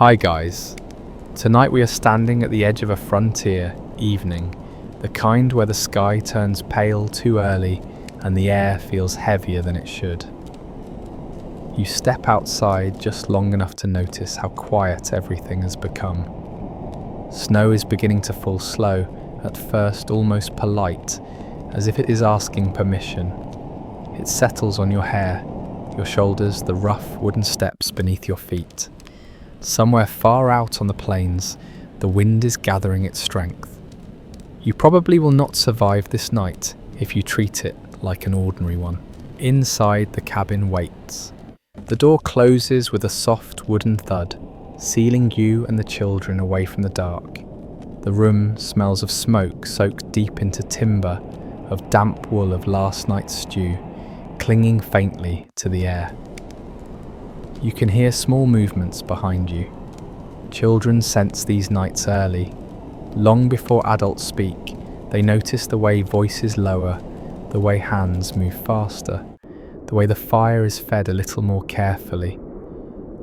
Hi guys, tonight we are standing at the edge of a frontier evening, the kind where the sky turns pale too early and the air feels heavier than it should. You step outside just long enough to notice how quiet everything has become. Snow is beginning to fall slow, at first almost polite, as if it is asking permission. It settles on your hair, your shoulders, the rough wooden steps beneath your feet. Somewhere far out on the plains, the wind is gathering its strength. You probably will not survive this night if you treat it like an ordinary one. Inside, the cabin waits. The door closes with a soft wooden thud, sealing you and the children away from the dark. The room smells of smoke soaked deep into timber, of damp wool of last night's stew, clinging faintly to the air. You can hear small movements behind you. Children sense these nights early. Long before adults speak, they notice the way voices lower, the way hands move faster, the way the fire is fed a little more carefully.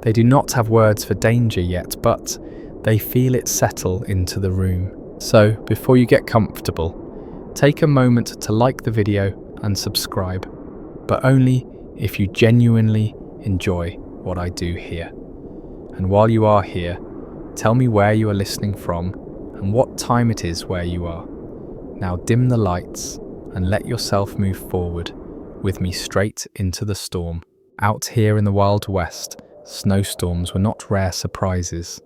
They do not have words for danger yet, but they feel it settle into the room. So, before you get comfortable, take a moment to like the video and subscribe, but only if you genuinely enjoy what I do here. And while you are here, tell me where you are listening from and what time it is where you are. Now dim the lights and let yourself move forward with me straight into the storm. Out here in the Wild West, snowstorms were not rare surprises.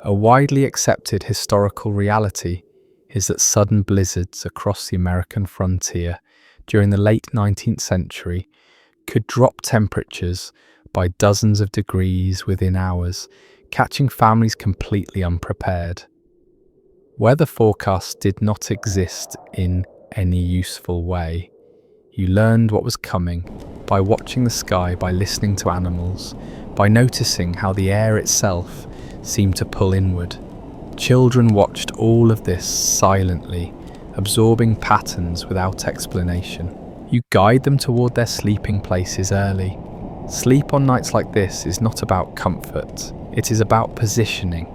A widely accepted historical reality is that sudden blizzards across the American frontier during the late 19th century could drop temperatures by dozens of degrees within hours, catching families completely unprepared. Weather forecasts did not exist in any useful way. You learned what was coming by watching the sky, by listening to animals, by noticing how the air itself seemed to pull inward. Children watched all of this silently, absorbing patterns without explanation. You guide them toward their sleeping places early. Sleep on nights like this is not about comfort, it is about positioning.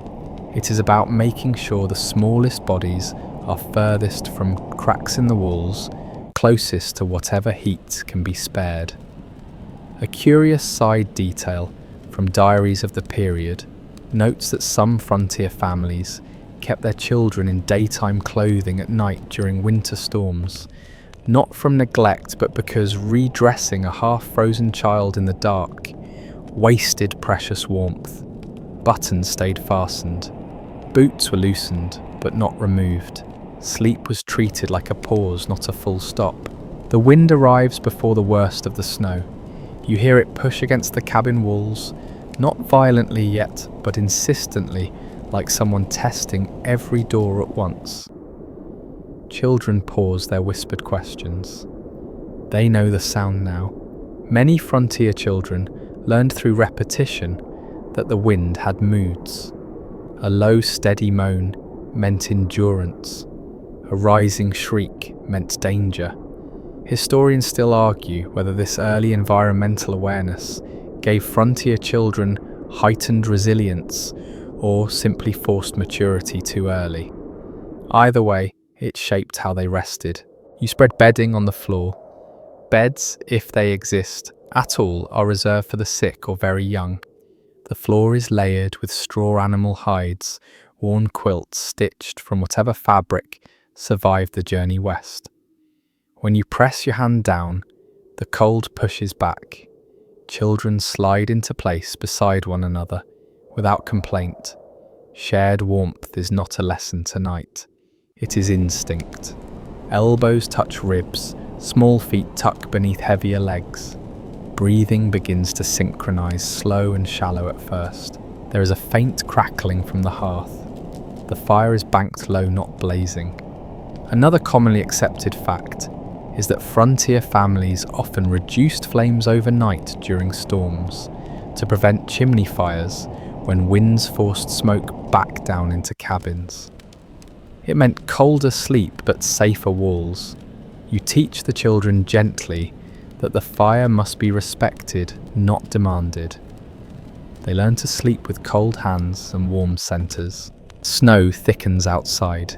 It is about making sure the smallest bodies are furthest from cracks in the walls, closest to whatever heat can be spared. A curious side detail from diaries of the period notes that some frontier families kept their children in daytime clothing at night during winter storms, not from neglect but because redressing a half-frozen child in the dark wasted precious warmth. Buttons stayed fastened. Boots were loosened but not removed. Sleep was treated like a pause, not a full stop. The wind arrives before the worst of the snow. You hear it push against the cabin walls, not violently yet, but insistently, like someone testing every door at once. Children pause their whispered questions. They know the sound now. Many frontier children learned through repetition that the wind had moods. A low, steady moan meant endurance. A rising shriek meant danger. Historians still argue whether this early environmental awareness gave frontier children heightened resilience or simply forced maturity too early. Either way, it shaped how they rested. You spread bedding on the floor. Beds, if they exist at all, are reserved for the sick or very young. The floor is layered with straw animal hides, worn quilts stitched from whatever fabric survived the journey west. When you press your hand down, the cold pushes back. Children slide into place beside one another without complaint. Shared warmth is not a lesson tonight. It is instinct. Elbows touch ribs, small feet tuck beneath heavier legs. Breathing begins to synchronize, slow and shallow at first. There is a faint crackling from the hearth. The fire is banked low, not blazing. Another commonly accepted fact is that frontier families often reduced flames overnight during storms to prevent chimney fires when winds forced smoke back down into cabins. It meant colder sleep but safer walls. You teach the children gently that the fire must be respected, not demanded. They learn to sleep with cold hands and warm centers. Snow thickens outside.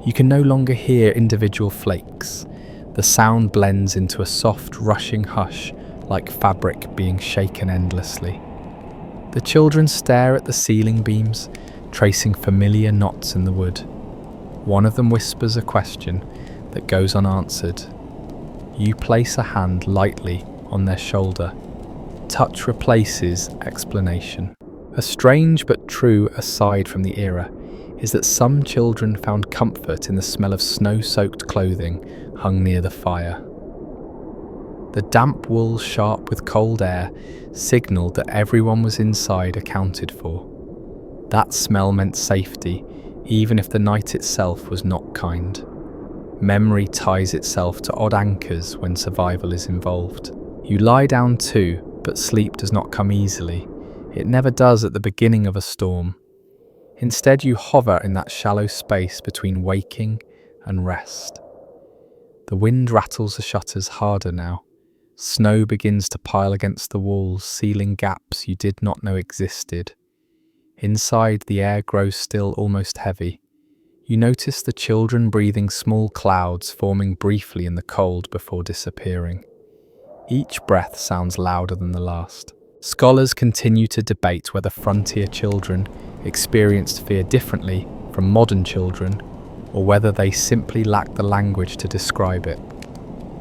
You can no longer hear individual flakes. The sound blends into a soft, rushing hush, like fabric being shaken endlessly. The children stare at the ceiling beams, tracing familiar knots in the wood. One of them whispers a question that goes unanswered. You place a hand lightly on their shoulder. Touch replaces explanation. A strange but true aside from the era is that some children found comfort in the smell of snow-soaked clothing hung near the fire. The damp wool sharp with cold air signalled that everyone was inside accounted for. That smell meant safety, even if the night itself was not kind. Memory ties itself to odd anchors when survival is involved. You lie down too, but sleep does not come easily. It never does at the beginning of a storm. Instead, you hover in that shallow space between waking and rest. The wind rattles the shutters harder now. Snow begins to pile against the walls, sealing gaps you did not know existed. Inside, the air grows still, almost heavy. You notice the children breathing small clouds forming briefly in the cold before disappearing. Each breath sounds louder than the last. Scholars continue to debate whether frontier children experienced fear differently from modern children, or whether they simply lack the language to describe it.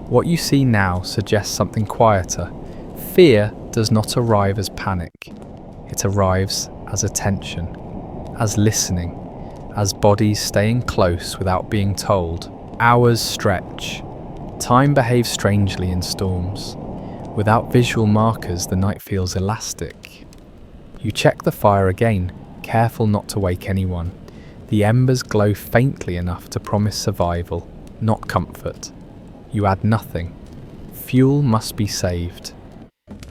What you see now suggests something quieter. Fear does not arrive as panic. It arrives as attention, as listening, as bodies staying close without being told. Hours stretch. Time behaves strangely in storms. Without visual markers, the night feels elastic. You check the fire again, careful not to wake anyone. The embers glow faintly enough to promise survival, not comfort. You add nothing. Fuel must be saved.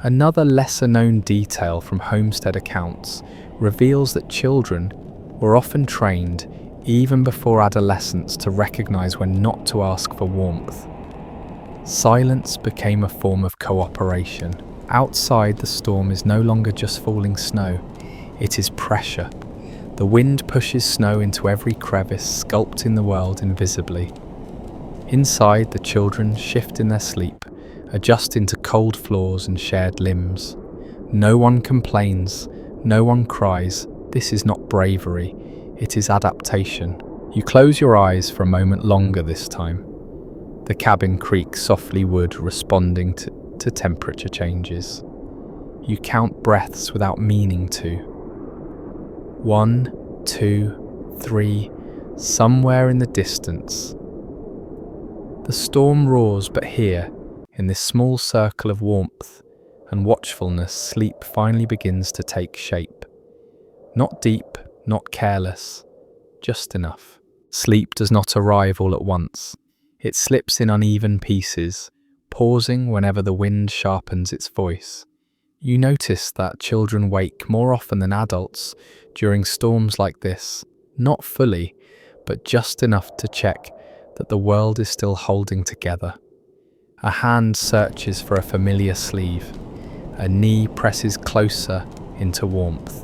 Another lesser-known detail from homestead accounts reveals that children were often trained, even before adolescence, to recognize when not to ask for warmth. Silence became a form of cooperation. Outside, the storm is no longer just falling snow. It is pressure. The wind pushes snow into every crevice, sculpting the world invisibly. Inside, the children shift in their sleep, adjusting to cold floors and shared limbs. No one complains, no one cries. This is not bravery, it is adaptation. You close your eyes for a moment longer this time. The cabin creaks softly wood, responding to temperature changes. You count breaths without meaning to. 1, 2, 3, somewhere in the distance. The storm roars, but here, in this small circle of warmth and watchfulness, sleep finally begins to take shape. Not deep, not careless, just enough. Sleep does not arrive all at once. It slips in uneven pieces, pausing whenever the wind sharpens its voice. You notice that children wake more often than adults during storms like this, not fully, but just enough to check that the world is still holding together. A hand searches for a familiar sleeve. A knee presses closer into warmth.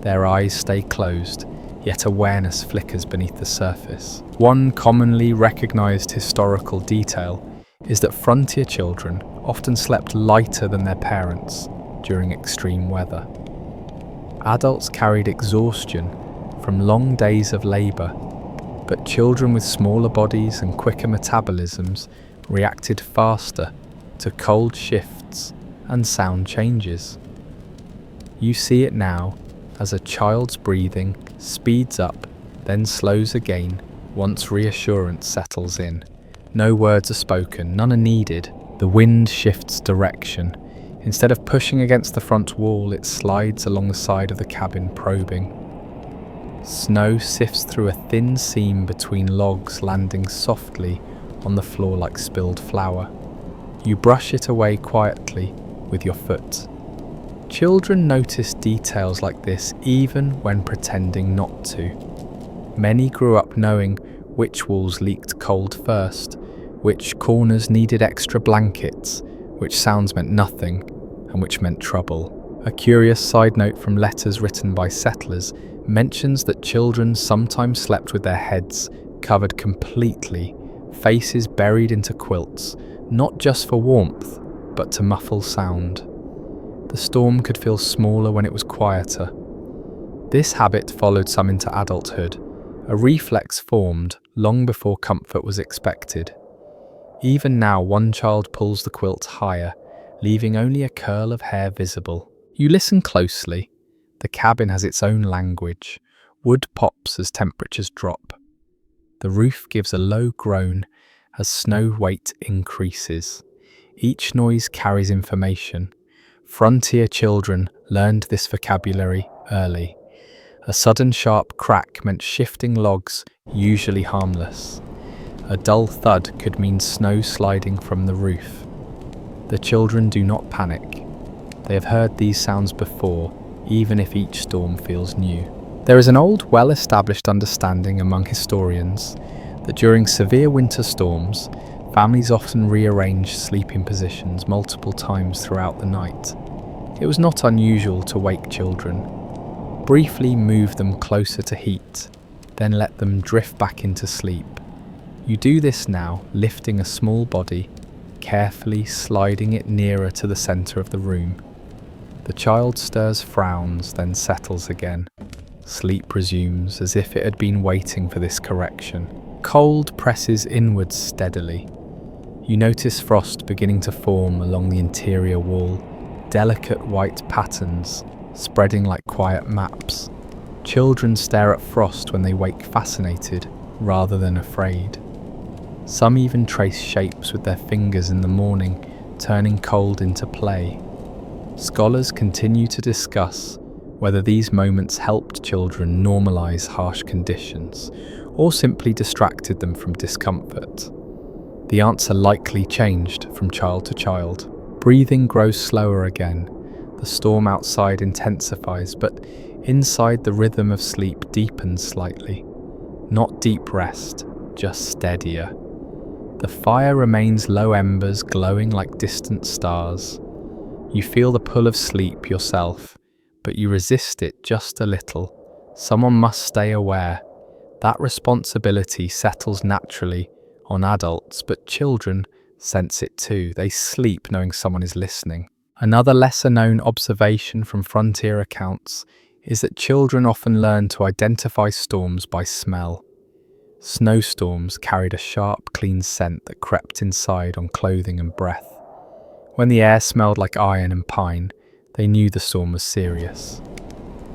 Their eyes stay closed, yet awareness flickers beneath the surface. One commonly recognized historical detail is that frontier children often slept lighter than their parents during extreme weather. Adults carried exhaustion from long days of labor, but children with smaller bodies and quicker metabolisms reacted faster to cold shifts and sound changes. You see it now as a child's breathing speeds up, then slows again once reassurance settles in. No words are spoken, none are needed. The wind shifts direction. Instead of pushing against the front wall, it slides along the side of the cabin, probing. Snow sifts through a thin seam between logs, landing softly on the floor like spilled flour. You brush it away quietly with your foot. Children notice details like this even when pretending not to. Many grew up knowing which walls leaked cold first, which corners needed extra blankets, which sounds meant nothing, and which meant trouble. A curious side note from letters written by settlers mentions that children sometimes slept with their heads covered completely, faces buried into quilts, not just for warmth, but to muffle sound. The storm could feel smaller when it was quieter. This habit followed some into adulthood, a reflex formed long before comfort was expected. Even now, one child pulls the quilt higher, leaving only a curl of hair visible. You listen closely. The cabin has its own language. Wood pops as temperatures drop. The roof gives a low groan as snow weight increases. Each noise carries information. Frontier children learned this vocabulary early. A sudden sharp crack meant shifting logs, usually harmless. A dull thud could mean snow sliding from the roof. The children do not panic. They have heard these sounds before, even if each storm feels new. There is an old, well-established understanding among historians that during severe winter storms, families often rearrange sleeping positions multiple times throughout the night. It was not unusual to wake children, briefly move them closer to heat, then let them drift back into sleep. You do this now, lifting a small body, carefully sliding it nearer to the center of the room. The child stirs, frowns, then settles again. Sleep resumes as if it had been waiting for this correction. Cold presses inwards steadily. You notice frost beginning to form along the interior wall, delicate white patterns spreading like quiet maps. Children stare at frost when they wake fascinated rather than afraid. Some even trace shapes with their fingers in the morning, turning cold into play. Scholars continue to discuss whether these moments helped children normalize harsh conditions or simply distracted them from discomfort. The answer likely changed from child to child. Breathing grows slower again. The storm outside intensifies, but inside the rhythm of sleep deepens slightly. Not deep rest, just steadier. The fire remains low embers glowing like distant stars. You feel the pull of sleep yourself, but you resist it just a little. Someone must stay aware. That responsibility settles naturally on adults, but children sense it too. They sleep knowing someone is listening. Another lesser-known observation from frontier accounts is that children often learn to identify storms by smell. Snowstorms carried a sharp, clean scent that crept inside on clothing and breath. When the air smelled like iron and pine, they knew the storm was serious.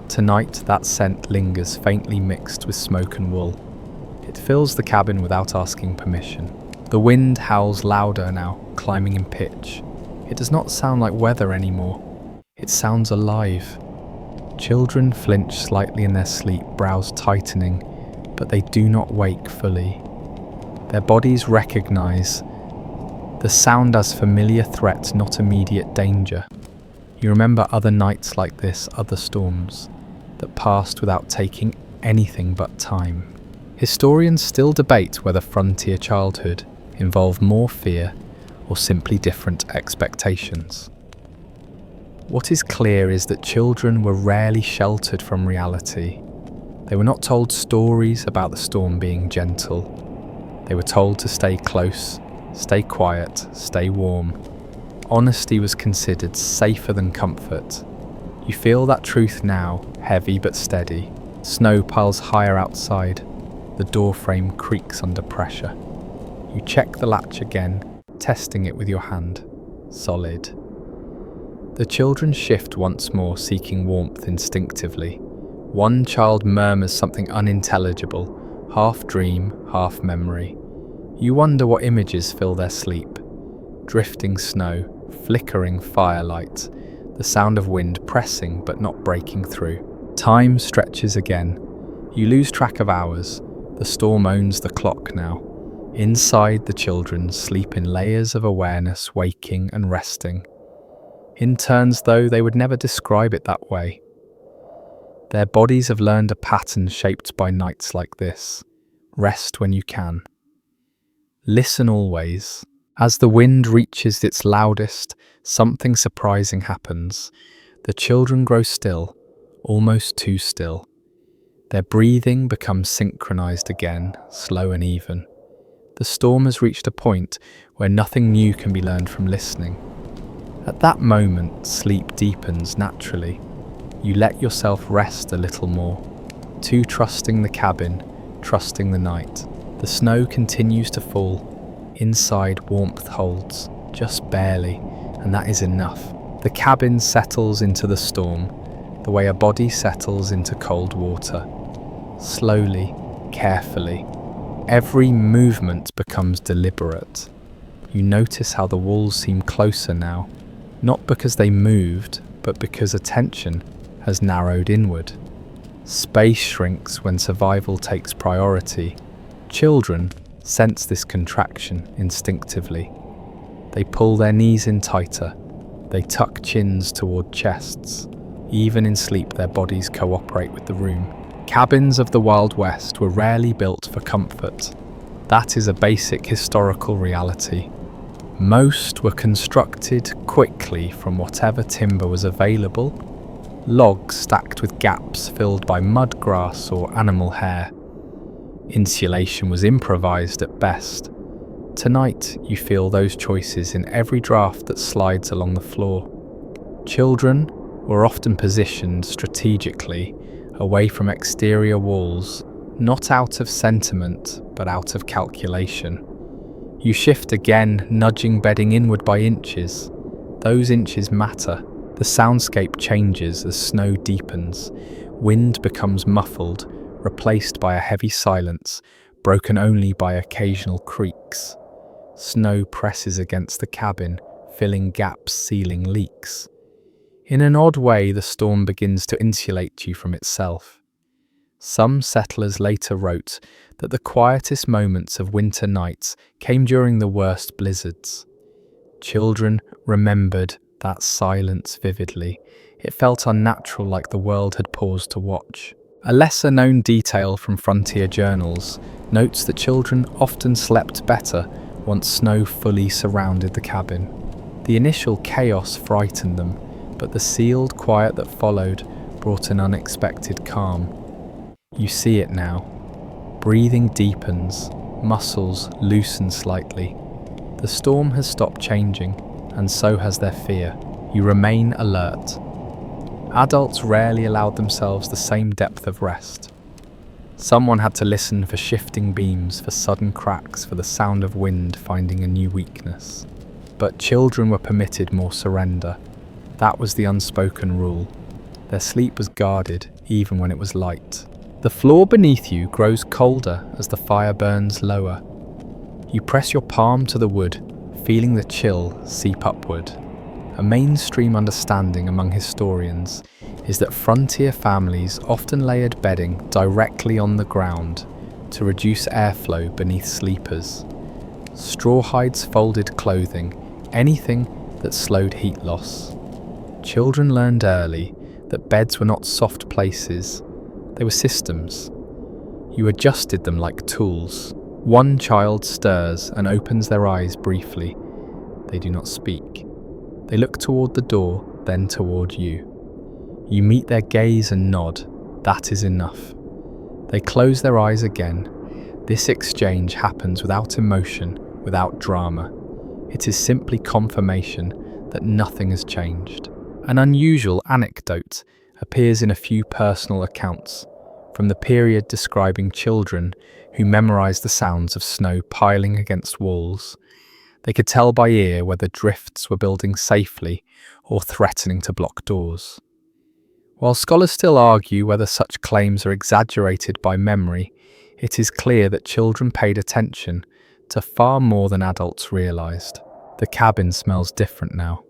Tonight, that scent lingers faintly mixed with smoke and wool. It fills the cabin without asking permission. The wind howls louder now, climbing in pitch. It does not sound like weather anymore. It sounds alive. Children flinch slightly in their sleep, brows tightening, but they do not wake fully. Their bodies recognize the sound as familiar threat, not immediate danger. You remember other nights like this, other storms, that passed without taking anything but time. Historians still debate whether frontier childhood involved more fear or simply different expectations. What is clear is that children were rarely sheltered from reality. They were not told stories about the storm being gentle. They were told to stay close, stay quiet, stay warm. Honesty was considered safer than comfort. You feel that truth now, heavy but steady. Snow piles higher outside. The door frame creaks under pressure. You check the latch again, testing it with your hand. Solid. The children shift once more, seeking warmth instinctively. One child murmurs something unintelligible, half dream, half memory. You wonder what images fill their sleep. Drifting snow, flickering firelight, the sound of wind pressing but not breaking through. Time stretches again. You lose track of hours. The storm owns the clock now. Inside, the children sleep in layers of awareness, waking and resting. In turns, though, they would never describe it that way. Their bodies have learned a pattern shaped by nights like this. Rest when you can. Listen always. As the wind reaches its loudest, something surprising happens. The children grow still, almost too still. Their breathing becomes synchronized again, slow and even. The storm has reached a point where nothing new can be learned from listening. At that moment, sleep deepens naturally. You let yourself rest a little more, too trusting the cabin, trusting the night. The snow continues to fall. Inside, warmth holds, just barely, and that is enough. The cabin settles into the storm, the way a body settles into cold water. Slowly, carefully. Every movement becomes deliberate. You notice how the walls seem closer now, not because they moved, but because attention has narrowed inward. Space shrinks when survival takes priority. Children sense this contraction instinctively. They pull their knees in tighter. They tuck chins toward chests. Even in sleep, their bodies cooperate with the room. Cabins of the Wild West were rarely built for comfort. That is a basic historical reality. Most were constructed quickly from whatever timber was available, logs stacked with gaps filled by mud grass or animal hair. Insulation was improvised at best. Tonight, you feel those choices in every draft that slides along the floor. Children were often positioned strategically away from exterior walls, not out of sentiment, but out of calculation. You shift again, nudging bedding inward by inches. Those inches matter. The soundscape changes as snow deepens. Wind becomes muffled, replaced by a heavy silence, broken only by occasional creaks. Snow presses against the cabin, filling gaps, sealing leaks. In an odd way, the storm begins to insulate you from itself. Some settlers later wrote that the quietest moments of winter nights came during the worst blizzards. Children remembered that silence vividly. It felt unnatural, like the world had paused to watch. A lesser-known detail from frontier journals notes that children often slept better once snow fully surrounded the cabin. The initial chaos frightened them, but the sealed quiet that followed brought an unexpected calm. You see it now. Breathing deepens, muscles loosen slightly. The storm has stopped changing, and so has their fear. You remain alert. Adults rarely allowed themselves the same depth of rest. Someone had to listen for shifting beams, for sudden cracks, for the sound of wind finding a new weakness. But children were permitted more surrender. That was the unspoken rule. Their sleep was guarded, even when it was light. The floor beneath you grows colder as the fire burns lower. You press your palm to the wood, feeling the chill seep upward. A mainstream understanding among historians is that frontier families often layered bedding directly on the ground to reduce airflow beneath sleepers. Straw hides folded clothing, anything that slowed heat loss. Children learned early that beds were not soft places, they were systems. You adjusted them like tools. One child stirs and opens their eyes briefly. They do not speak. They look toward the door, then toward you. You meet their gaze and nod. That is enough. They close their eyes again. This exchange happens without emotion, without drama. It is simply confirmation that nothing has changed. An unusual anecdote appears in a few personal accounts from the period describing children who memorized the sounds of snow piling against walls. They could tell by ear whether drifts were building safely or threatening to block doors. While scholars still argue whether such claims are exaggerated by memory, it is clear that children paid attention to far more than adults realized. The cabin smells different now.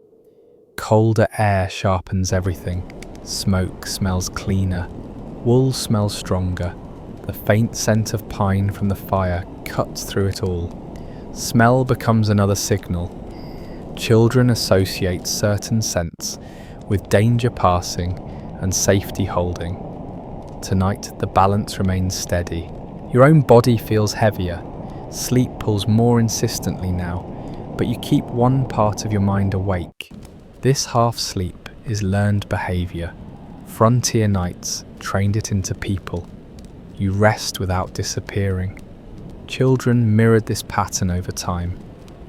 Colder air sharpens everything. Smoke smells cleaner. Wool smells stronger. The faint scent of pine from the fire cuts through it all. Smell becomes another signal. Children associate certain scents with danger passing and safety holding. Tonight, the balance remains steady. Your own body feels heavier. Sleep pulls more insistently now, but you keep one part of your mind awake. This half sleep is learned behavior. Frontier nights trained it into people. You rest without disappearing. Children mirrored this pattern over time.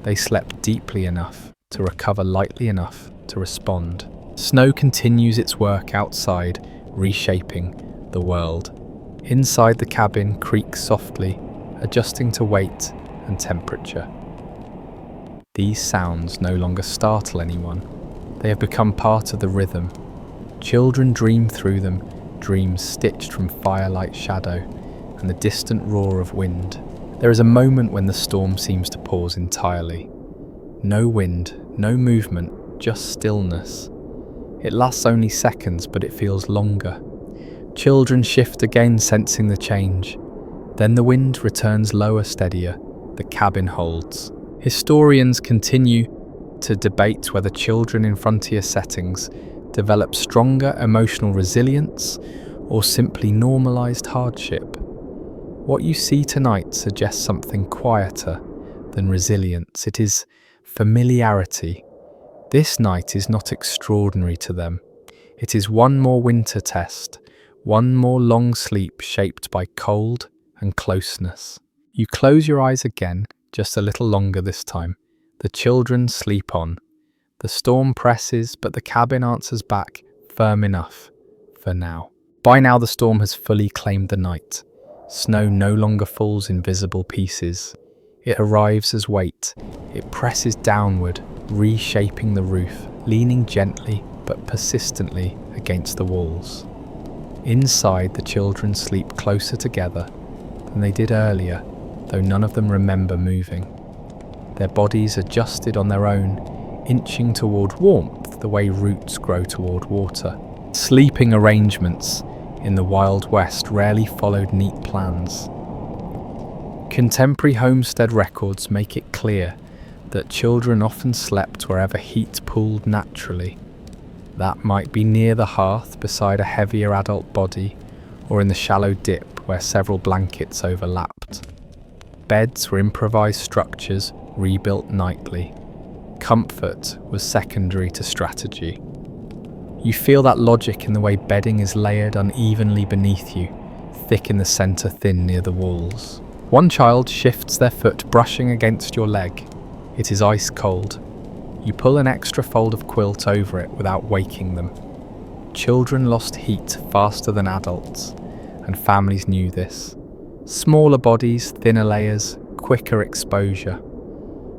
They slept deeply enough to recover lightly enough to respond. Snow continues its work outside, reshaping the world. Inside the cabin creaks softly, adjusting to weight and temperature. These sounds no longer startle anyone. They have become part of the rhythm. Children dream through them, dreams stitched from firelight shadow and the distant roar of wind. There is a moment when the storm seems to pause entirely. No wind, no movement, just stillness. It lasts only seconds, but it feels longer. Children shift again, sensing the change. Then the wind returns lower, steadier. The cabin holds. Historians continue to debate whether children in frontier settings develop stronger emotional resilience or simply normalized hardship. What you see tonight suggests something quieter than resilience. It is familiarity. This night is not extraordinary to them. It is one more winter test, one more long sleep shaped by cold and closeness. You close your eyes again, just a little longer this time. The children sleep on. The storm presses, but the cabin answers back, firm enough, for now. By now the storm has fully claimed the night. Snow no longer falls in visible pieces. It arrives as weight. It presses downward, reshaping the roof, leaning gently but persistently against the walls. Inside, the children sleep closer together than they did earlier, though none of them remember moving. Their bodies adjusted on their own, inching toward warmth the way roots grow toward water. Sleeping arrangements in the Wild West rarely followed neat plans. Contemporary homestead records make it clear that children often slept wherever heat pooled naturally. That might be near the hearth beside a heavier adult body, or in the shallow dip where several blankets overlapped. Beds were improvised structures rebuilt nightly. Comfort was secondary to strategy. You feel that logic in the way bedding is layered unevenly beneath you, thick in the centre, thin near the walls. One child shifts their foot, brushing against your leg. It is ice cold. You pull an extra fold of quilt over it without waking them. Children lost heat faster than adults, and families knew this. Smaller bodies, thinner layers, quicker exposure.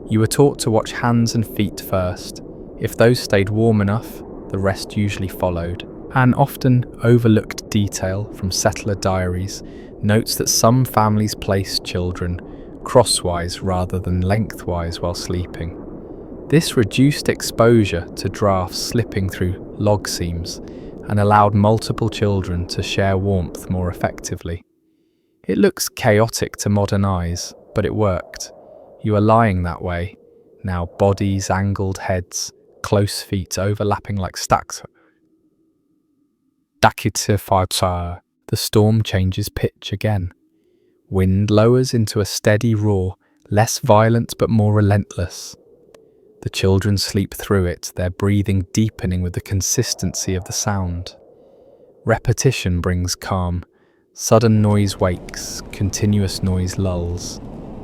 You were taught to watch hands and feet first. If those stayed warm enough, the rest usually followed. An often overlooked detail from settler diaries notes that some families placed children crosswise rather than lengthwise while sleeping. This reduced exposure to drafts slipping through log seams and allowed multiple children to share warmth more effectively. It looks chaotic to modern eyes, but it worked. You are lying that way, now bodies, angled heads, close feet overlapping like stacks. The storm changes pitch again. Wind lowers into a steady roar, less violent but more relentless. The children sleep through it, their breathing deepening with the consistency of the sound. Repetition brings calm. Sudden noise wakes, continuous noise lulls.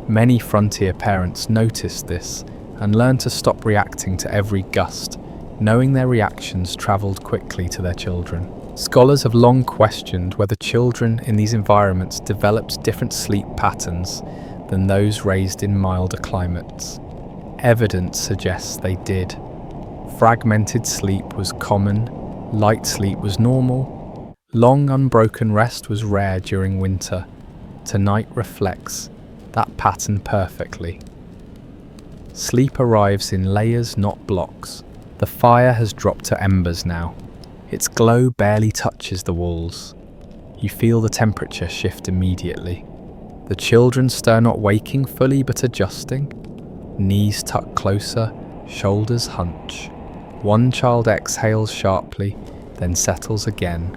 Many frontier parents notice this and learn to stop reacting to every gust, knowing their reactions travelled quickly to their children. Scholars have long questioned whether children in these environments developed different sleep patterns than those raised in milder climates. Evidence suggests they did. Fragmented sleep was common, light sleep was normal, long unbroken rest was rare during winter. Tonight reflects that pattern perfectly. Sleep arrives in layers, not blocks. The fire has dropped to embers now. Its glow barely touches the walls. You feel the temperature shift immediately. The children stir, not waking fully but adjusting. Knees tuck closer, shoulders hunch. One child exhales sharply, then settles again.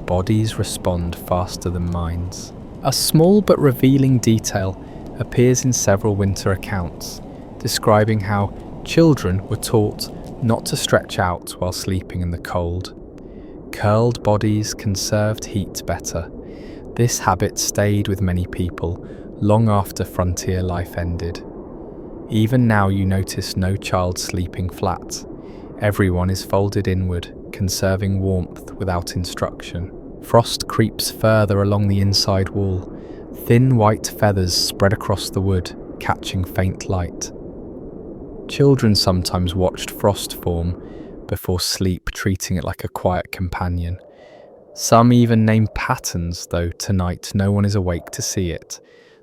Bodies respond faster than minds. A small but revealing detail appears in several winter accounts, describing how children were taught not to stretch out while sleeping in the cold. Curled bodies conserved heat better. This habit stayed with many people long after frontier life ended. Even now you notice no child sleeping flat. Everyone is folded inward, conserving warmth without instruction. Frost creeps further along the inside wall. Thin white feathers spread across the wood, catching faint light. Children sometimes watched frost form before sleep, treating it like a quiet companion. Some even name patterns, though tonight no one is awake to see it.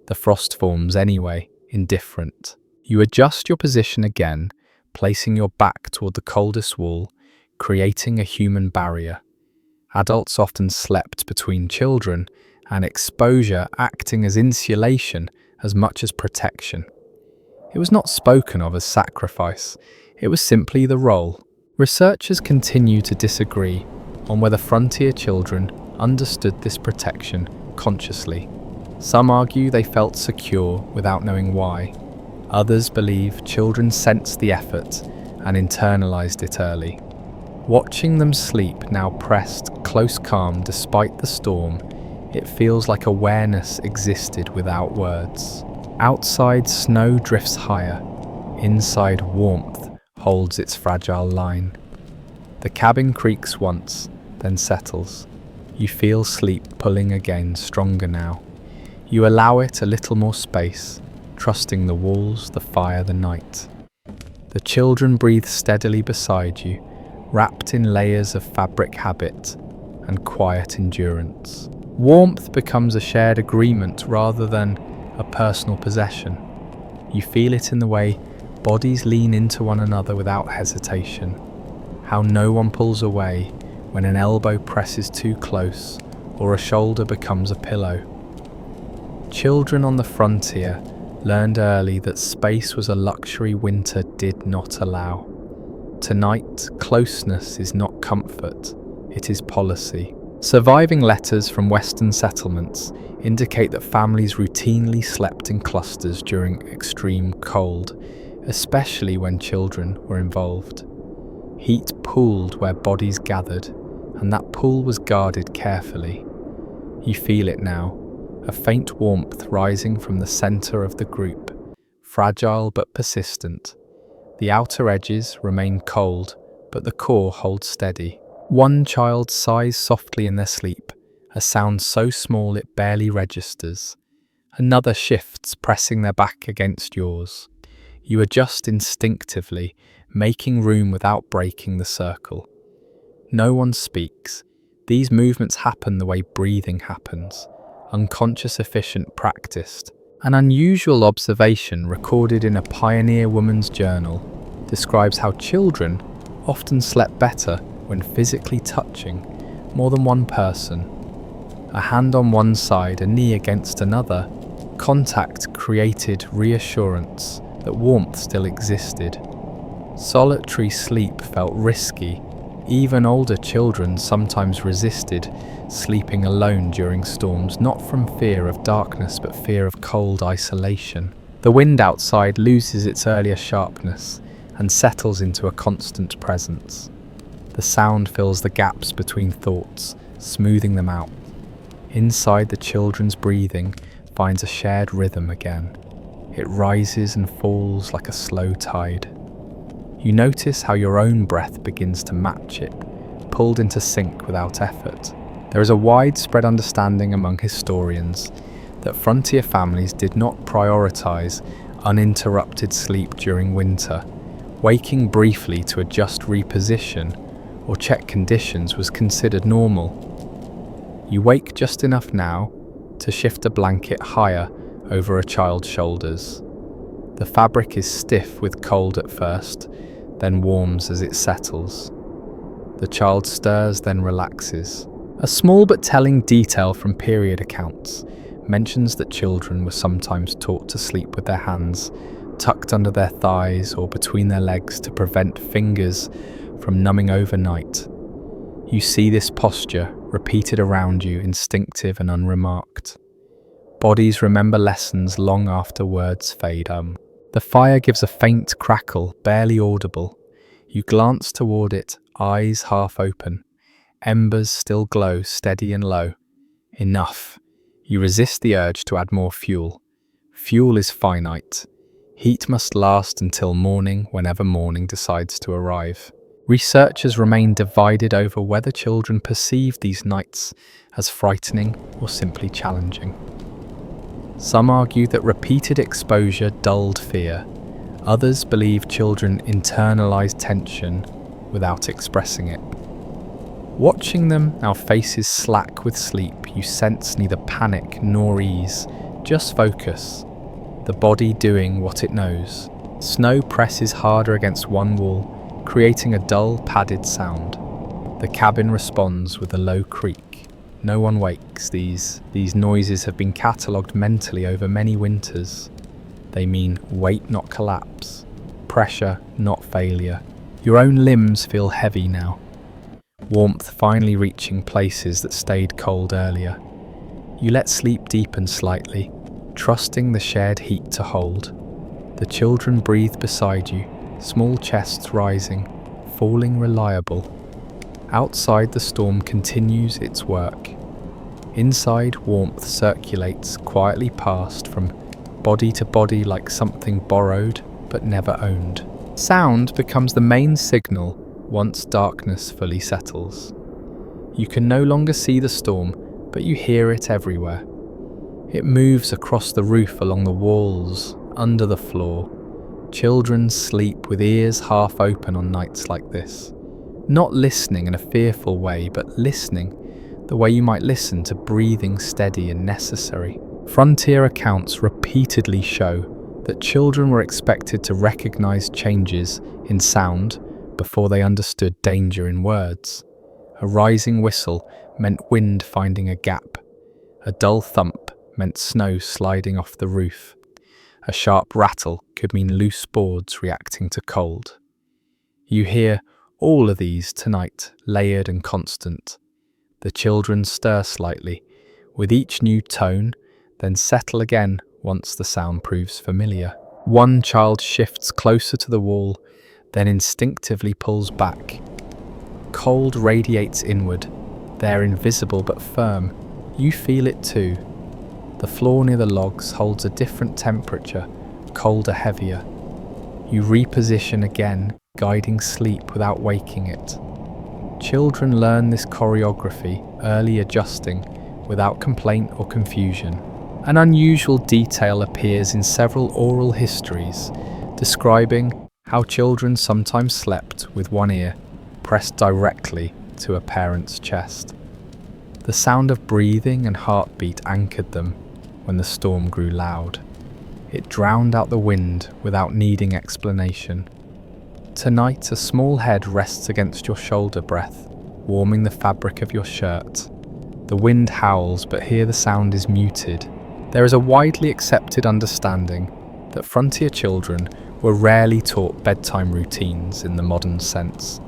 The frost forms anyway, indifferent. You adjust your position again, placing your back toward the coldest wall, creating a human barrier. Adults often slept between children, and exposure acting as insulation as much as protection. It was not spoken of as sacrifice, it was simply the role. Researchers continue to disagree on whether frontier children understood this protection consciously. Some argue they felt secure without knowing why. Others believe children sensed the effort and internalized it early. Watching them sleep, now pressed close calm despite the storm, it feels like awareness existed without words. Outside, snow drifts higher. Inside, warmth holds its fragile line. The cabin creaks once, then settles. You feel sleep pulling again, stronger now. You allow it a little more space, trusting the walls, the fire, the night. The children breathe steadily beside you, wrapped in layers of fabric habit and quiet endurance. Warmth becomes a shared agreement rather than a personal possession. You feel it in the way bodies lean into one another without hesitation, how no one pulls away when an elbow presses too close or a shoulder becomes a pillow. Children on the frontier learned early that space was a luxury winter did not allow. Tonight, closeness is not comfort, it is policy. Surviving letters from Western settlements indicate that families routinely slept in clusters during extreme cold, especially when children were involved. Heat pooled where bodies gathered, and that pool was guarded carefully. You feel it now, a faint warmth rising from the center of the group, fragile but persistent. The outer edges remain cold, but the core holds steady. One child sighs softly in their sleep, a sound so small it barely registers. Another shifts, pressing their back against yours. You adjust instinctively, making room without breaking the circle. No one speaks. These movements happen the way breathing happens. Unconscious, efficient, practiced. An unusual observation recorded in a pioneer woman's journal describes how children often slept better when physically touching more than one person. A hand on one side, a knee against another, contact created reassurance that warmth still existed. Solitary sleep felt risky. Even older children sometimes resisted sleeping alone during storms, not from fear of darkness but fear of cold isolation. The wind outside loses its earlier sharpness and settles into a constant presence. The sound fills the gaps between thoughts, smoothing them out. Inside, the children's breathing finds a shared rhythm again. It rises and falls like a slow tide. You notice how your own breath begins to match it, pulled into sync without effort. There is a widespread understanding among historians that frontier families did not prioritize uninterrupted sleep during winter. Waking briefly to adjust reposition or check conditions was considered normal. You wake just enough now to shift a blanket higher over a child's shoulders. The fabric is stiff with cold at first, then warms as it settles. The child stirs, then relaxes. A small but telling detail from period accounts mentions that children were sometimes taught to sleep with their hands tucked under their thighs or between their legs to prevent fingers from numbing overnight. You see this posture repeated around you, instinctive and unremarked. Bodies remember lessons long after words fade. The fire gives a faint crackle, barely audible. You glance toward it, eyes half open. Embers still glow steady and low. Enough. You resist the urge to add more fuel. Fuel is finite. Heat must last until morning, whenever morning decides to arrive. Researchers remain divided over whether children perceive these nights as frightening or simply challenging. Some argue that repeated exposure dulled fear. Others believe children internalize tension without expressing it. Watching them, our faces slack with sleep, you sense neither panic nor ease, just focus, the body doing what it knows. Snow presses harder against one wall, creating a dull, padded sound. The cabin responds with a low creak. No one wakes. These noises have been catalogued mentally over many winters. They mean weight, not collapse. Pressure, not failure. Your own limbs feel heavy now. Warmth finally reaching places that stayed cold earlier. You let sleep deepen slightly, trusting the shared heat to hold. The children breathe beside you, small chests rising, falling reliable. Outside, the storm continues its work. Inside, warmth circulates quietly past from body to body like something borrowed but never owned. Sound becomes the main signal once darkness fully settles. You can no longer see the storm, but you hear it everywhere. It moves across the roof, along the walls, under the floor. Children sleep with ears half open on nights like this. Not listening in a fearful way, but listening the way you might listen to breathing steady and necessary. Frontier accounts repeatedly show that children were expected to recognize changes in sound before they understood danger in words. A rising whistle meant wind finding a gap. A dull thump meant snow sliding off the roof. A sharp rattle could mean loose boards reacting to cold. You hear all of these tonight, layered and constant. The children stir slightly, with each new tone, then settle again once the sound proves familiar. One child shifts closer to the wall, then instinctively pulls back. Cold radiates inward. They're invisible but firm. You feel it too. The floor near the logs holds a different temperature, colder, heavier. You reposition again, guiding sleep without waking it. Children learn this choreography, early adjusting, without complaint or confusion. An unusual detail appears in several oral histories, describing how children sometimes slept with one ear pressed directly to a parent's chest. The sound of breathing and heartbeat anchored them when the storm grew loud. It drowned out the wind without needing explanation. Tonight, a small head rests against your shoulder breath, warming the fabric of your shirt. The wind howls, but here the sound is muted. There is a widely accepted understanding that frontier children were rarely taught bedtime routines in the modern sense.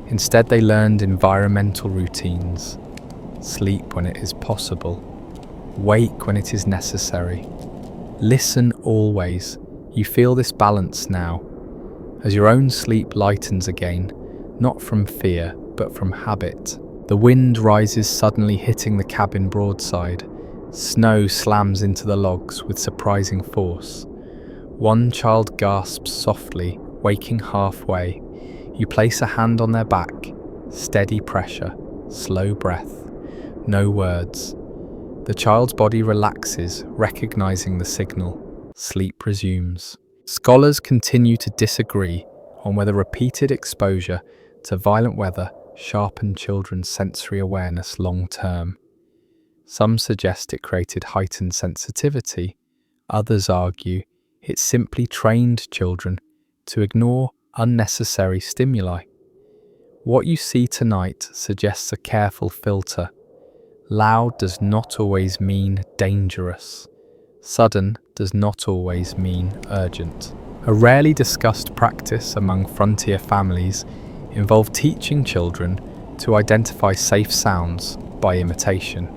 Instead, they learned environmental routines. Sleep when it is possible. Wake when it is necessary. Listen always. You feel this balance now, as your own sleep lightens again, not from fear, but from habit. The wind rises suddenly, hitting the cabin broadside. Snow slams into the logs with surprising force. One child gasps softly, waking halfway. You place a hand on their back. Steady pressure, slow breath. No words. The child's body relaxes, recognizing the signal. Sleep resumes. Scholars continue to disagree on whether repeated exposure to violent weather sharpened children's sensory awareness long term. Some suggest it created heightened sensitivity. Others argue it simply trained children to ignore unnecessary stimuli. What you see tonight suggests a careful filter. Loud does not always mean dangerous. Sudden does not always mean urgent. A rarely discussed practice among frontier families involved teaching children to identify safe sounds by imitation.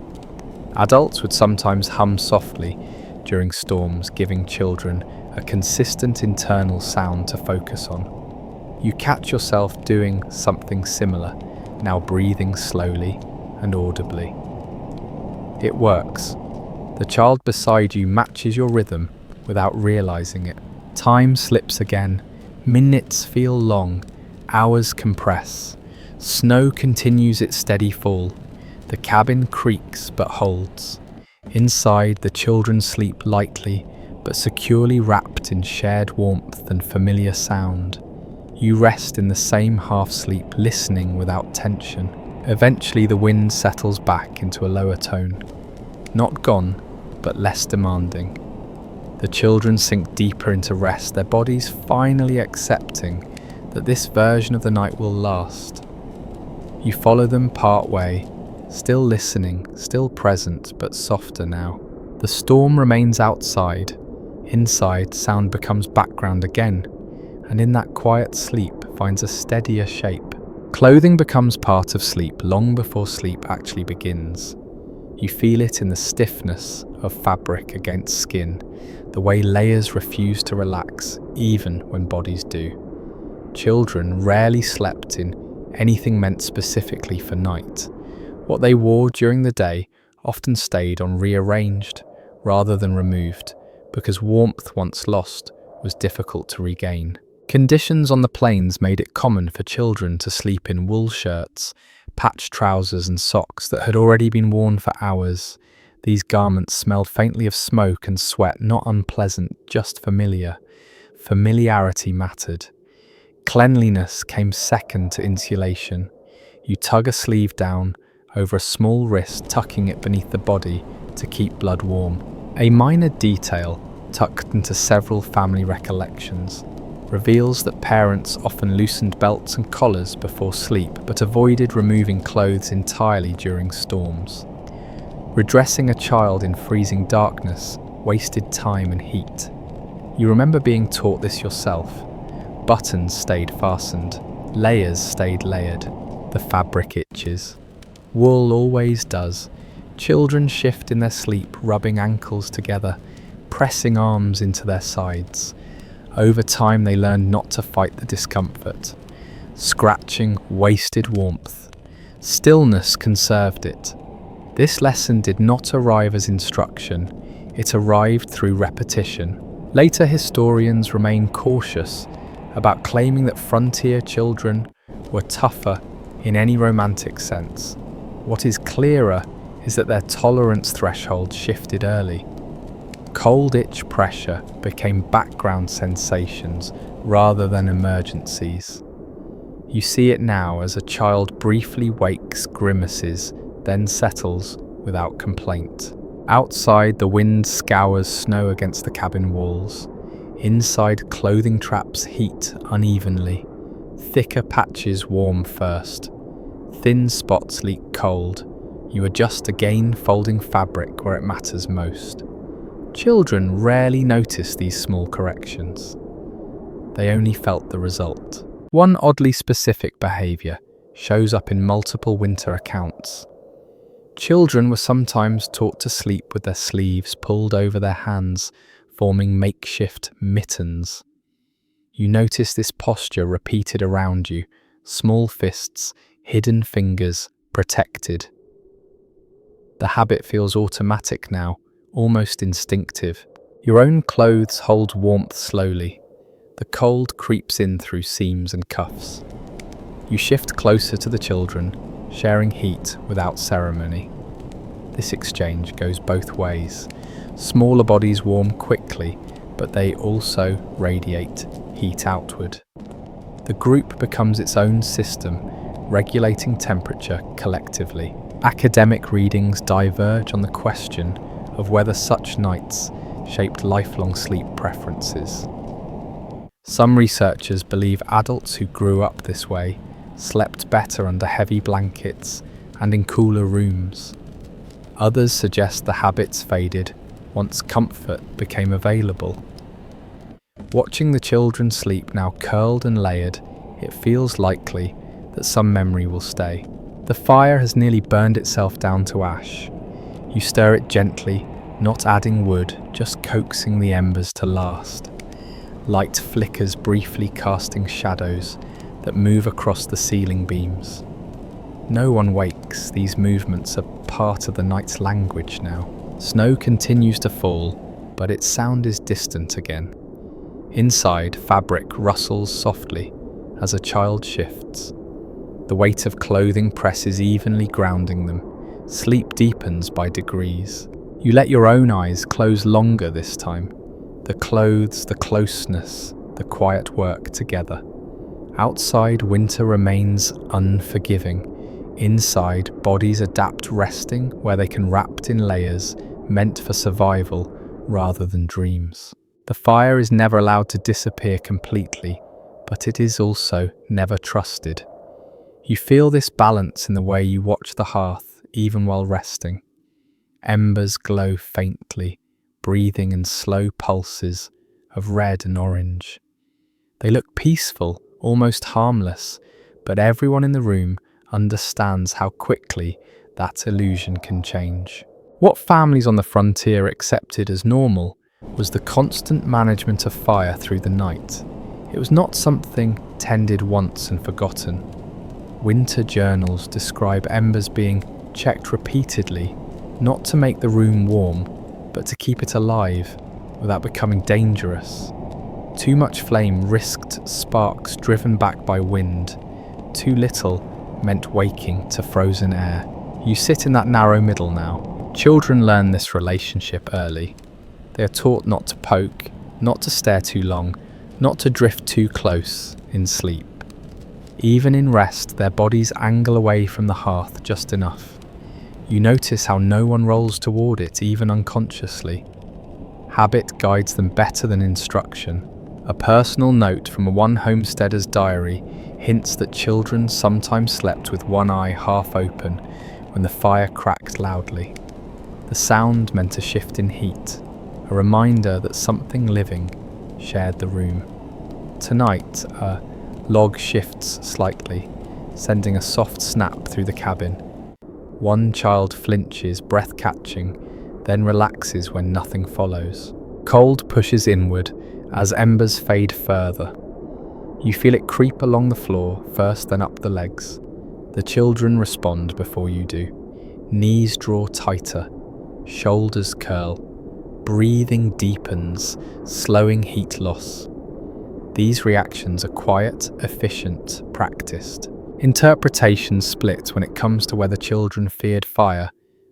Adults would sometimes hum softly during storms, giving children a consistent internal sound to focus on. You catch yourself doing something similar, now breathing slowly and audibly. It works. The child beside you matches your rhythm without realizing it. Time slips again. Minutes feel long. Hours compress. Snow continues its steady fall. The cabin creaks but holds. Inside, the children sleep lightly, but securely wrapped in shared warmth and familiar sound. You rest in the same half-sleep, listening without tension. Eventually, the wind settles back into a lower tone. Not gone, but less demanding. The children sink deeper into rest, their bodies finally accepting that this version of the night will last. You follow them part way, still listening, still present, but softer now. The storm remains outside. Inside, sound becomes background again, and in that quiet sleep finds a steadier shape. Clothing becomes part of sleep long before sleep actually begins. You feel it in the stiffness of fabric against skin, the way layers refuse to relax, even when bodies do. Children rarely slept in anything meant specifically for night. What they wore during the day often stayed on rearranged rather than removed, because warmth once lost was difficult to regain. Conditions on the plains made it common for children to sleep in wool shirts, patched trousers and socks that had already been worn for hours. These garments smelled faintly of smoke and sweat, not unpleasant, just familiar. Familiarity mattered. Cleanliness came second to insulation. You tug a sleeve down over a small wrist, tucking it beneath the body to keep blood warm. A minor detail, tucked into several family recollections, reveals that parents often loosened belts and collars before sleep, but avoided removing clothes entirely during storms. Redressing a child in freezing darkness wasted time and heat. You remember being taught this yourself. Buttons stayed fastened, layers stayed layered. The fabric itches. Wool always does. Children shift in their sleep, rubbing ankles together, pressing arms into their sides. Over time, they learned not to fight the discomfort. Scratching wasted warmth. Stillness conserved it. This lesson did not arrive as instruction. It arrived through repetition. Later historians remain cautious about claiming that frontier children were tougher in any romantic sense. What is clearer is that their tolerance threshold shifted early. Cold itch pressure became background sensations rather than emergencies. You see it now as a child briefly wakes, grimaces, then settles without complaint. Outside, the wind scours snow against the cabin walls. Inside, clothing traps heat unevenly. Thicker patches warm first. Thin spots leak cold. You adjust again, folding fabric where it matters most. Children rarely notice these small corrections. They only felt the result. One oddly specific behaviour shows up in multiple winter accounts. Children were sometimes taught to sleep with their sleeves pulled over their hands, forming makeshift mittens. You notice this posture repeated around you, small fists, hidden fingers, protected. The habit feels automatic now, almost instinctive. Your own clothes hold warmth slowly. The cold creeps in through seams and cuffs. You shift closer to the children, sharing heat without ceremony. This exchange goes both ways. Smaller bodies warm quickly, but they also radiate heat outward. The group becomes its own system, regulating temperature collectively. Academic readings diverge on the question of whether such nights shaped lifelong sleep preferences. Some researchers believe adults who grew up this way slept better under heavy blankets and in cooler rooms. Others suggest the habits faded once comfort became available. Watching the children sleep, now curled and layered, it feels likely that some memory will stay. The fire has nearly burned itself down to ash. You stir it gently, not adding wood, just coaxing the embers to last. Light flickers briefly, casting shadows, that move across the ceiling beams. No one wakes, these movements are part of the night's language now. Snow continues to fall, but its sound is distant again. Inside, fabric rustles softly as a child shifts. The weight of clothing presses evenly, grounding them. Sleep deepens by degrees. You let your own eyes close longer this time. The clothes, the closeness, the quiet work together. Outside, winter remains unforgiving. Inside, bodies adapt, resting where they can, wrapped in layers, meant for survival rather than dreams. The fire is never allowed to disappear completely, but it is also never trusted. You feel this balance in the way you watch the hearth, even while resting. Embers glow faintly, breathing in slow pulses of red and orange. They look peaceful, almost harmless, but everyone in the room understands how quickly that illusion can change. What families on the frontier accepted as normal was the constant management of fire through the night. It was not something tended once and forgotten. Winter journals describe embers being checked repeatedly, not to make the room warm, but to keep it alive without becoming dangerous. Too much flame risked sparks driven back by wind. Too little meant waking to frozen air. You sit in that narrow middle now. Children learn this relationship early. They are taught not to poke, not to stare too long, not to drift too close in sleep. Even in rest, their bodies angle away from the hearth just enough. You notice how no one rolls toward it, even unconsciously. Habit guides them better than instruction. A personal note from one homesteader's diary hints that children sometimes slept with one eye half open when the fire cracked loudly. The sound meant a shift in heat, a reminder that something living shared the room. Tonight, a log shifts slightly, sending a soft snap through the cabin. One child flinches, breath-catching, then relaxes when nothing follows. Cold pushes inward as embers fade further. You feel it creep along the floor, first then up the legs. The children respond before you do. Knees draw tighter, shoulders curl, breathing deepens, slowing heat loss. These reactions are quiet, efficient, practiced. Interpretations split when it comes to whether children feared fire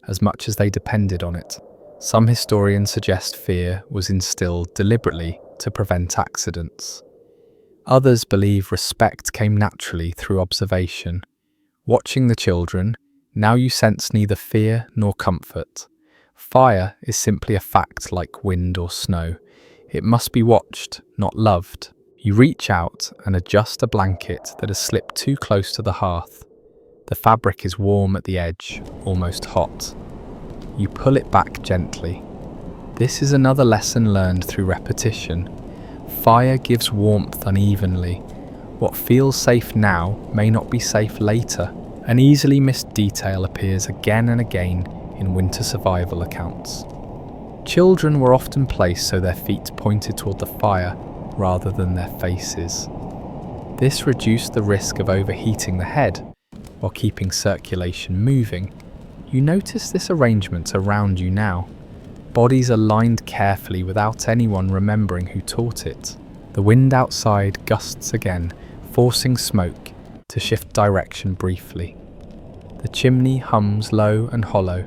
as much as they depended on it. Some historians suggest fear was instilled deliberately to prevent accidents. Others believe respect came naturally through observation. Watching the children, now you sense neither fear nor comfort. Fire is simply a fact like wind or snow. It must be watched, not loved. You reach out and adjust a blanket that has slipped too close to the hearth. The fabric is warm at the edge, almost hot. You pull it back gently. This is another lesson learned through repetition. Fire gives warmth unevenly. What feels safe now may not be safe later. An easily missed detail appears again and again in winter survival accounts. Children were often placed so their feet pointed toward the fire rather than their faces. This reduced the risk of overheating the head while keeping circulation moving. You notice this arrangement around you now. Bodies are lined carefully without anyone remembering who taught it. The wind outside gusts again, forcing smoke to shift direction briefly. The chimney hums low and hollow.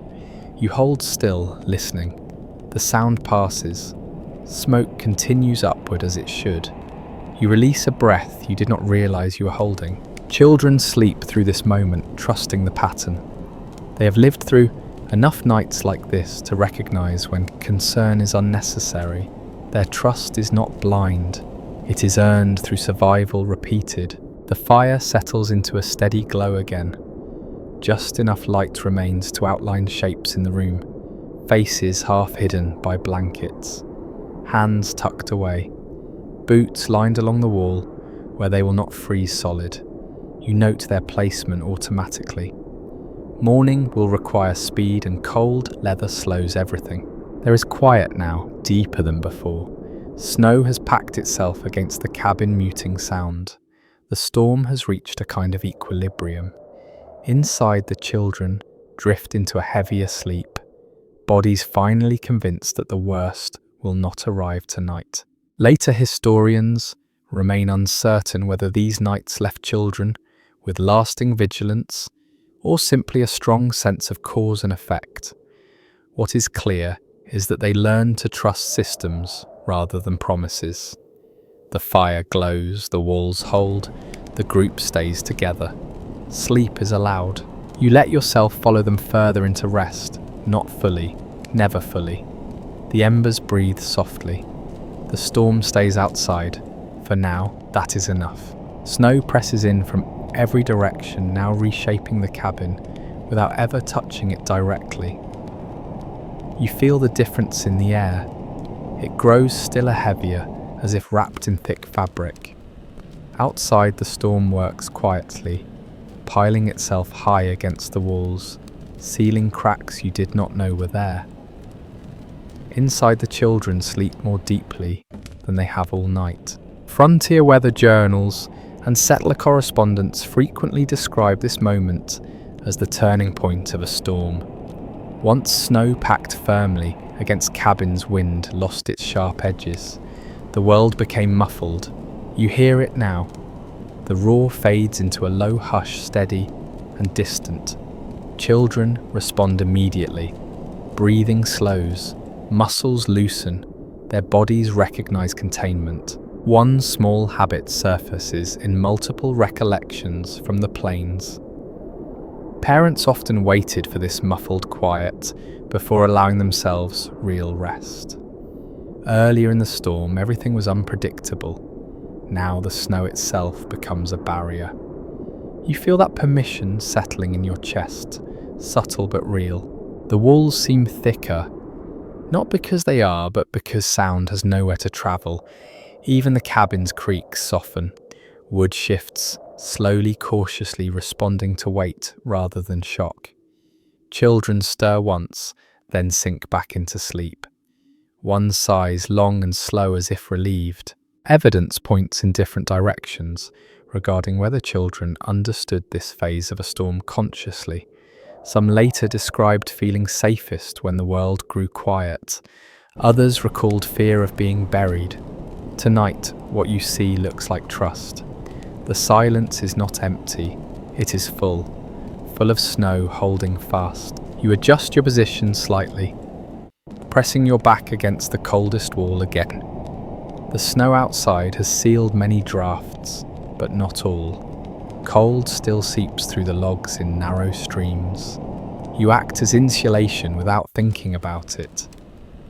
You hold still, listening. The sound passes. Smoke continues upward as it should. You release a breath you did not realize you were holding. Children sleep through this moment, trusting the pattern. They have lived through enough nights like this to recognize when concern is unnecessary. Their trust is not blind. It is earned through survival repeated. The fire settles into a steady glow again. Just enough light remains to outline shapes in the room. Faces half hidden by blankets. Hands tucked away. Boots lined along the wall where they will not freeze solid. You note their placement automatically. Morning will require speed and cold leather slows everything. There is quiet now, deeper than before. Snow has packed itself against the cabin, muting sound. The storm has reached a kind of equilibrium. Inside, the children drift into a heavier sleep, bodies finally convinced that the worst will not arrive tonight. Later historians remain uncertain whether these nights left children with lasting vigilance or simply a strong sense of cause and effect. What is clear is that they learn to trust systems rather than promises. The fire glows, the walls hold, the group stays together. Sleep is allowed. You let yourself follow them further into rest, not fully, never fully. The embers breathe softly. The storm stays outside. For now, that is enough. Snow presses in from every direction, now reshaping the cabin without ever touching it directly. You feel the difference in the air. It grows stiller, heavier, as if wrapped in thick fabric. Outside, the storm works quietly, piling itself high against the walls, sealing cracks you did not know were there. Inside, the children sleep more deeply than they have all night. Frontier weather journals and settler correspondents frequently describe this moment as the turning point of a storm. Once snow packed firmly against cabins, wind lost its sharp edges. The world became muffled. You hear it now. The roar fades into a low hush, steady and distant. Children respond immediately. Breathing slows, muscles loosen, their bodies recognize containment. One small habit surfaces in multiple recollections from the plains. Parents often waited for this muffled quiet before allowing themselves real rest. Earlier in the storm, everything was unpredictable. Now the snow itself becomes a barrier. You feel that permission settling in your chest, subtle but real. The walls seem thicker, not because they are, but because sound has nowhere to travel. Even the cabin's creaks soften. Wood shifts, slowly, cautiously, responding to weight rather than shock. Children stir once, then sink back into sleep. One sighs long and slow as if relieved. Evidence points in different directions regarding whether children understood this phase of a storm consciously. Some later described feeling safest when the world grew quiet. Others recalled fear of being buried. Tonight, what you see looks like trust. The silence is not empty, it is full of snow holding fast. You adjust your position slightly, pressing your back against the coldest wall again. The snow outside has sealed many drafts, but not all. Cold still seeps through the logs in narrow streams. You act as insulation without thinking about it.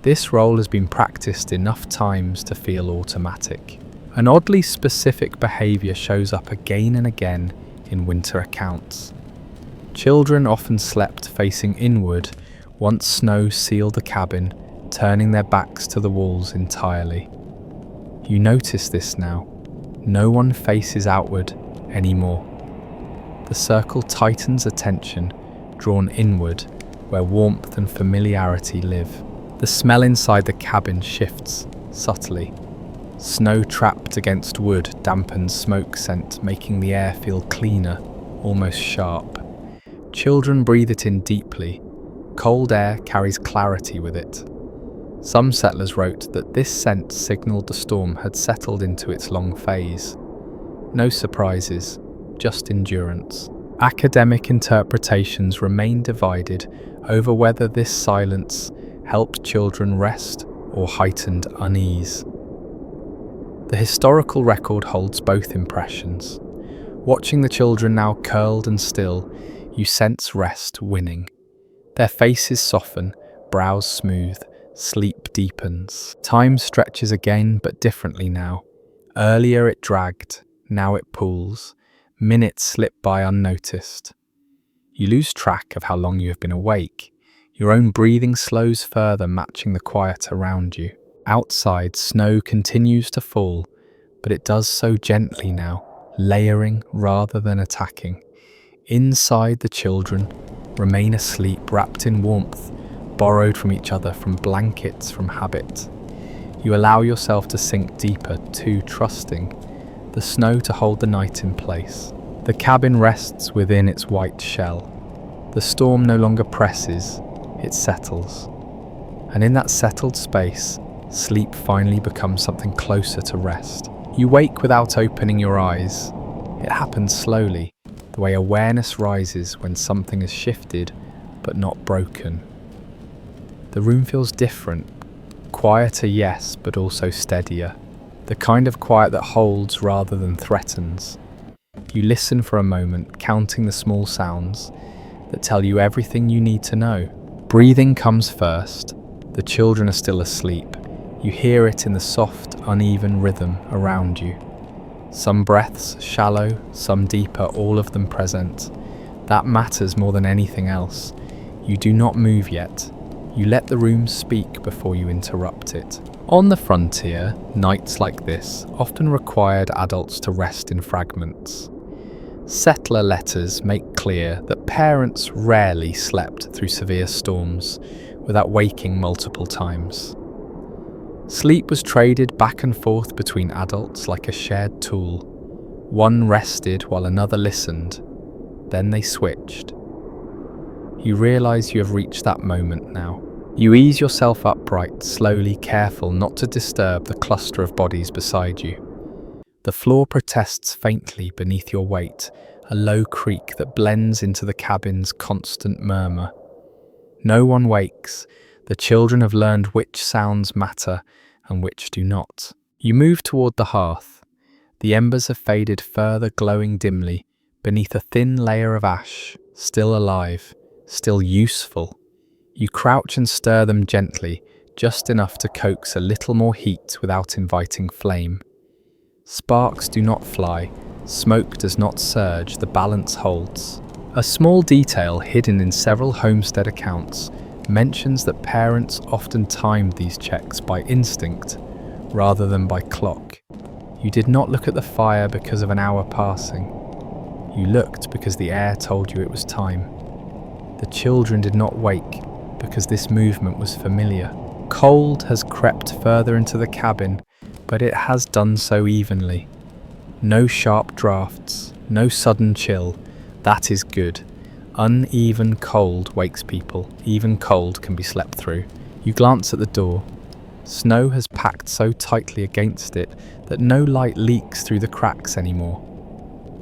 This role has been practiced enough times to feel automatic. An oddly specific behaviour shows up again and again in winter accounts. Children often slept facing inward once snow sealed the cabin, turning their backs to the walls entirely. You notice this now. No one faces outward anymore. The circle tightens attention, drawn inward, where warmth and familiarity live. The smell inside the cabin shifts subtly. Snow trapped against wood dampens smoke scent, making the air feel cleaner, almost sharp. Children breathe it in deeply. Cold air carries clarity with it. Some settlers wrote that this scent signalled the storm had settled into its long phase. No surprises, just endurance. Academic interpretations remain divided over whether this silence helped children rest or heightened unease. The historical record holds both impressions. Watching the children now curled and still, you sense rest winning. Their faces soften, brows smooth, sleep deepens. Time stretches again, but differently now. Earlier it dragged, now it pools. Minutes slip by unnoticed. You lose track of how long you have been awake. Your own breathing slows further, matching the quiet around you. Outside, snow continues to fall, but it does so gently now, layering rather than attacking. Inside, the children remain asleep, wrapped in warmth, borrowed from each other, from blankets, from habit. You allow yourself to sink deeper, too trusting. the snow to hold the night in place. The cabin rests within its white shell. The storm no longer presses, it settles. And in that settled space, sleep finally becomes something closer to rest. You wake without opening your eyes. It happens slowly, the way awareness rises when something is shifted but not broken. The room feels different, quieter, yes, but also steadier. The kind of quiet that holds rather than threatens. You listen for a moment, counting the small sounds that tell you everything you need to know. Breathing comes first. The children are still asleep. You hear it in the soft, uneven rhythm around you. Some breaths shallow, some deeper, all of them present. That matters more than anything else. You do not move yet. You let the room speak before you interrupt it. On the frontier, nights like this often required adults to rest in fragments. Settler letters make clear that parents rarely slept through severe storms without waking multiple times. Sleep was traded back and forth between adults like a shared tool. One rested while another listened. Then they switched. You realize you have reached that moment now. You ease yourself upright, slowly, careful not to disturb the cluster of bodies beside you. The floor protests faintly beneath your weight, a low creak that blends into the cabin's constant murmur. No one wakes. The children have learned which sounds matter and which do not. You move toward the hearth. The embers have faded further, glowing dimly beneath a thin layer of ash, still alive, still useful. You crouch and stir them gently, just enough to coax a little more heat without inviting flame. Sparks do not fly, smoke does not surge, the balance holds. A small detail hidden in several homestead accounts mentions that parents often timed these checks by instinct rather than by clock. You did not look at the fire because of an hour passing. You looked because the air told you it was time. The children did not wake because this movement was familiar. Cold has crept further into the cabin, but it has done so evenly. No sharp drafts, no sudden chill. That is good. Uneven cold wakes people. Even cold can be slept through. You glance at the door. Snow has packed so tightly against it that no light leaks through the cracks anymore.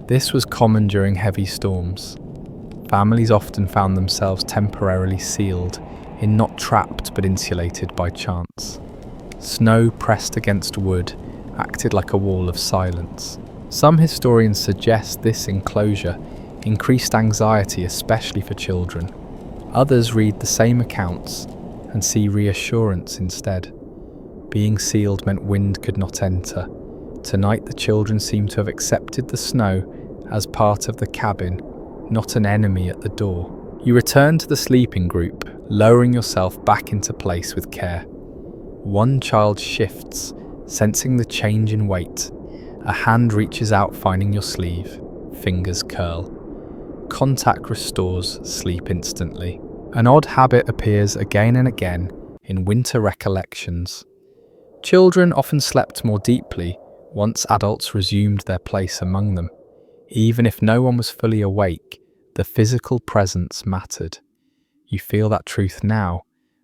This was common during heavy storms. Families often found themselves temporarily sealed in, not trapped but insulated by chance. Snow pressed against wood acted like a wall of silence. Some historians suggest this enclosure increased anxiety, especially for children. Others read the same accounts and see reassurance instead. Being sealed meant wind could not enter. Tonight the children seem to have accepted the snow as part of the cabin, not an enemy at the door. You return to the sleeping group, lowering yourself back into place with care. One child shifts, sensing the change in weight. A hand reaches out, finding your sleeve. Fingers curl. Contact restores sleep instantly. An odd habit appears again and again in winter recollections. Children often slept more deeply once adults resumed their place among them. Even if no one was fully awake, the physical presence mattered. You feel that truth now,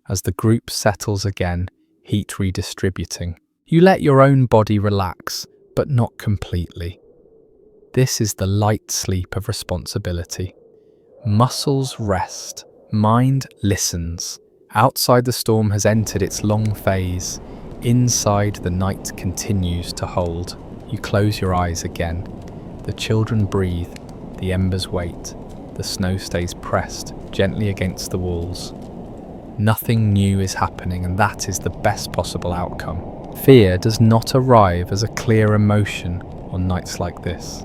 as the group settles again, heat redistributing. You let your own body relax, but not completely. This is the light sleep of responsibility. Muscles rest, mind listens. Outside the storm has entered its long phase. Inside the night continues to hold. You close your eyes again. The children breathe, the embers wait, the snow stays pressed gently against the walls. Nothing new is happening, and that is the best possible outcome. Fear does not arrive as a clear emotion on nights like this.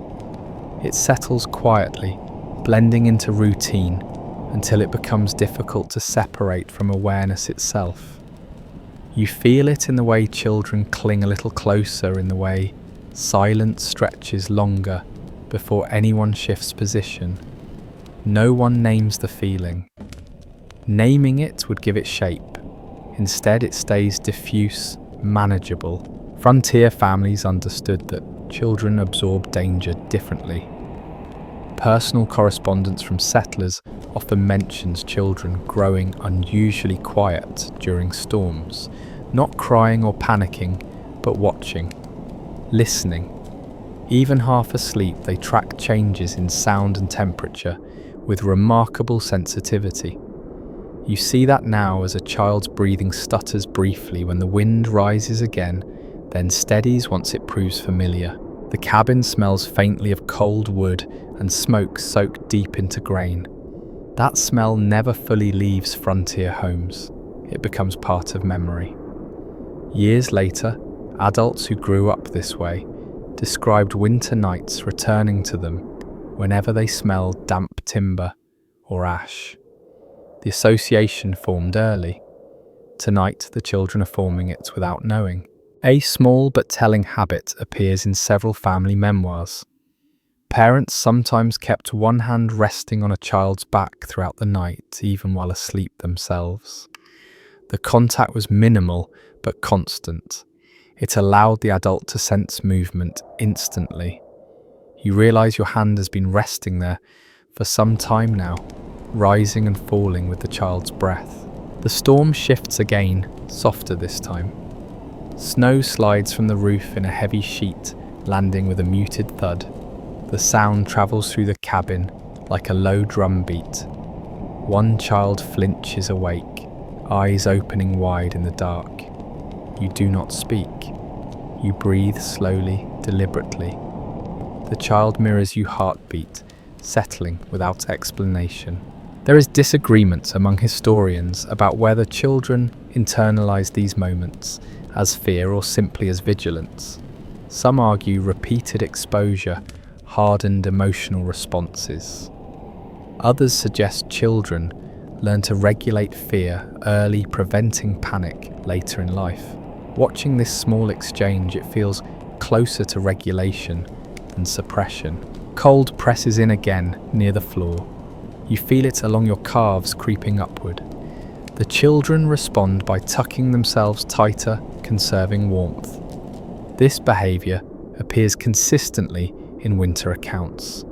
It settles quietly, blending into routine until it becomes difficult to separate from awareness itself. You feel it in the way children cling a little closer, in the way silence stretches longer before anyone shifts position. No one names the feeling. Naming it would give it shape. Instead, it stays diffuse, manageable. Frontier families understood that children absorb danger differently. Personal correspondence from settlers often mentions children growing unusually quiet during storms, not crying or panicking, but watching, listening. Even half asleep, they track changes in sound and temperature with remarkable sensitivity. You see that now as a child's breathing stutters briefly when the wind rises again, then steadies once it proves familiar. The cabin smells faintly of cold wood and smoke soaked deep into grain. That smell never fully leaves frontier homes. It becomes part of memory. Years later, adults who grew up this way described winter nights returning to them whenever they smelled damp timber or ash. The association formed early. Tonight, the children are forming it without knowing. A small but telling habit appears in several family memoirs. Parents sometimes kept one hand resting on a child's back throughout the night, even while asleep themselves. The contact was minimal but constant. It allowed the adult to sense movement instantly. You realize your hand has been resting there for some time now, rising and falling with the child's breath. The storm shifts again, softer this time. Snow slides from the roof in a heavy sheet, landing with a muted thud. The sound travels through the cabin like a low drum beat. One child flinches awake, eyes opening wide in the dark. You do not speak. You breathe slowly, deliberately. The child mirrors you heartbeat, settling without explanation. There is disagreement among historians about whether children internalize these moments as fear or simply as vigilance. Some argue repeated exposure hardened emotional responses. Others suggest children learn to regulate fear early, preventing panic later in life. Watching this small exchange, it feels closer to regulation than suppression. Cold presses in again near the floor. You feel it along your calves creeping upward. The children respond by tucking themselves tighter, conserving warmth. This behaviour appears consistently in winter accounts.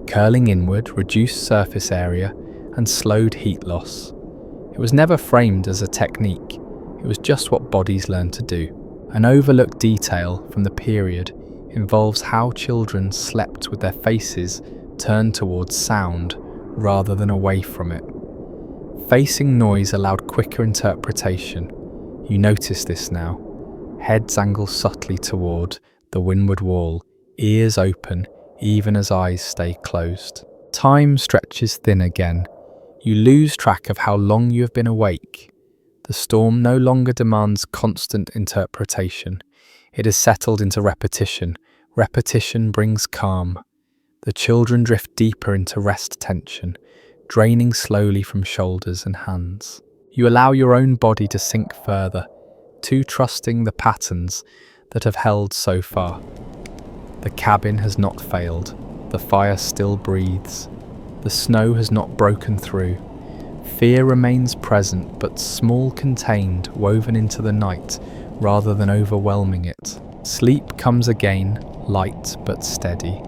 Curling inward, reduced surface area, and slowed heat loss. It was never framed as a technique, it was just what bodies learn to do. An overlooked detail from the period involves how children slept with their faces turned towards sound rather than away from it. Facing noise allowed quicker interpretation. You notice this now. Heads angle subtly toward the windward wall, ears open even as eyes stay closed. Time stretches thin again. You lose track of how long you have been awake. The storm no longer demands constant interpretation. It has settled into repetition. Repetition brings calm. The children drift deeper into rest tension, draining slowly from shoulders and hands. You allow your own body to sink further, too trusting the patterns that have held so far. The cabin has not failed. The fire still breathes. The snow has not broken through. Fear remains present, but small, contained, woven into the night rather than overwhelming it. Sleep comes again, light but steady.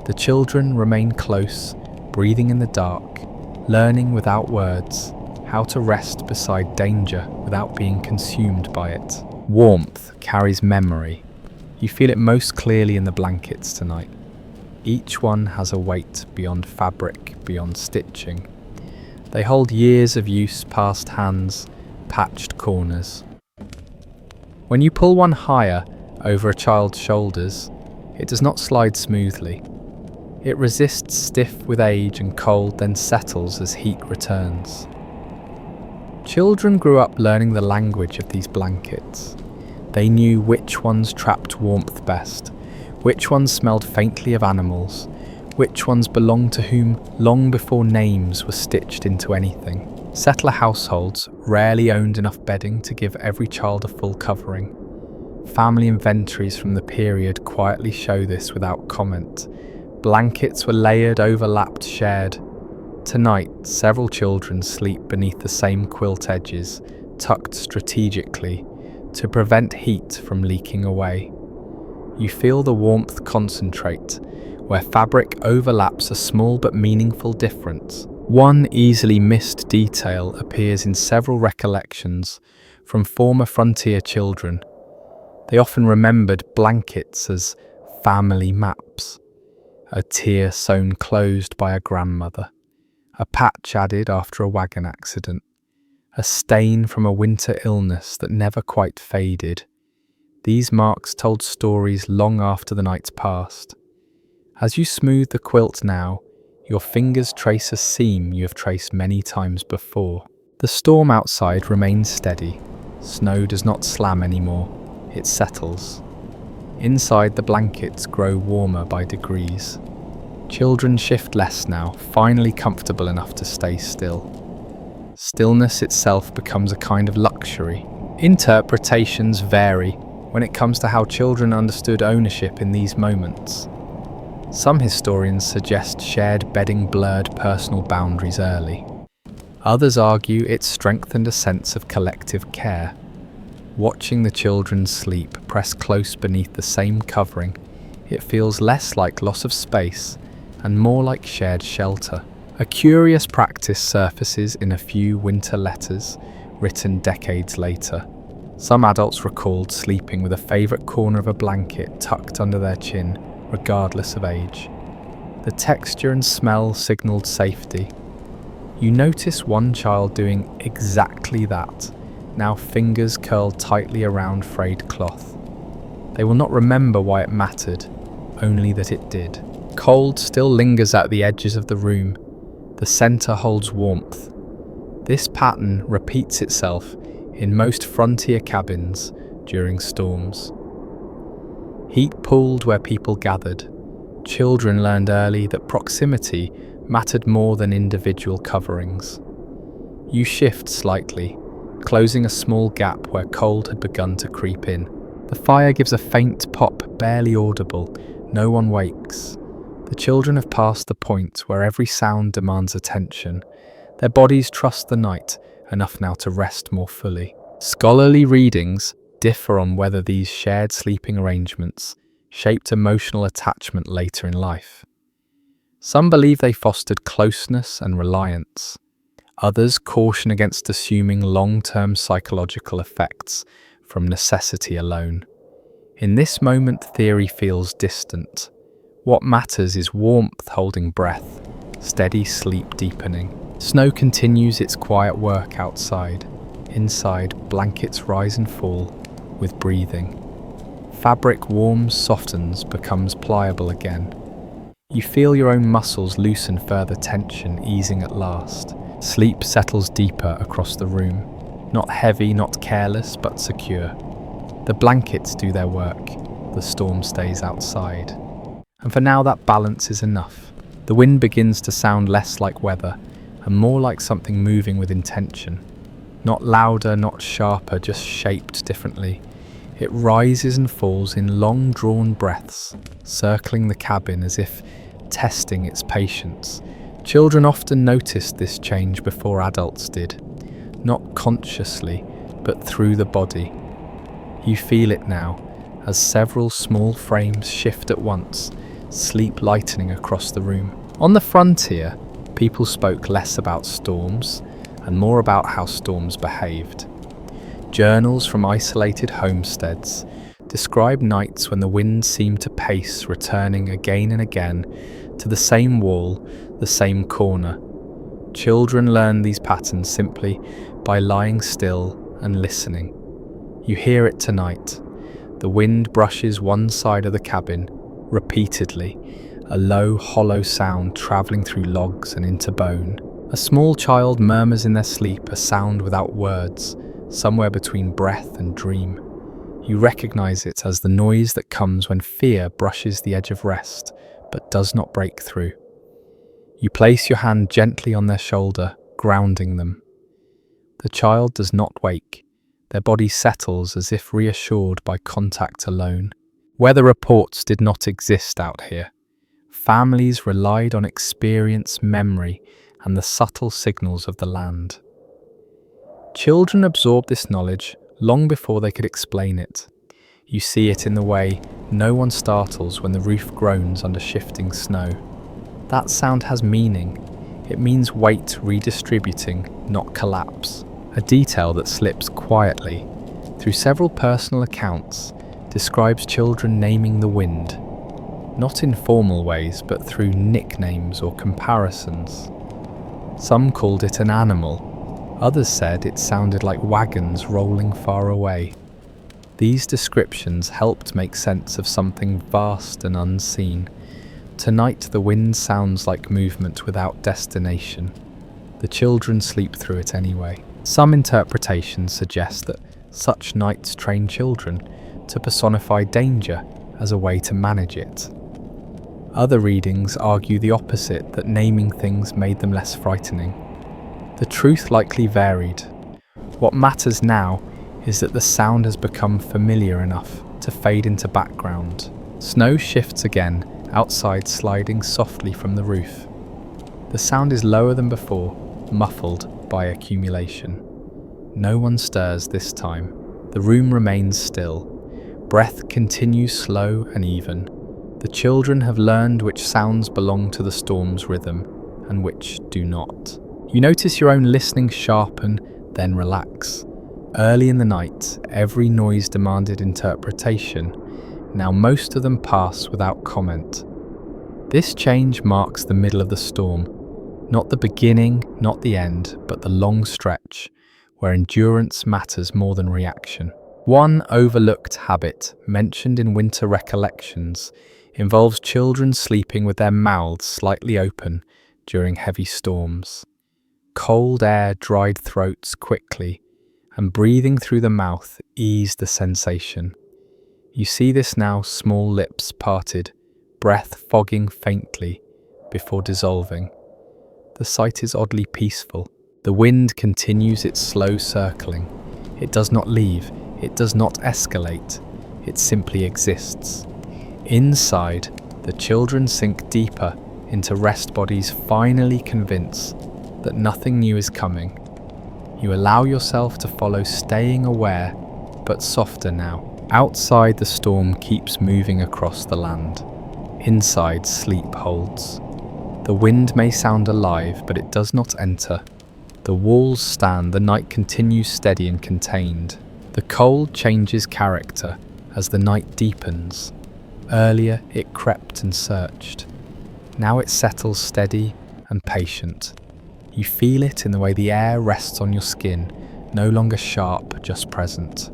The children remain close, breathing in the dark, learning without words how to rest beside danger without being consumed by it. Warmth carries memory. You feel it most clearly in the blankets tonight. Each one has a weight beyond fabric, beyond stitching. They hold years of use past hands, patched corners. When you pull one higher over a child's shoulders, it does not slide smoothly. It resists stiff with age and cold, then settles as heat returns. Children grew up learning the language of these blankets. They knew which ones trapped warmth best, which ones smelled faintly of animals, which ones belonged to whom long before names were stitched into anything. Settler households rarely owned enough bedding to give every child a full covering. Family inventories from the period quietly show this without comment. Blankets were layered, overlapped, shared. Tonight, several children sleep beneath the same quilt edges, tucked strategically to prevent heat from leaking away. You feel the warmth concentrate, where fabric overlaps a small but meaningful difference. One easily missed detail appears in several recollections from former frontier children. They often remembered blankets as family maps, a tear sewn closed by a grandmother, a patch added after a wagon accident, a stain from a winter illness that never quite faded. These marks told stories long after the night passed. As you smooth the quilt now, your fingers trace a seam you have traced many times before. The storm outside remains steady. Snow does not slam anymore, it settles. Inside, the blankets grow warmer by degrees. Children shift less now, finally comfortable enough to stay still. Stillness itself becomes a kind of luxury. Interpretations vary when it comes to how children understood ownership in these moments. Some historians suggest shared bedding blurred personal boundaries early. Others argue it strengthened a sense of collective care. Watching the children sleep pressed close beneath the same covering, it feels less like loss of space and more like shared shelter. A curious practice surfaces in a few winter letters written decades later. Some adults recalled sleeping with a favourite corner of a blanket tucked under their chin, regardless of age. The texture and smell signalled safety. You notice one child doing exactly that, now fingers curled tightly around frayed cloth. They will not remember why it mattered, only that it did. Cold still lingers at the edges of the room. The centre holds warmth. This pattern repeats itself in most frontier cabins during storms. Heat pooled where people gathered. Children learned early that proximity mattered more than individual coverings. You shift slightly, closing a small gap where cold had begun to creep in. The fire gives a faint pop, barely audible. No one wakes. The children have passed the point where every sound demands attention. Their bodies trust the night enough now to rest more fully. Scholarly readings differ on whether these shared sleeping arrangements shaped emotional attachment later in life. Some believe they fostered closeness and reliance. Others caution against assuming long-term psychological effects from necessity alone. In this moment, theory feels distant. What matters is warmth holding breath, steady sleep deepening. Snow continues its quiet work outside. Inside, blankets rise and fall with breathing. Fabric warms, softens, becomes pliable again. You feel your own muscles loosen, further tension easing at last. Sleep settles deeper across the room. Not heavy, not careless, but secure. The blankets do their work. The storm stays outside. And for now, that balance is enough. The wind begins to sound less like weather and more like something moving with intention. Not louder, not sharper, just shaped differently. It rises and falls in long drawn breaths, circling the cabin as if testing its patience. Children often noticed this change before adults did, not consciously, but through the body. You feel it now, as several small frames shift at once, sleep lightening across the room. On the frontier, people spoke less about storms and more about how storms behaved. Journals from isolated homesteads describe nights when the wind seemed to pace, returning again and again to the same wall, the same corner. Children learn these patterns simply by lying still and listening. You hear it tonight. The wind brushes one side of the cabin repeatedly, a low, hollow sound travelling through logs and into bone. A small child murmurs in their sleep, a sound without words, somewhere between breath and dream. You recognize it as the noise that comes when fear brushes the edge of rest, but does not break through. You place your hand gently on their shoulder, grounding them. The child does not wake. Their body settles as if reassured by contact alone. Weather reports did not exist out here. Families relied on experience, memory, and the subtle signals of the land. Children absorb this knowledge long before they could explain it. You see it in the way No one startles when the roof groans under shifting snow. That sound has meaning. It means weight redistributing, not collapse. A detail that slips quietly through several personal accounts describes children naming the wind, not in formal ways, but through nicknames or comparisons. Some called it an animal. Others said it sounded like wagons rolling far away. These descriptions helped make sense of something vast and unseen. Tonight the wind sounds like movement without destination. The children sleep through it anyway. Some interpretations suggest that such nights train children to personify danger as a way to manage it. Other readings argue the opposite, that naming things made them less frightening. The truth likely varied. What matters now is that the sound has become familiar enough to fade into background. Snow shifts again, outside sliding softly from the roof. The sound is lower than before, muffled by accumulation. No one stirs this time. The room remains still. Breath continues slow and even. The children have learned which sounds belong to the storm's rhythm and which do not. You notice your own listening sharpen, then relax. Early in the night, every noise demanded interpretation. Now most of them pass without comment. This change marks the middle of the storm. Not the beginning, not the end, but the long stretch, where endurance matters more than reaction. One overlooked habit, mentioned in winter recollections, involves children sleeping with their mouths slightly open during heavy storms. Cold air dried throats quickly, and breathing through the mouth eased the sensation. You see this now, small lips parted, breath fogging faintly before dissolving. The sight is oddly peaceful. The wind continues its slow circling. It does not leave, it does not escalate, it simply exists. Inside, the children sink deeper into rest bodies, finally convinced that nothing new is coming. You allow yourself to follow, staying aware, but softer now. Outside, the storm keeps moving across the land. Inside, sleep holds. The wind may sound alive, but it does not enter. The walls stand, the night continues steady and contained. The cold changes character as the night deepens. Earlier, it crept and searched. Now it settles steady and patient. You feel it in the way the air rests on your skin, no longer sharp, just present.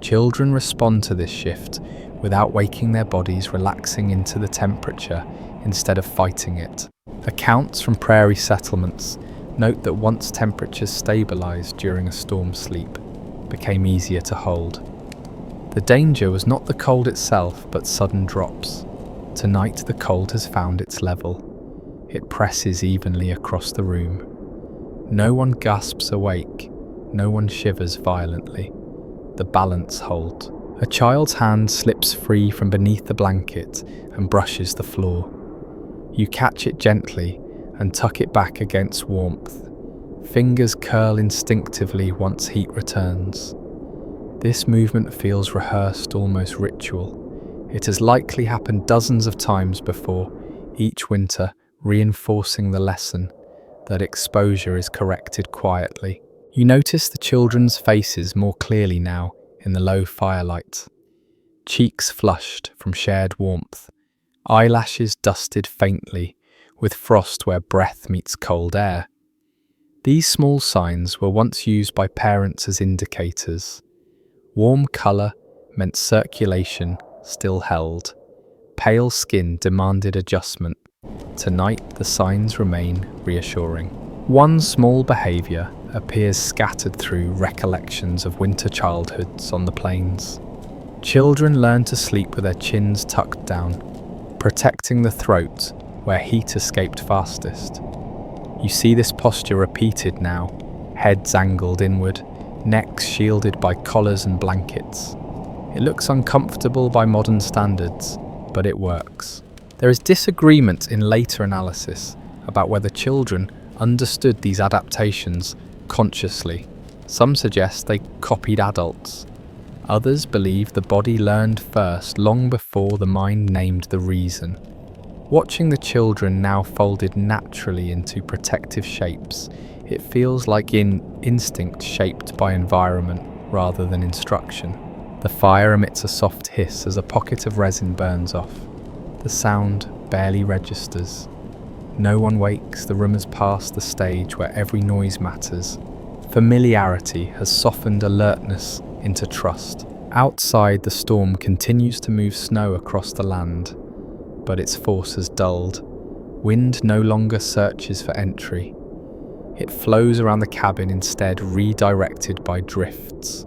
Children respond to this shift without waking their bodies, relaxing into the temperature instead of fighting it. Accounts from prairie settlements note that once temperatures stabilized during a storm, sleep became easier to hold. The danger was not the cold itself, but sudden drops. Tonight the cold has found its level. It presses evenly across the room. No one gasps awake, no one shivers violently. The balance holds. A child's hand slips free from beneath the blanket and brushes the floor. You catch it gently and tuck it back against warmth. Fingers curl instinctively once heat returns. This movement feels rehearsed, almost ritual. It has likely happened dozens of times before, each winter reinforcing the lesson that exposure is corrected quietly. You notice the children's faces more clearly now in the low firelight. Cheeks flushed from shared warmth, eyelashes dusted faintly with frost where breath meets cold air. These small signs were once used by parents as indicators. Warm colour meant circulation still held. Pale skin demanded adjustment. Tonight the signs remain reassuring. One small behaviour appears scattered through recollections of winter childhoods on the plains. Children learn to sleep with their chins tucked down, protecting the throat where heat escaped fastest. You see this posture repeated now, heads angled inward, necks shielded by collars and blankets. It looks uncomfortable by modern standards, but it works. There is disagreement in later analysis about whether children understood these adaptations consciously. Some suggest they copied adults. Others believe the body learned first long before the mind named the reason. Watching the children now folded naturally into protective shapes, it feels like instinct shaped by environment rather than instruction. The fire emits a soft hiss as a pocket of resin burns off. The sound barely registers. No one wakes, the room has passed the stage where every noise matters. Familiarity has softened alertness into trust. Outside, the storm continues to move snow across the land, but its force has dulled. Wind no longer searches for entry. It flows around the cabin instead, redirected by drifts.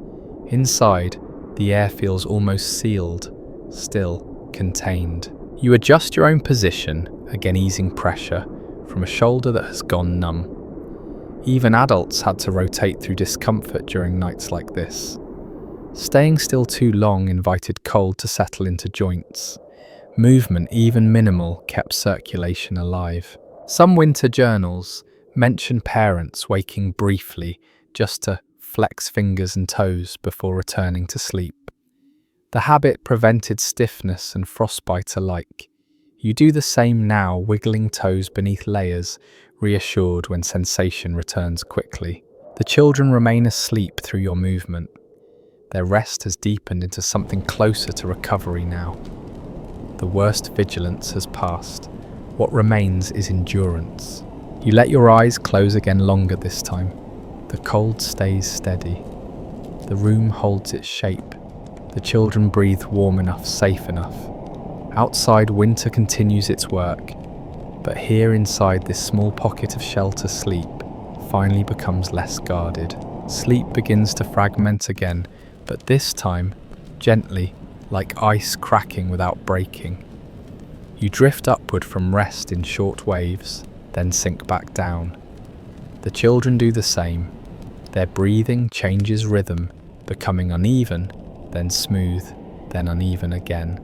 Inside, the air feels almost sealed, still, contained. You adjust your own position, again easing pressure from a shoulder that has gone numb. Even adults had to rotate through discomfort during nights like this. Staying still too long invited cold to settle into joints. Movement, even minimal, kept circulation alive. Some winter journals mention parents waking briefly just to flex fingers and toes before returning to sleep. The habit prevented stiffness and frostbite alike. You do the same now, wiggling toes beneath layers, reassured when sensation returns quickly. The children remain asleep through your movement. Their rest has deepened into something closer to recovery now. The worst vigilance has passed. What remains is endurance. You let your eyes close again longer this time. The cold stays steady. The room holds its shape. The children breathe warm enough, safe enough. Outside, winter continues its work, but here inside this small pocket of shelter, sleep finally becomes less guarded. Sleep begins to fragment again, but this time, gently, like ice cracking without breaking. You drift upward from rest in short waves, then sink back down. The children do the same. Their breathing changes rhythm, becoming uneven, then smooth, then uneven again.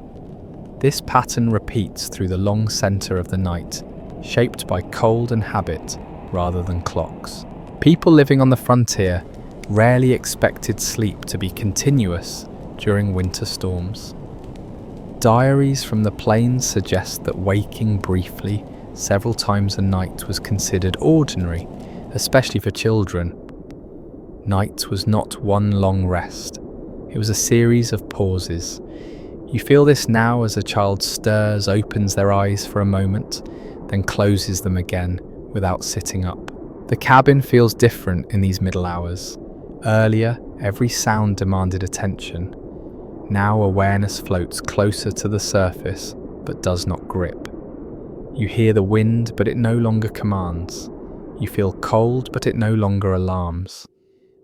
This pattern repeats through the long center of the night, shaped by cold and habit rather than clocks. People living on the frontier rarely expected sleep to be continuous during winter storms. Diaries from the plains suggest that waking briefly several times a night was considered ordinary, especially for children. Night was not one long rest. It was a series of pauses. You feel this now as a child stirs, opens their eyes for a moment, then closes them again without sitting up. The cabin feels different in these middle hours. Earlier, every sound demanded attention. Now awareness floats closer to the surface, but does not grip. You hear the wind, but it no longer commands. You feel cold, but it no longer alarms.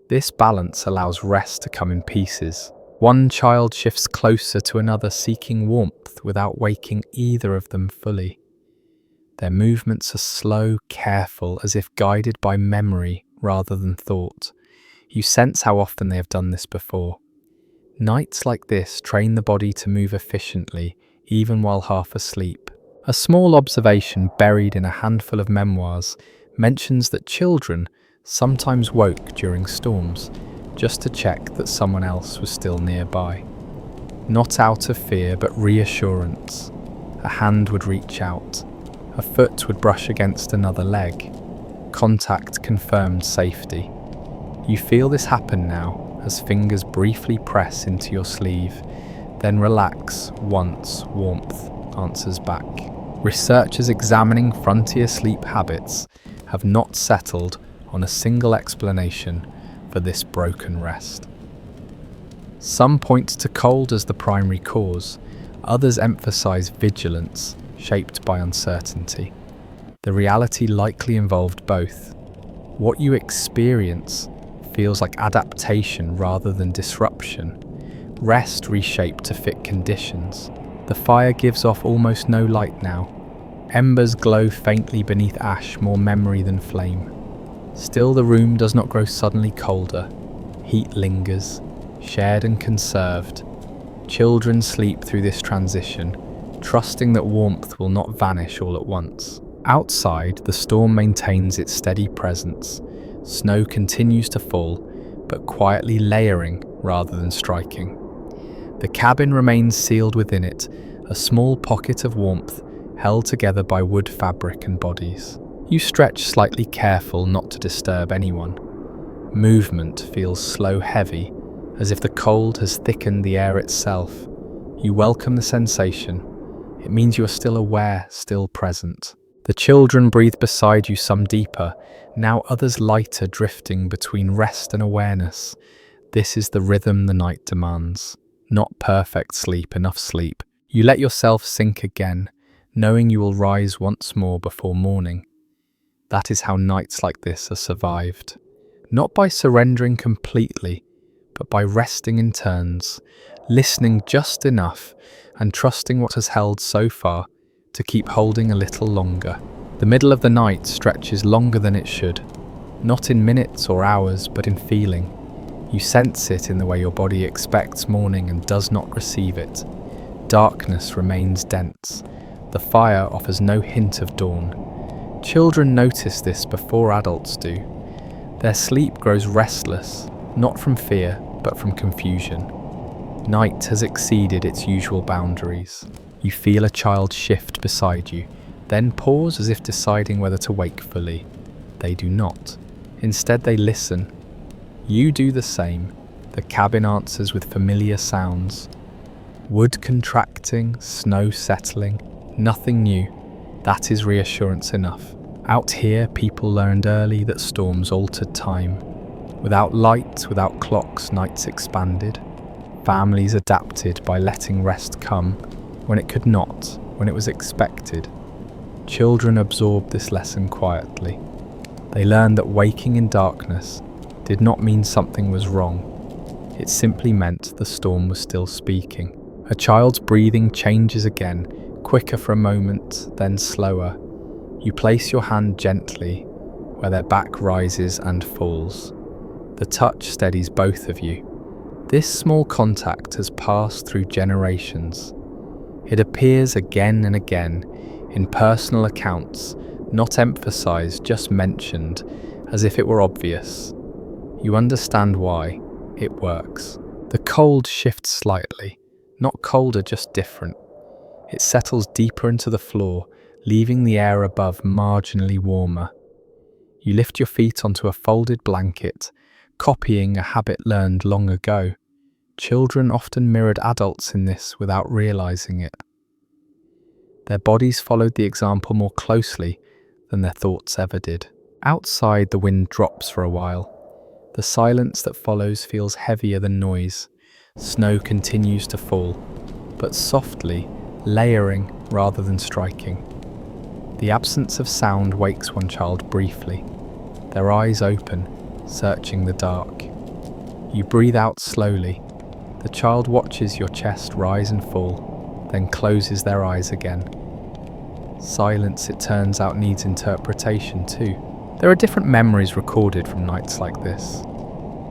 This balance allows rest to come in pieces. One child shifts closer to another, seeking warmth without waking either of them fully. Their movements are slow, careful, as if guided by memory rather than thought. You sense how often they have done this before. Nights like this train the body to move efficiently, even while half asleep. A small observation buried in a handful of memoirs mentions that children sometimes woke during storms, just to check that someone else was still nearby. Not out of fear, but reassurance. A hand would reach out. A foot would brush against another leg. Contact confirmed safety. You feel this happen now as fingers briefly press into your sleeve, then relax once warmth answers back. Researchers examining frontier sleep habits have not settled on a single explanation for this broken rest. Some point to cold as the primary cause, others emphasize vigilance shaped by uncertainty. The reality likely involved both. What you experience feels like adaptation rather than disruption, rest reshaped to fit conditions. The fire gives off almost no light now. Embers glow faintly beneath ash, more memory than flame. Still, the room does not grow suddenly colder. Heat lingers, shared and conserved. Children sleep through this transition, trusting that warmth will not vanish all at once. Outside, the storm maintains its steady presence. Snow continues to fall, but quietly layering rather than striking. The cabin remains sealed within it, a small pocket of warmth held together by wood fabric and bodies. You stretch slightly, careful not to disturb anyone. Movement feels slow, heavy, as if the cold has thickened the air itself. You welcome the sensation. It means you are still aware, still present. The children breathe beside you, some deeper, now others lighter, drifting between rest and awareness. This is the rhythm the night demands. Not perfect sleep, enough sleep. You let yourself sink again, knowing you will rise once more before morning. That is how nights like this are survived. Not by surrendering completely, but by resting in turns, listening just enough, and trusting what has held so far to keep holding a little longer. The middle of the night stretches longer than it should, not in minutes or hours, but in feeling. You sense it in the way your body expects morning and does not receive it. Darkness remains dense. The fire offers no hint of dawn. Children notice this before adults do. Their sleep grows restless, not from fear, but from confusion. Night has exceeded its usual boundaries. You feel a child shift beside you, then pause as if deciding whether to wake fully. They do not. Instead, they listen. You do the same. The cabin answers with familiar sounds. Wood contracting, snow settling, nothing new. That is reassurance enough. Out here, people learned early that storms altered time. Without light, without clocks, nights expanded. Families adapted by letting rest come when it could not, when it was expected. Children absorbed this lesson quietly. They learned that waking in darkness did not mean something was wrong. It simply meant the storm was still speaking. A child's breathing changes again, quicker for a moment, then slower. You place your hand gently where their back rises and falls. The touch steadies both of you. This small contact has passed through generations. It appears again and again in personal accounts, not emphasized, just mentioned, as if it were obvious. You understand why. It works. The cold shifts slightly, not colder, just different. It settles deeper into the floor, leaving the air above marginally warmer. You lift your feet onto a folded blanket, copying a habit learned long ago. Children often mirrored adults in this without realizing it. Their bodies followed the example more closely than their thoughts ever did. Outside, the wind drops for a while. The silence that follows feels heavier than noise. Snow continues to fall, but softly, layering rather than striking. The absence of sound wakes one child briefly. Their eyes open, searching the dark. You breathe out slowly. The child watches your chest rise and fall, then closes their eyes again. Silence, it turns out, needs interpretation too. There are different memories recorded from nights like this.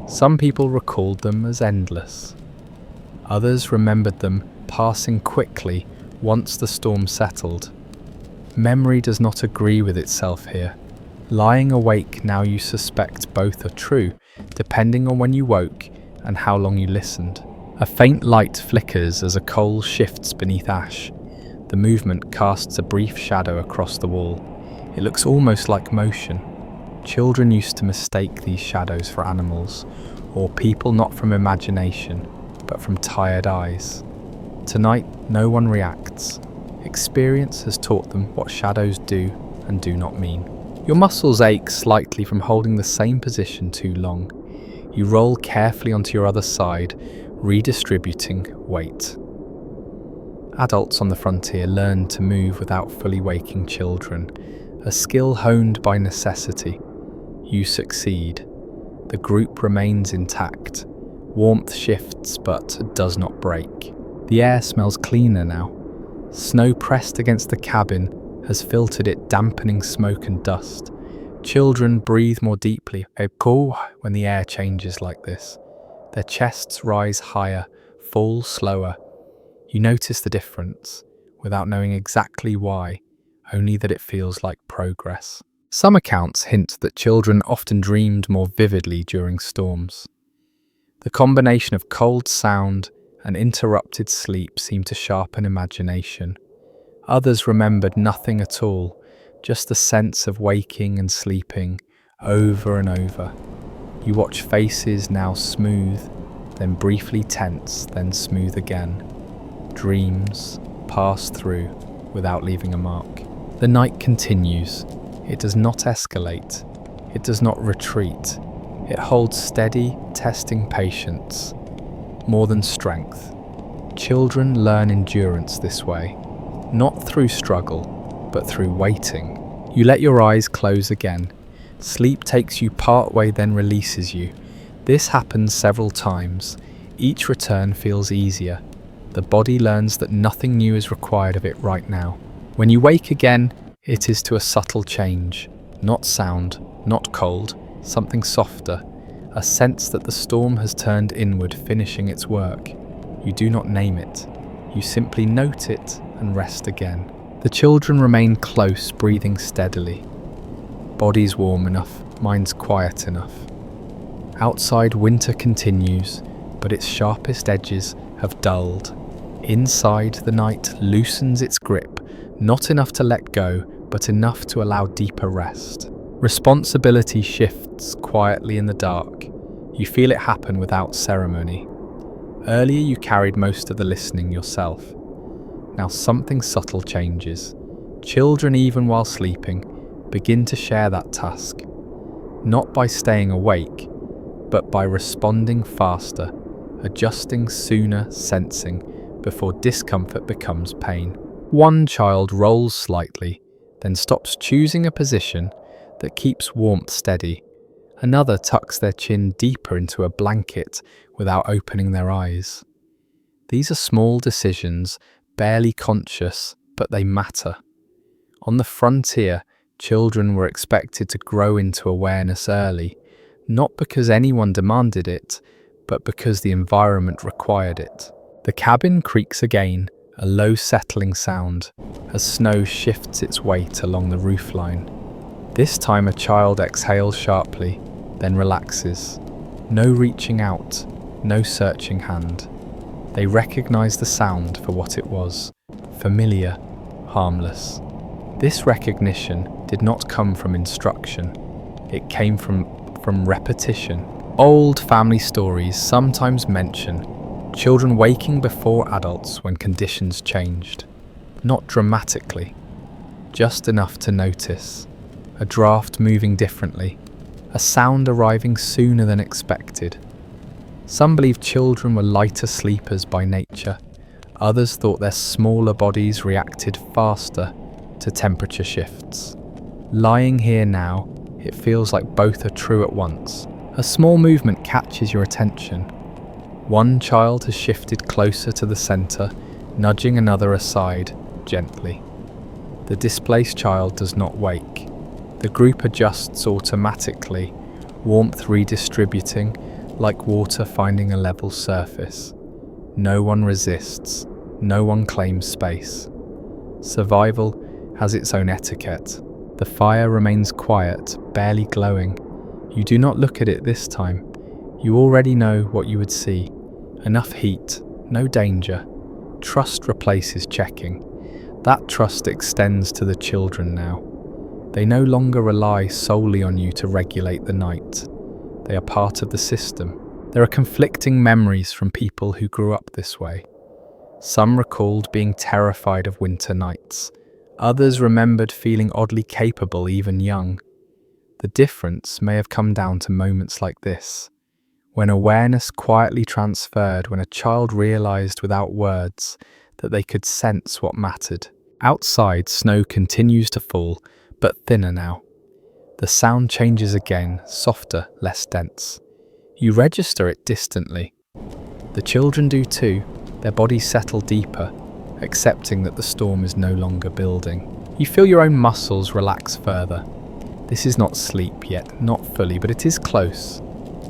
Some people recalled them as endless. Others remembered them passing quickly once the storm settled. Memory does not agree with itself here. Lying awake now, you suspect both are true, depending on when you woke and how long you listened. A faint light flickers as a coal shifts beneath ash. The movement casts a brief shadow across the wall. It looks almost like motion. Children used to mistake these shadows for animals, or people, not from imagination, but from tired eyes. Tonight, no one reacts. Experience has taught them what shadows do and do not mean. Your muscles ache slightly from holding the same position too long. You roll carefully onto your other side, redistributing weight. Adults on the frontier learn to move without fully waking children, a skill honed by necessity. You succeed. The group remains intact. Warmth shifts but does not break. The air smells cleaner now. Snow pressed against the cabin has filtered it, dampening smoke and dust. Children breathe more deeply when the air changes like this. Their chests rise higher, fall slower. You notice the difference, without knowing exactly why, only that it feels like progress. Some accounts hint that children often dreamed more vividly during storms. The combination of cold sound and interrupted sleep seemed to sharpen imagination. Others remembered nothing at all, just the sense of waking and sleeping over and over. You watch faces now smooth, then briefly tense, then smooth again. Dreams pass through without leaving a mark. The night continues. It does not escalate. It does not retreat. It holds steady, testing patience. More than strength. Children learn endurance this way, not through struggle, but through waiting. You let your eyes close again. Sleep takes you part way, then releases you. This happens several times. Each return feels easier. The body learns that nothing new is required of it right now. When you wake again, it is to a subtle change. Not sound, not cold, something softer. A sense that the storm has turned inward, finishing its work. You do not name it. You simply note it and rest again. The children remain close, breathing steadily. Bodies warm enough, minds quiet enough. Outside, winter continues, but its sharpest edges have dulled. Inside, the night loosens its grip, not enough to let go, but enough to allow deeper rest. Responsibility shifts quietly in the dark. You feel it happen without ceremony. Earlier, you carried most of the listening yourself. Now something subtle changes. Children, even while sleeping, begin to share that task. Not by staying awake, but by responding faster, adjusting sooner, sensing, before discomfort becomes pain. One child rolls slightly, then stops, choosing a position that keeps warmth steady. Another tucks their chin deeper into a blanket without opening their eyes. These are small decisions, barely conscious, but they matter. On the frontier, children were expected to grow into awareness early, not because anyone demanded it, but because the environment required it. The cabin creaks again, a low settling sound, as snow shifts its weight along the roofline. This time a child exhales sharply, then relaxes. No reaching out, no searching hand. They recognize the sound for what it was, familiar, harmless. This recognition did not come from instruction. It came from repetition. Old family stories sometimes mention children waking before adults when conditions changed. Not dramatically, just enough to notice. A draft moving differently, a sound arriving sooner than expected. Some believed children were lighter sleepers by nature. Others thought their smaller bodies reacted faster to temperature shifts. Lying here now, it feels like both are true at once. A small movement catches your attention. One child has shifted closer to the center, nudging another aside, gently. The displaced child does not wake. The group adjusts automatically, warmth redistributing, like water finding a level surface. No one resists, no one claims space. Survival has its own etiquette. The fire remains quiet, barely glowing. You do not look at it this time. You already know what you would see. Enough heat, no danger. Trust replaces checking. That trust extends to the children now. They no longer rely solely on you to regulate the night. They are part of the system. There are conflicting memories from people who grew up this way. Some recalled being terrified of winter nights. Others remembered feeling oddly capable even young. The difference may have come down to moments like this, when awareness quietly transferred, when a child realized without words that they could sense what mattered. Outside, snow continues to fall, but thinner now. The sound changes again, softer, less dense. You register it distantly. The children do too. Their bodies settle deeper, accepting that the storm is no longer building. You feel your own muscles relax further. This is not sleep yet, not fully, but it is close.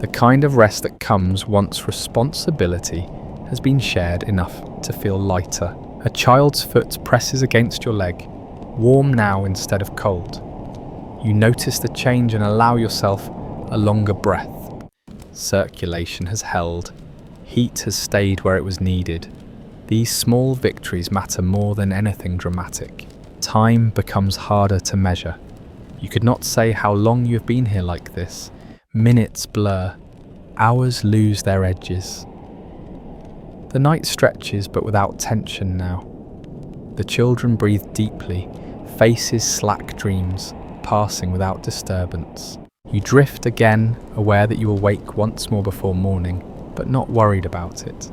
The kind of rest that comes once responsibility has been shared enough to feel lighter. A child's foot presses against your leg, warm now instead of cold. You notice the change and allow yourself a longer breath. Circulation has held. Heat has stayed where it was needed. These small victories matter more than anything dramatic. Time becomes harder to measure. You could not say how long you have been here like this. Minutes blur. Hours lose their edges. The night stretches, but without tension now. The children breathe deeply, faces slack dreams, passing without disturbance. You drift again, aware that you will wake once more before morning, but not worried about it.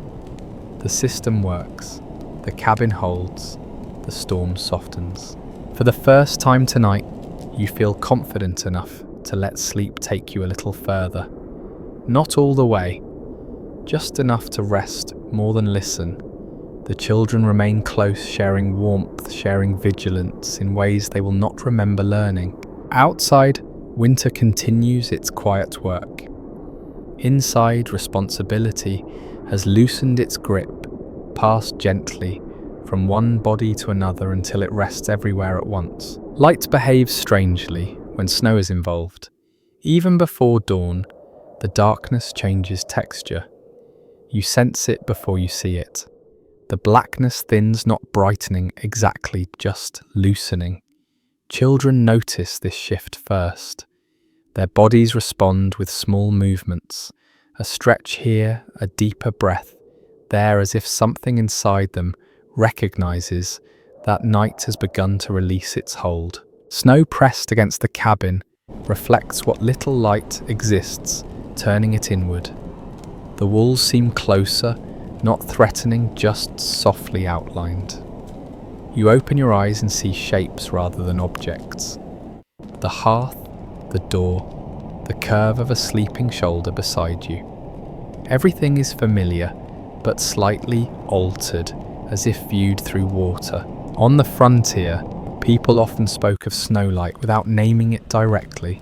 The system works. The cabin holds. The storm softens. For the first time tonight, you feel confident enough to let sleep take you a little further. Not all the way, just enough to rest more than listen. The children remain close, sharing warmth, sharing vigilance in ways they will not remember learning. Outside, winter continues its quiet work. Inside, responsibility has loosened its grip, passed gently from one body to another until it rests everywhere at once. Light behaves strangely when snow is involved. Even before dawn, the darkness changes texture. You sense it before you see it. The blackness thins, not brightening exactly, just loosening. Children notice this shift first. Their bodies respond with small movements. A stretch here, a deeper breath there, as if something inside them recognizes that night has begun to release its hold. Snow pressed against the cabin reflects what little light exists, turning it inward. The walls seem closer, not threatening, just softly outlined. You open your eyes and see shapes rather than objects. The hearth, the door, the curve of a sleeping shoulder beside you. Everything is familiar, but slightly altered, as if viewed through water. On the frontier, people often spoke of snowlight without naming it directly.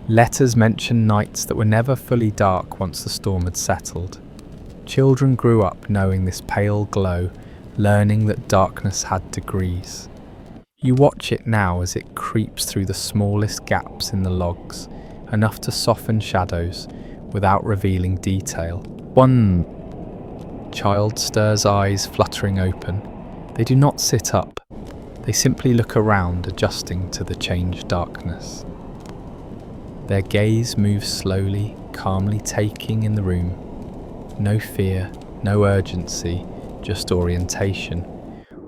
Letters mentioned nights that were never fully dark once the storm had settled. Children grew up knowing this pale glow, learning that darkness had degrees. You watch it now as it creeps through the smallest gaps in the logs, enough to soften shadows without revealing detail. One child stirs, eyes fluttering open. They do not sit up. They simply look around, adjusting to the changed darkness. Their gaze moves slowly, calmly taking in the room. No fear, no urgency, just orientation.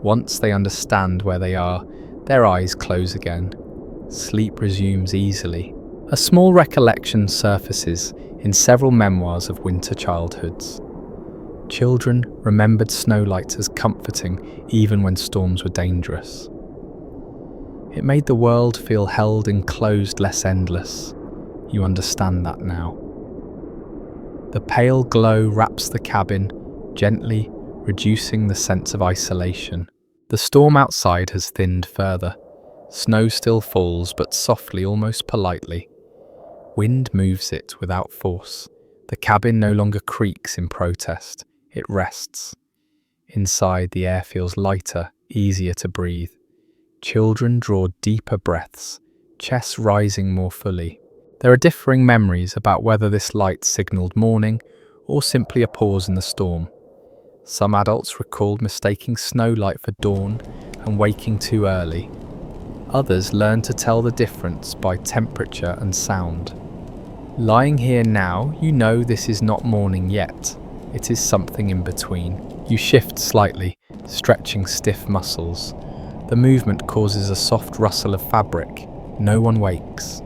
Once they understand where they are, their eyes close again. Sleep resumes easily. A small recollection surfaces in several memoirs of winter childhoods. Children remembered snowlights as comforting even when storms were dangerous. It made the world feel held enclosed, less endless. You understand that now. The pale glow wraps the cabin, gently reducing the sense of isolation. The storm outside has thinned further. Snow still falls, but softly, almost politely. Wind moves it without force. The cabin no longer creaks in protest. It rests. Inside, the air feels lighter, easier to breathe. Children draw deeper breaths, chests rising more fully. There are differing memories about whether this light signaled morning or simply a pause in the storm. Some adults recalled mistaking snowlight for dawn and waking too early. Others learned to tell the difference by temperature and sound. Lying here now, you know this is not morning yet. It is something in between. You shift slightly, stretching stiff muscles. The movement causes a soft rustle of fabric. No one wakes.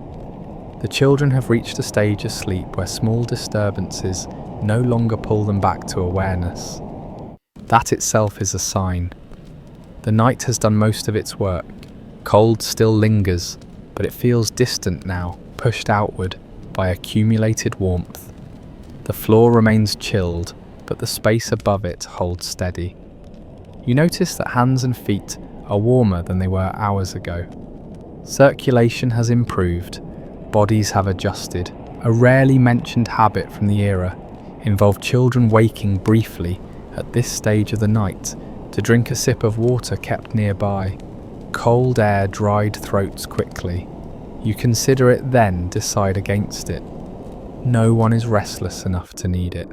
The children have reached a stage of sleep where small disturbances no longer pull them back to awareness. That itself is a sign. The night has done most of its work. Cold still lingers, but it feels distant now, pushed outward by accumulated warmth. The floor remains chilled, but the space above it holds steady. You notice that hands and feet are warmer than they were hours ago. Circulation has improved, bodies have adjusted. A rarely mentioned habit from the era involved children waking briefly at this stage of the night to drink a sip of water kept nearby. Cold air dried throats quickly. You consider it, then decide against it. No one is restless enough to need it.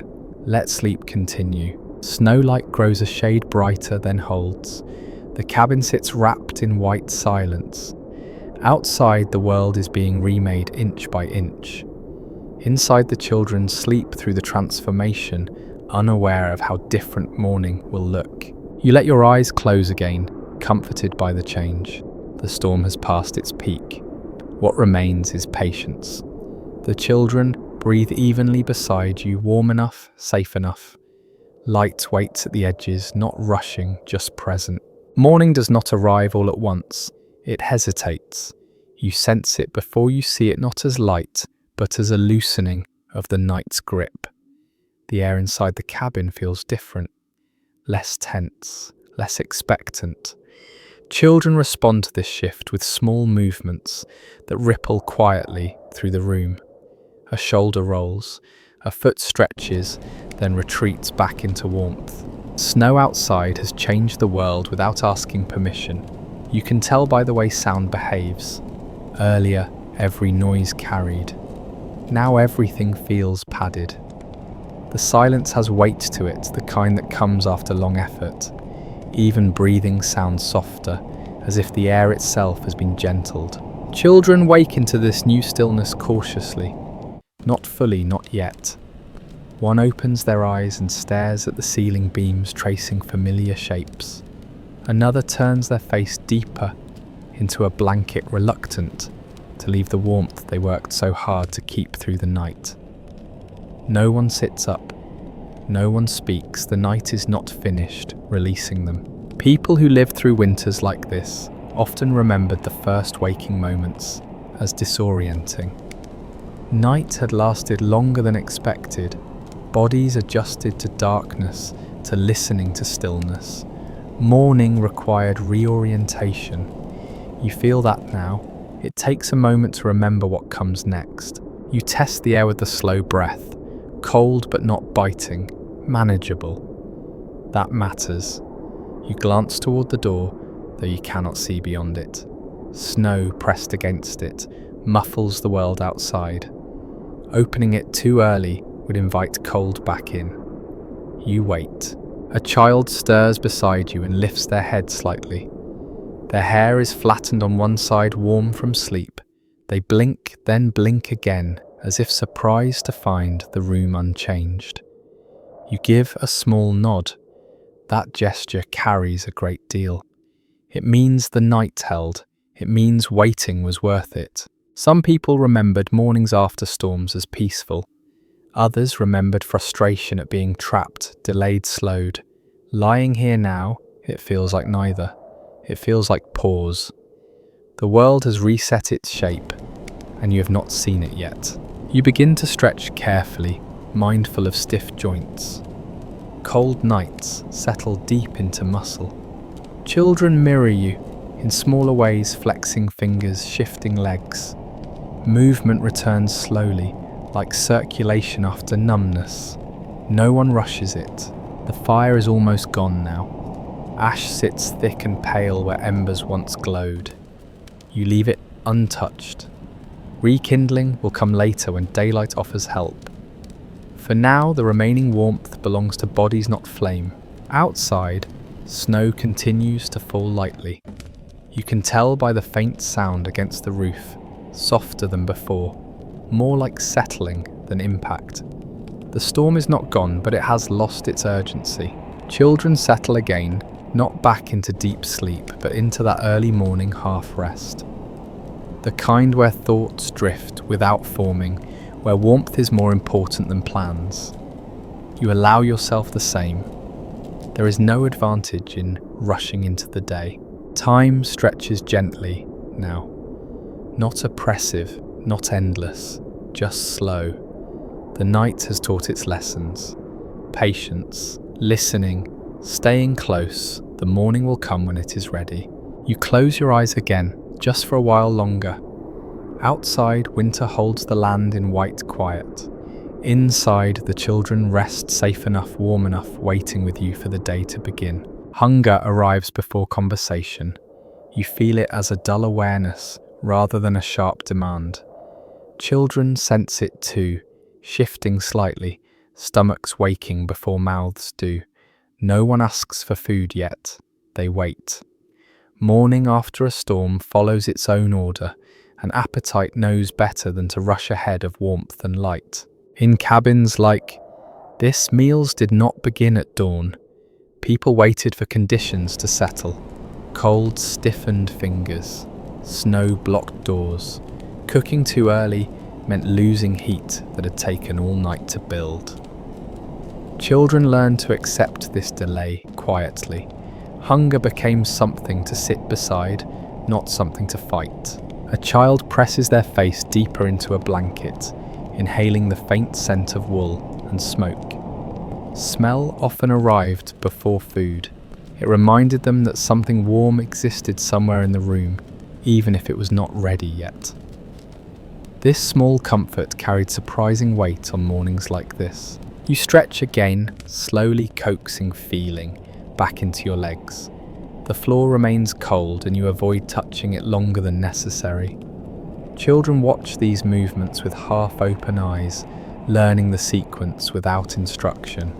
Let sleep continue. Snowlight grows a shade brighter, then holds. The cabin sits wrapped in white silence. Outside, the world is being remade inch by inch. Inside, the children sleep through the transformation, unaware of how different morning will look. You let your eyes close again, comforted by the change. The storm has passed its peak. What remains is patience. The children breathe evenly beside you, warm enough, safe enough. Light waits at the edges, not rushing, just present. Morning does not arrive all at once. It hesitates. You sense it before you see it, not as light, but as a loosening of the night's grip. The air inside the cabin feels different, less tense, less expectant. Children respond to this shift with small movements that ripple quietly through the room. A shoulder rolls, a foot stretches, then retreats back into warmth. Snow outside has changed the world without asking permission. You can tell by the way sound behaves. Earlier, every noise carried. Now everything feels padded. The silence has weight to it, the kind that comes after long effort. Even breathing sounds softer, as if the air itself has been gentled. Children wake into this new stillness cautiously. Not fully, not yet. One opens their eyes and stares at the ceiling beams tracing familiar shapes. Another turns their face deeper into a blanket, reluctant to leave the warmth they worked so hard to keep through the night. No one sits up. No one speaks. The night is not finished, releasing them. People who lived through winters like this often remembered the first waking moments as disorienting. Night had lasted longer than expected. Bodies adjusted to darkness, to listening to stillness. Morning required reorientation. You feel that now. It takes a moment to remember what comes next. You test the air with a slow breath. Cold but not biting. Manageable. That matters. You glance toward the door, though you cannot see beyond it. Snow pressed against it muffles the world outside. Opening it too early would invite cold back in. You wait. A child stirs beside you and lifts their head slightly. Their hair is flattened on one side, warm from sleep. They blink, then blink again, as if surprised to find the room unchanged. You give a small nod. That gesture carries a great deal. It means the night held. It means waiting was worth it. Some people remembered mornings after storms as peaceful. Others remembered frustration at being trapped, delayed, slowed. Lying here now, it feels like neither. It feels like pause. The world has reset its shape, and you have not seen it yet. You begin to stretch carefully, mindful of stiff joints. Cold nights settle deep into muscle. Children mirror you, in smaller ways, flexing fingers, shifting legs. Movement returns slowly, like circulation after numbness. No one rushes it. The fire is almost gone now. Ash sits thick and pale where embers once glowed. You leave it untouched. Rekindling will come later when daylight offers help. For now, the remaining warmth belongs to bodies, not flame. Outside, snow continues to fall lightly. You can tell by the faint sound against the roof, softer than before, more like settling than impact. The storm is not gone, but it has lost its urgency. Children settle again, not back into deep sleep, but into that early morning half rest. The kind where thoughts drift without forming, where warmth is more important than plans. You allow yourself the same. There is no advantage in rushing into the day. Time stretches gently now. Not oppressive, not endless, just slow. The night has taught its lessons. Patience, listening, staying close. The morning will come when it is ready. You close your eyes again, just for a while longer. Outside, winter holds the land in white quiet. Inside, the children rest safe enough, warm enough, waiting with you for the day to begin. Hunger arrives before conversation. You feel it as a dull awareness rather than a sharp demand. Children sense it too, shifting slightly, stomachs waking before mouths do. No one asks for food yet. They wait. Morning after a storm follows its own order, and appetite knows better than to rush ahead of warmth and light. In cabins like this, meals did not begin at dawn. People waited for conditions to settle. Cold stiffened fingers, snow blocked doors. Cooking too early meant losing heat that had taken all night to build. Children learned to accept this delay quietly. Hunger became something to sit beside, not something to fight. A child presses their face deeper into a blanket, inhaling the faint scent of wool and smoke. Smell often arrived before food. It reminded them that something warm existed somewhere in the room, even if it was not ready yet. This small comfort carried surprising weight on mornings like this. You stretch again, slowly coaxing feeling back into your legs. The floor remains cold and you avoid touching it longer than necessary. Children watch these movements with half-open eyes, learning the sequence without instruction.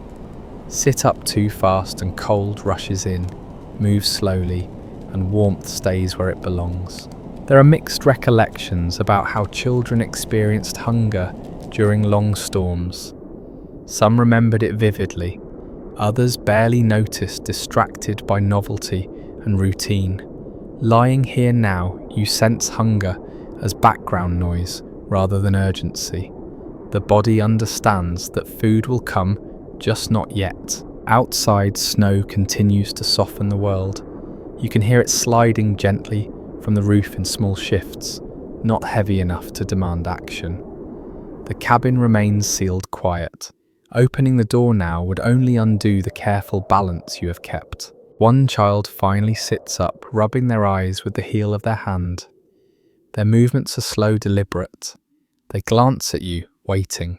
Sit up too fast and cold rushes in, move slowly, and warmth stays where it belongs. There are mixed recollections about how children experienced hunger during long storms. Some remembered it vividly, others barely noticed, distracted by novelty and routine. Lying here now, you sense hunger as background noise rather than urgency. The body understands that food will come, just not yet. Outside, snow continues to soften the world. You can hear it sliding gently from the roof in small shifts, not heavy enough to demand action. The cabin remains sealed quiet. Opening the door now would only undo the careful balance you have kept. One child finally sits up, rubbing their eyes with the heel of their hand. Their movements are slow, deliberate. They glance at you, waiting.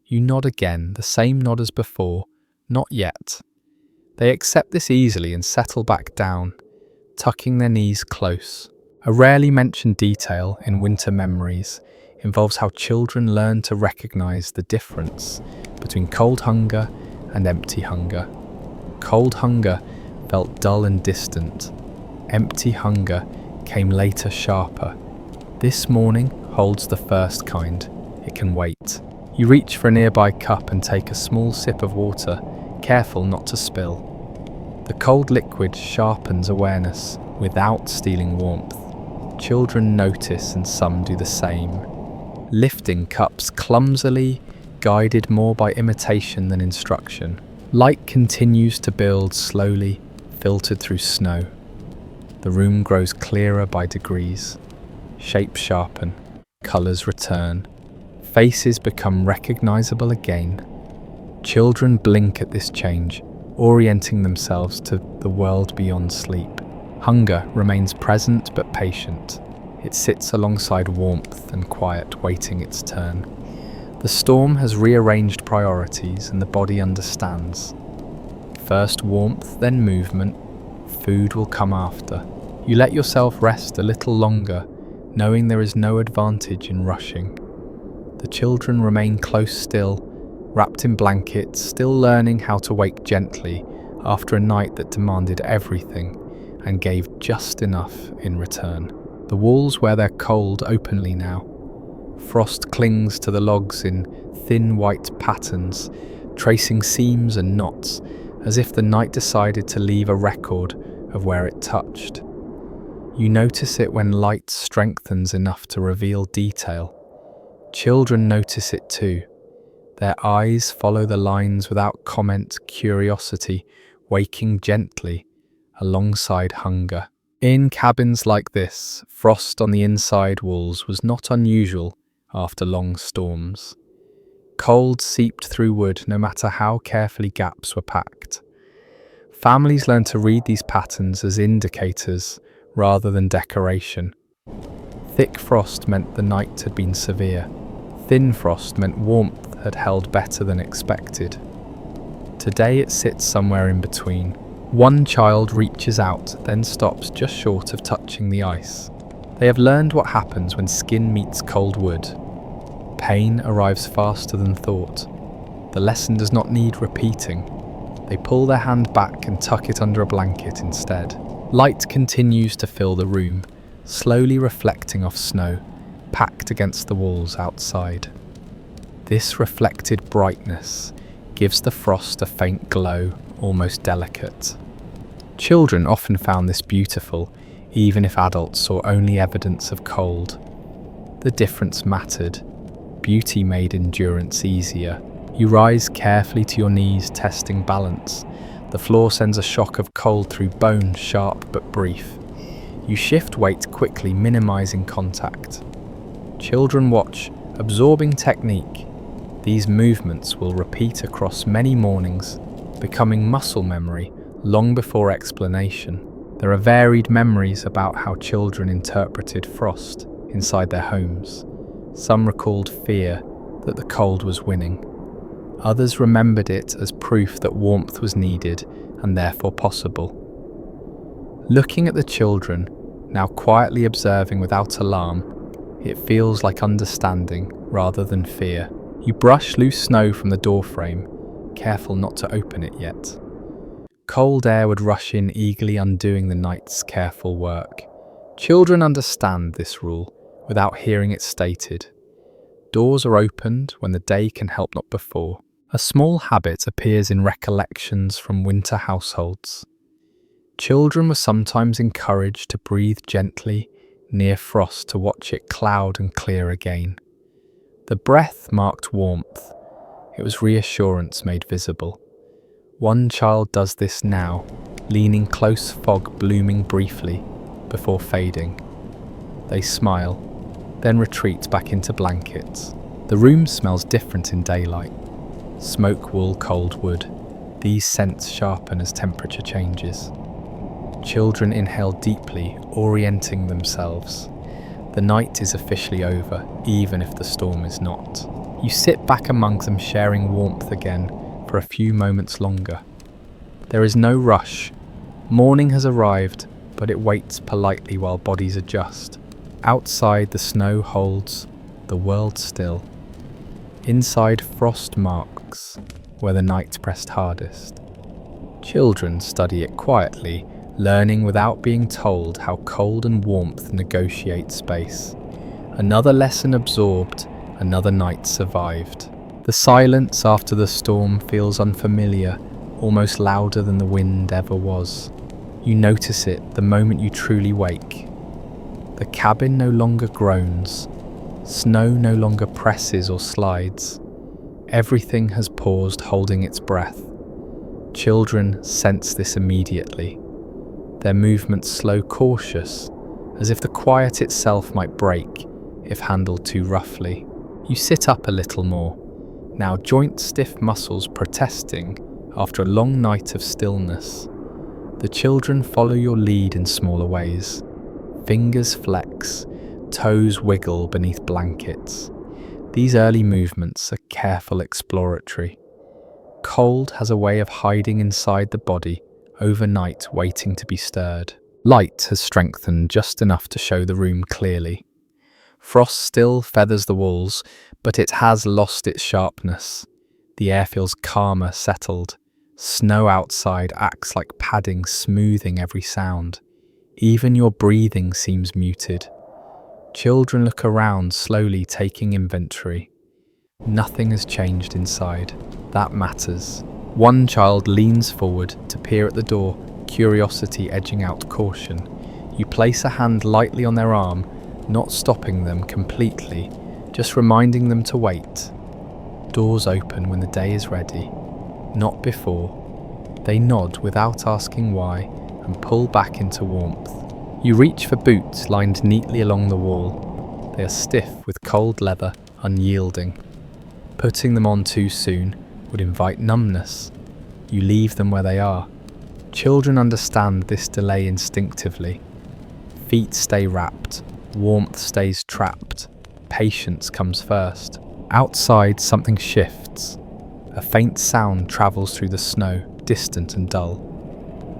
You nod again, the same nod as before, not yet. They accept this easily and settle back down, tucking their knees close. A rarely mentioned detail in winter memories involves how children learn to recognize the difference between cold hunger and empty hunger. Cold hunger felt dull and distant. Empty hunger came later, sharper. This morning holds the first kind. It can wait. You reach for a nearby cup and take a small sip of water, careful not to spill. The cold liquid sharpens awareness without stealing warmth. Children notice and some do the same. Lifting cups clumsily, guided more by imitation than instruction. Light continues to build slowly, filtered through snow. The room grows clearer by degrees. Shapes sharpen, colours return. Faces become recognizable again. Children blink at this change, orienting themselves to the world beyond sleep. Hunger remains present but patient. It sits alongside warmth and quiet, waiting its turn. The storm has rearranged priorities and the body understands. First warmth, then movement. Food will come after. You let yourself rest a little longer, knowing there is no advantage in rushing. The children remain close still, wrapped in blankets, still learning how to wake gently after a night that demanded everything and gave just enough in return. The walls wear their cold openly now. Frost clings to the logs in thin white patterns, tracing seams and knots, as if the night decided to leave a record of where it touched. You notice it when light strengthens enough to reveal detail. Children notice it too. Their eyes follow the lines without comment, curiosity, waking gently alongside hunger. In cabins like this, frost on the inside walls was not unusual after long storms. Cold seeped through wood no matter how carefully gaps were packed. Families learned to read these patterns as indicators rather than decoration. Thick frost meant the night had been severe. Thin frost meant warmth had held better than expected. Today it sits somewhere in between. One child reaches out, then stops just short of touching the ice. They have learned what happens when skin meets cold wood. Pain arrives faster than thought. The lesson does not need repeating. They pull their hand back and tuck it under a blanket instead. Light continues to fill the room, slowly reflecting off snow, packed against the walls outside. This reflected brightness gives the frost a faint glow, almost delicate. Children often found this beautiful, even if adults saw only evidence of cold. The difference mattered. Beauty made endurance easier. You rise carefully to your knees, testing balance. The floor sends a shock of cold through bone, sharp but brief. You shift weight quickly, minimizing contact. Children watch, absorbing technique. These movements will repeat across many mornings, becoming muscle memory long before explanation. There are varied memories about how children interpreted frost inside their homes. Some recalled fear that the cold was winning. Others remembered it as proof that warmth was needed and therefore possible. Looking at the children, now quietly observing without alarm, it feels like understanding rather than fear. You brush loose snow from the doorframe, careful not to open it yet. Cold air would rush in, eagerly undoing the night's careful work. Children understand this rule without hearing it stated. Doors are opened when the day can help, not before. A small habit appears in recollections from winter households. Children were sometimes encouraged to breathe gently near frost to watch it cloud and clear again. The breath marked warmth. It was reassurance made visible. One child does this now, leaning close, fog blooming briefly before fading. They smile, then retreat back into blankets. The room smells different in daylight. Smoke, wool, cold wood. These scents sharpen as temperature changes. Children inhale deeply, orienting themselves. The night is officially over, even if the storm is not. You sit back among them, sharing warmth again for a few moments longer. There is no rush. Morning has arrived, but it waits politely while bodies adjust. Outside, the snow holds, the world still. Inside, frost marks where the night pressed hardest. Children study it quietly, learning without being told how cold and warmth negotiate space. Another lesson absorbed, another night survived. The silence after the storm feels unfamiliar, almost louder than the wind ever was. You notice it the moment you truly wake. The cabin no longer groans. Snow no longer presses or slides. Everything has paused, holding its breath. Children sense this immediately. Their movements slow, cautious, as if the quiet itself might break if handled too roughly. You sit up a little more, now joint-stiff muscles protesting after a long night of stillness. The children follow your lead in smaller ways. Fingers flex, toes wiggle beneath blankets. These early movements are careful, exploratory. Cold has a way of hiding inside the body, overnight waiting to be stirred. Light has strengthened just enough to show the room clearly. Frost still feathers the walls, but it has lost its sharpness. The air feels calmer, settled. Snow outside acts like padding, smoothing every sound. Even your breathing seems muted. Children look around, slowly taking inventory. Nothing has changed inside. That matters. One child leans forward to peer at the door, curiosity edging out caution. You place a hand lightly on their arm, not stopping them completely, just reminding them to wait. Doors open when the day is ready, not before. They nod without asking why and pull back into warmth. You reach for boots lined neatly along the wall. They are stiff with cold leather, unyielding. Putting them on too soon would invite numbness. You leave them where they are. Children understand this delay instinctively. Feet stay wrapped, warmth stays trapped, patience comes first. Outside, something shifts. A faint sound travels through the snow, distant and dull.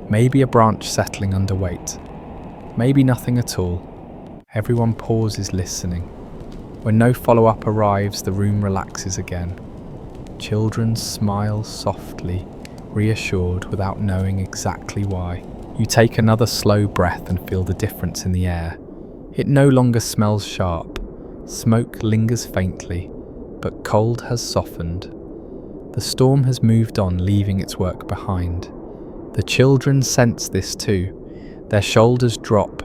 Maybe a branch settling under weight. Maybe nothing at all. Everyone pauses, listening. When no follow-up arrives, the room relaxes again. Children smile softly, reassured without knowing exactly why. You take another slow breath and feel the difference in the air. It no longer smells sharp. Smoke lingers faintly, but cold has softened. The storm has moved on, leaving its work behind. The children sense this too. Their shoulders drop,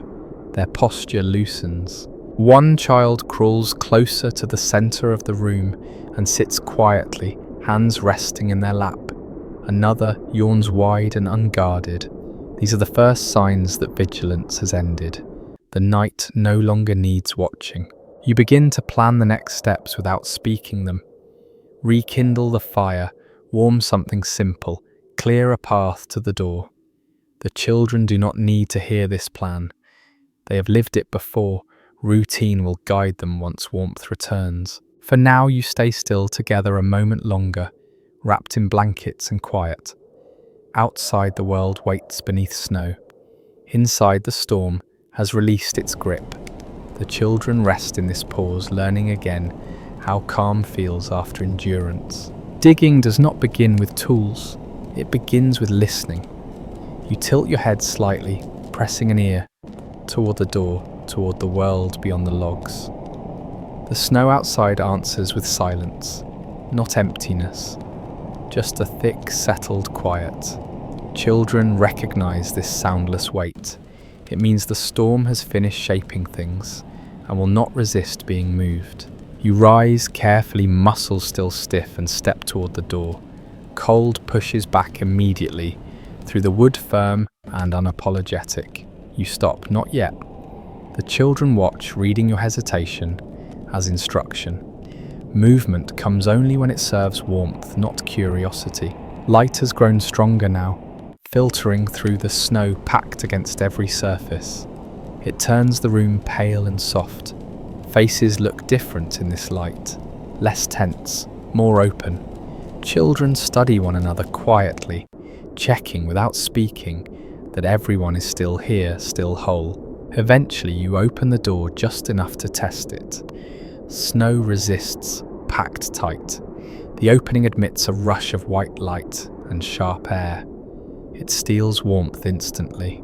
their posture loosens. One child crawls closer to the center of the room and sits quietly, hands resting in their lap. Another yawns wide and unguarded. These are the first signs that vigilance has ended. The night no longer needs watching. You begin to plan the next steps without speaking them. Rekindle the fire, warm something simple, clear a path to the door. The children do not need to hear this plan. They have lived it before. Routine will guide them once warmth returns. For now, you stay still together a moment longer, wrapped in blankets and quiet. Outside, the world waits beneath snow. Inside, the storm has released its grip. The children rest in this pause, learning again how calm feels after endurance. Digging does not begin with tools. It begins with listening. You tilt your head slightly, pressing an ear toward the door, toward the world beyond the logs. The snow outside answers with silence, not emptiness, just a thick, settled quiet. Children recognize this soundless weight. It means the storm has finished shaping things and will not resist being moved. You rise carefully, muscles still stiff, and step toward the door. Cold pushes back immediately, through the wood firm and unapologetic. You stop, not yet. The children watch, reading your hesitation as instruction. Movement comes only when it serves warmth, not curiosity. Light has grown stronger now, filtering through the snow packed against every surface. It turns the room pale and soft. Faces look different in this light, less tense, more open. Children study one another quietly, checking without speaking that everyone is still here, still whole. Eventually, you open the door just enough to test it. Snow resists, packed tight. The opening admits a rush of white light and sharp air. It steals warmth instantly.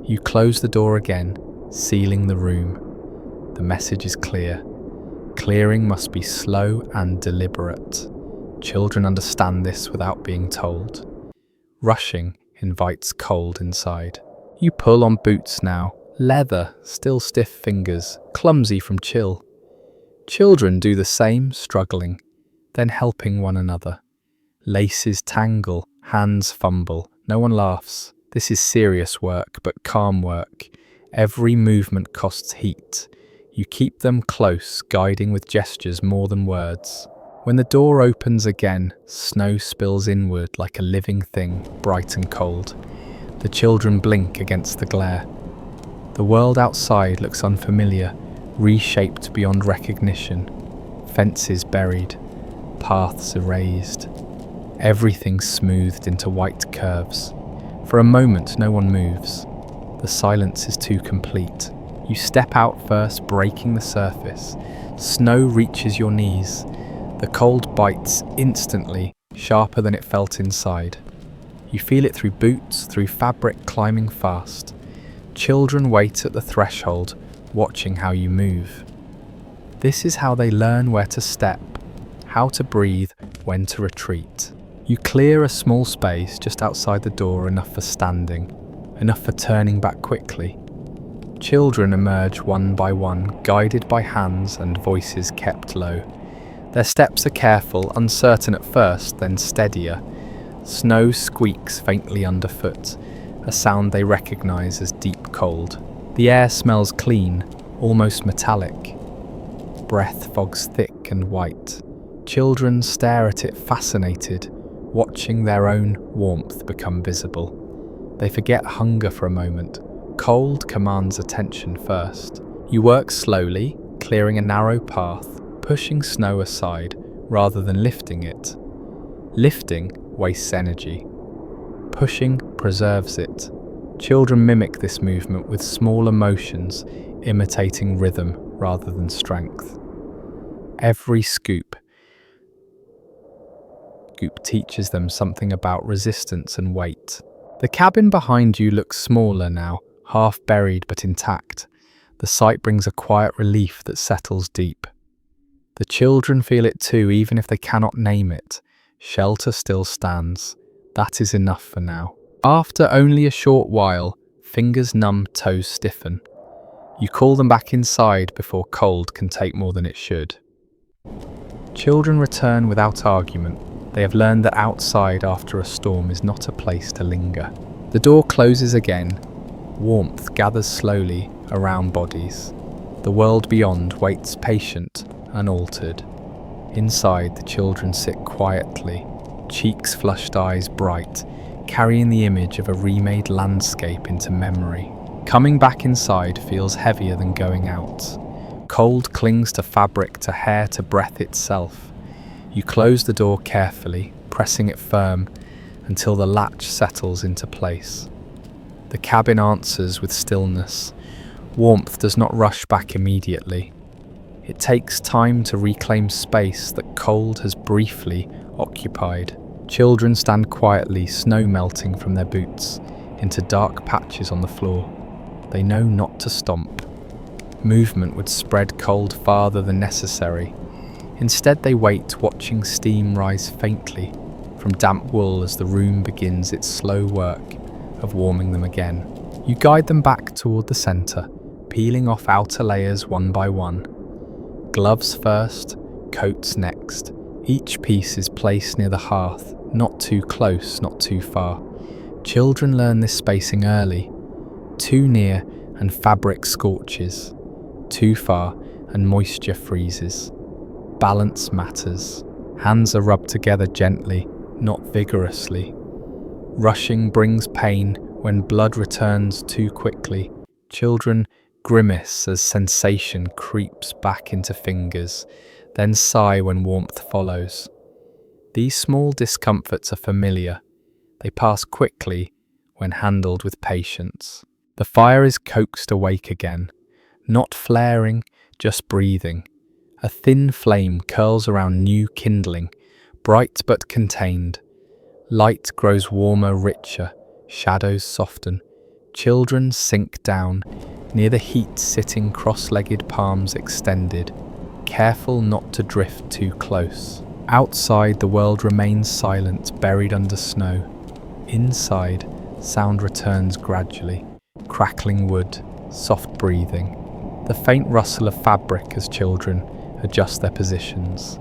You close the door again, sealing the room. The message is clear. Clearing must be slow and deliberate. Children understand this without being told. Rushing invites cold inside. You pull on boots now, leather, still stiff fingers, clumsy from chill. Children do the same, struggling, then helping one another. Laces tangle, hands fumble, no one laughs. This is serious work, but calm work. Every movement costs heat. You keep them close, guiding with gestures more than words. When the door opens again, snow spills inward like a living thing, bright and cold. The children blink against the glare. The world outside looks unfamiliar, reshaped beyond recognition. Fences buried, paths erased. Everything smoothed into white curves. For a moment, no one moves. The silence is too complete. You step out first, breaking the surface. Snow reaches your knees. The cold bites instantly, sharper than it felt inside. You feel it through boots, through fabric, climbing fast. Children wait at the threshold, watching how you move. This is how they learn where to step, how to breathe, when to retreat. You clear a small space just outside the door, enough for standing, enough for turning back quickly. Children emerge one by one, guided by hands and voices kept low. Their steps are careful, uncertain at first, then steadier. Snow squeaks faintly underfoot, a sound they recognize as deep cold. The air smells clean, almost metallic. Breath fogs thick and white. Children stare at it fascinated, watching their own warmth become visible. They forget hunger for a moment. Cold commands attention first. You work slowly, clearing a narrow path, pushing snow aside rather than lifting it. Lifting wastes energy. Pushing preserves it. Children mimic this movement with small emotions, imitating rhythm rather than strength. Every scoop teaches them something about resistance and weight. The cabin behind you looks smaller now, half buried but intact. The sight brings a quiet relief that settles deep. The children feel it too, even if they cannot name it. Shelter still stands. That is enough for now. After only a short while, fingers numb, toes stiffen. You call them back inside before cold can take more than it should. Children return without argument. They have learned that outside after a storm is not a place to linger. The door closes again. Warmth gathers slowly around bodies. The world beyond waits patient, unaltered. Inside, the children sit quietly, cheeks flushed, eyes bright, carrying the image of a remade landscape into memory. Coming back inside feels heavier than going out. Cold clings to fabric, to hair, to breath itself. You close the door carefully, pressing it firm until the latch settles into place. The cabin answers with stillness. Warmth does not rush back immediately. It takes time to reclaim space that cold has briefly occupied. Children stand quietly, snow melting from their boots into dark patches on the floor. They know not to stomp. Movement would spread cold farther than necessary. Instead, they wait, watching steam rise faintly from damp wool as the room begins its slow work of warming them again. You guide them back toward the center, peeling off outer layers one by one. Gloves first, coats next. Each piece is placed near the hearth, not too close, not too far. Children learn this spacing early. Too near and fabric scorches. Too far and moisture freezes. Balance matters. Hands are rubbed together gently, not vigorously. Rushing brings pain when blood returns too quickly. Children grimace as sensation creeps back into fingers, then sigh when warmth follows. These small discomforts are familiar. They pass quickly when handled with patience. The fire is coaxed awake again, not flaring, just breathing. A thin flame curls around new kindling, bright but contained. Light grows warmer, richer, shadows soften. Children sink down, near the heat sitting cross-legged, palms extended, careful not to drift too close. Outside, the world remains silent, buried under snow. Inside, sound returns gradually. Crackling wood, soft breathing, the faint rustle of fabric as children adjust their positions.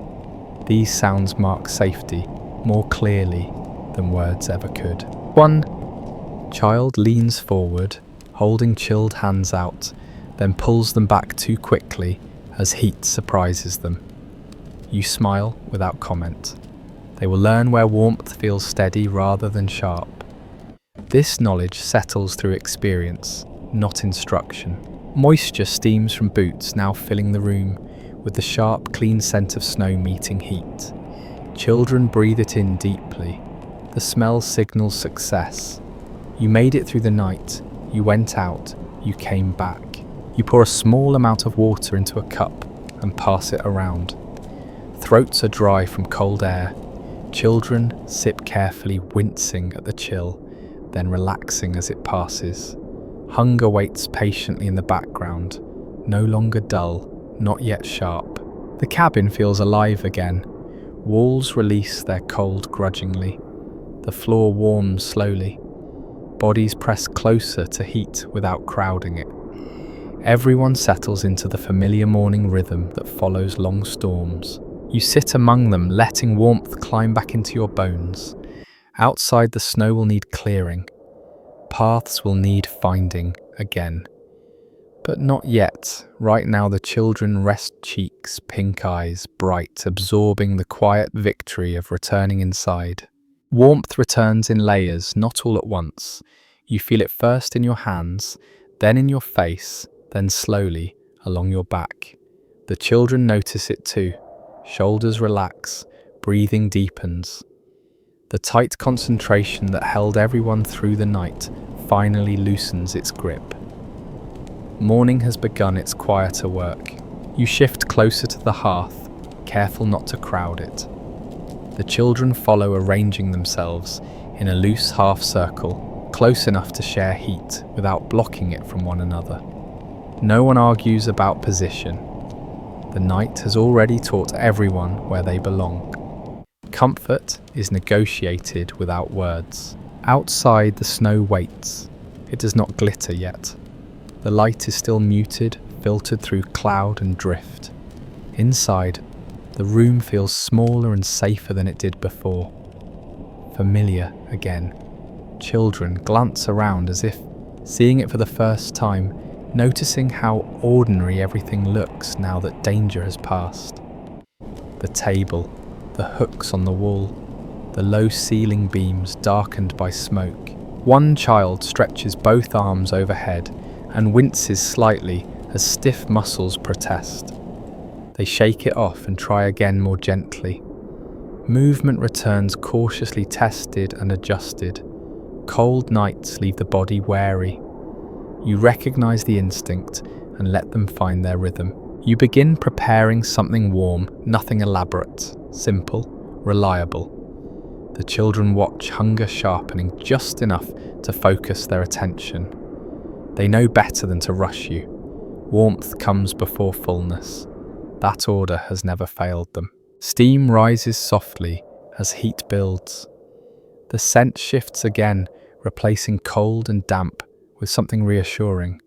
These sounds mark safety more clearly than words ever could. One child leans forward, holding chilled hands out, then pulls them back too quickly as heat surprises them. You smile without comment. They will learn where warmth feels steady rather than sharp. This knowledge settles through experience, not instruction. Moisture steams from boots, now filling the room, with the sharp, clean scent of snow meeting heat. Children breathe it in deeply. The smell signals success. You made it through the night. You went out. You came back. You pour a small amount of water into a cup and pass it around. Throats are dry from cold air. Children sip carefully, wincing at the chill, then relaxing as it passes. Hunger waits patiently in the background, no longer dull, not yet sharp. The cabin feels alive again. Walls release their cold grudgingly. The floor warms slowly. Bodies press closer to heat without crowding it. Everyone settles into the familiar morning rhythm that follows long storms. You sit among them, letting warmth climb back into your bones. Outside, the snow will need clearing. Paths will need finding again. But not yet. Right now, the children rest, cheeks, pink eyes, bright, absorbing the quiet victory of returning inside. Warmth returns in layers, not all at once. You feel it first in your hands, then in your face, then slowly along your back. The children notice it too. Shoulders relax, breathing deepens. The tight concentration that held everyone through the night finally loosens its grip. Morning has begun its quieter work. You shift closer to the hearth, careful not to crowd it. The children follow, arranging themselves in a loose half circle, close enough to share heat without blocking it from one another. No one argues about position. The night has already taught everyone where they belong. Comfort is negotiated without words. Outside, the snow waits. It does not glitter yet. The light is still muted, filtered through cloud and drift. Inside, the room feels smaller and safer than it did before. Familiar again. Children glance around as if seeing it for the first time, noticing how ordinary everything looks now that danger has passed. The table, the hooks on the wall, the low ceiling beams darkened by smoke. One child stretches both arms overhead and winces slightly as stiff muscles protest. They shake it off and try again more gently. Movement returns cautiously tested and adjusted. Cold nights leave the body wary. You recognize the instinct and let them find their rhythm. You begin preparing something warm, nothing elaborate, simple, reliable. The children watch, hunger sharpening just enough to focus their attention. They know better than to rush you. Warmth comes before fullness. That order has never failed them. Steam rises softly as heat builds. The scent shifts again, replacing cold and damp with something reassuring.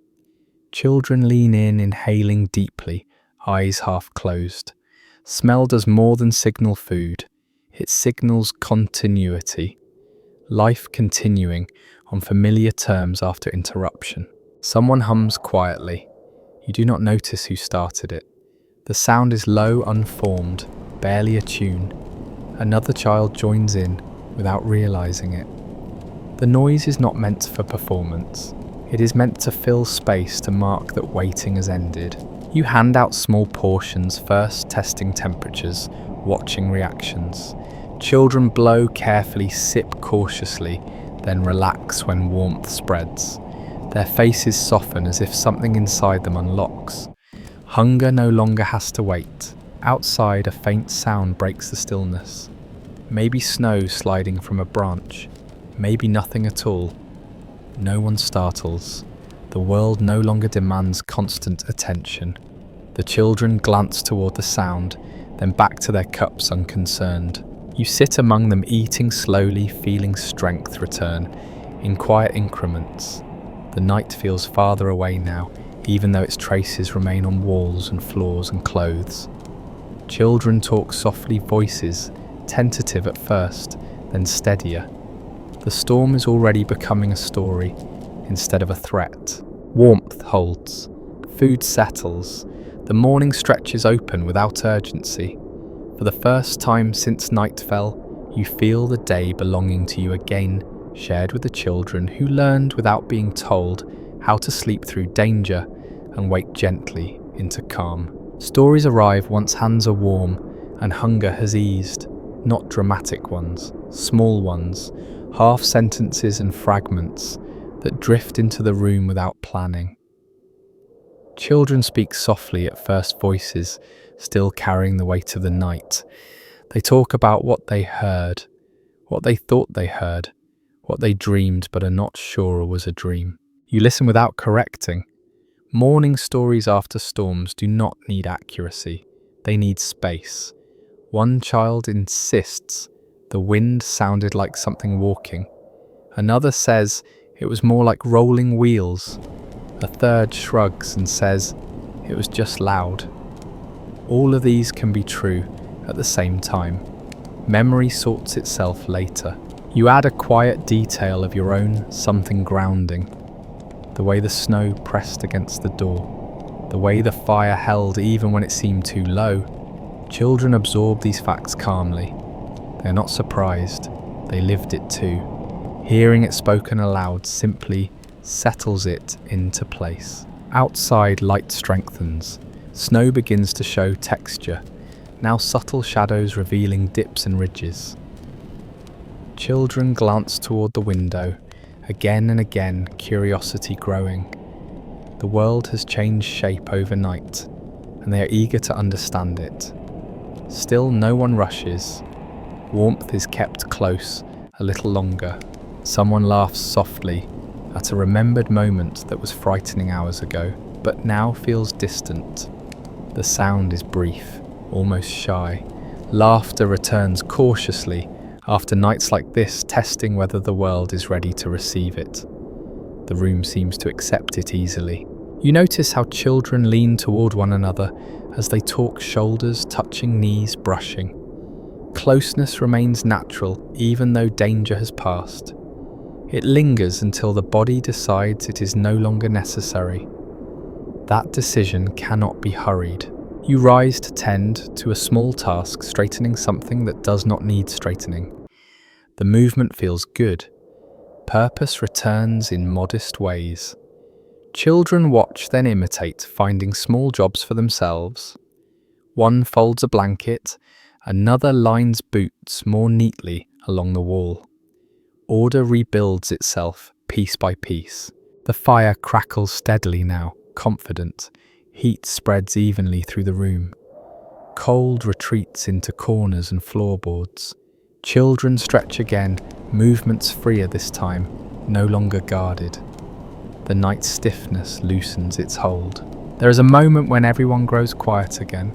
Children lean in, inhaling deeply, eyes half closed. Smell does more than signal food. It signals continuity. Life continuing on familiar terms after interruption. Someone hums quietly. You do not notice who started it. The sound is low, unformed, barely a tune. Another child joins in without realizing it. The noise is not meant for performance. It is meant to fill space to mark that waiting has ended. You hand out small portions, first testing temperatures, watching reactions. Children blow carefully, sip cautiously, then relax when warmth spreads. Their faces soften as if something inside them unlocks. Hunger no longer has to wait. Outside, a faint sound breaks the stillness. Maybe snow sliding from a branch. Maybe nothing at all. No one startles. The world no longer demands constant attention. The children glance toward the sound, then back to their cups unconcerned. You sit among them, eating slowly, feeling strength return, in quiet increments. The night feels farther away now, even though its traces remain on walls and floors and clothes. Children talk softly, voices, tentative at first, then steadier. The storm is already becoming a story, instead of a threat. Warmth holds. Food settles. The morning stretches open without urgency. For the first time since night fell, you feel the day belonging to you again, shared with the children who learned without being told how to sleep through danger and wake gently into calm. Stories arrive once hands are warm and hunger has eased, not dramatic ones, small ones, half sentences and fragments that drift into the room without planning. Children speak softly at first, voices still carrying the weight of the night. They talk about what they heard, what they thought they heard, what they dreamed but are not sure was a dream. You listen without correcting. Morning stories after storms do not need accuracy. They need space. One child insists the wind sounded like something walking. Another says it was more like rolling wheels. A third shrugs and says it was just loud. All of these can be true at the same time. Memory sorts itself later. You add a quiet detail of your own, something grounding. The way the snow pressed against the door. The way the fire held even when it seemed too low. Children absorb these facts calmly. They're not surprised. They lived it too. Hearing it spoken aloud simply settles it into place. Outside, light strengthens. Snow begins to show texture, now subtle shadows revealing dips and ridges. Children glance toward the window, again and again, curiosity growing. The world has changed shape overnight, and they are eager to understand it. Still, no one rushes. Warmth is kept close a little longer. Someone laughs softly at a remembered moment that was frightening hours ago, but now feels distant. The sound is brief, almost shy. Laughter returns cautiously after nights like this, testing whether the world is ready to receive it. The room seems to accept it easily. You notice how children lean toward one another as they talk, shoulders touching, knees brushing. Closeness remains natural even though danger has passed. It lingers until the body decides it is no longer necessary. That decision cannot be hurried. You rise to tend to a small task, straightening something that does not need straightening. The movement feels good. Purpose returns in modest ways. Children watch, then imitate, finding small jobs for themselves. One folds a blanket, another lines boots more neatly along the wall. Order rebuilds itself piece by piece. The fire crackles steadily now, confident. Heat spreads evenly through the room. Cold retreats into corners and floorboards. Children stretch again, movements freer this time, no longer guarded. The night's stiffness loosens its hold. There is a moment when everyone grows quiet again,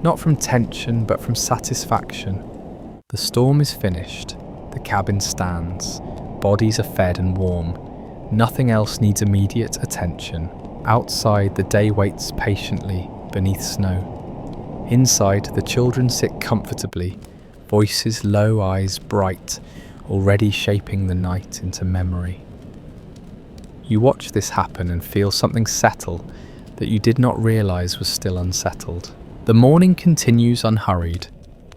not from tension but from satisfaction. The storm is finished. The cabin stands. Bodies are fed and warm. Nothing else needs immediate attention. Outside, the day waits patiently beneath snow. Inside, the children sit comfortably, voices low, eyes bright, already shaping the night into memory. You watch this happen and feel something settle that you did not realize was still unsettled. The morning continues unhurried,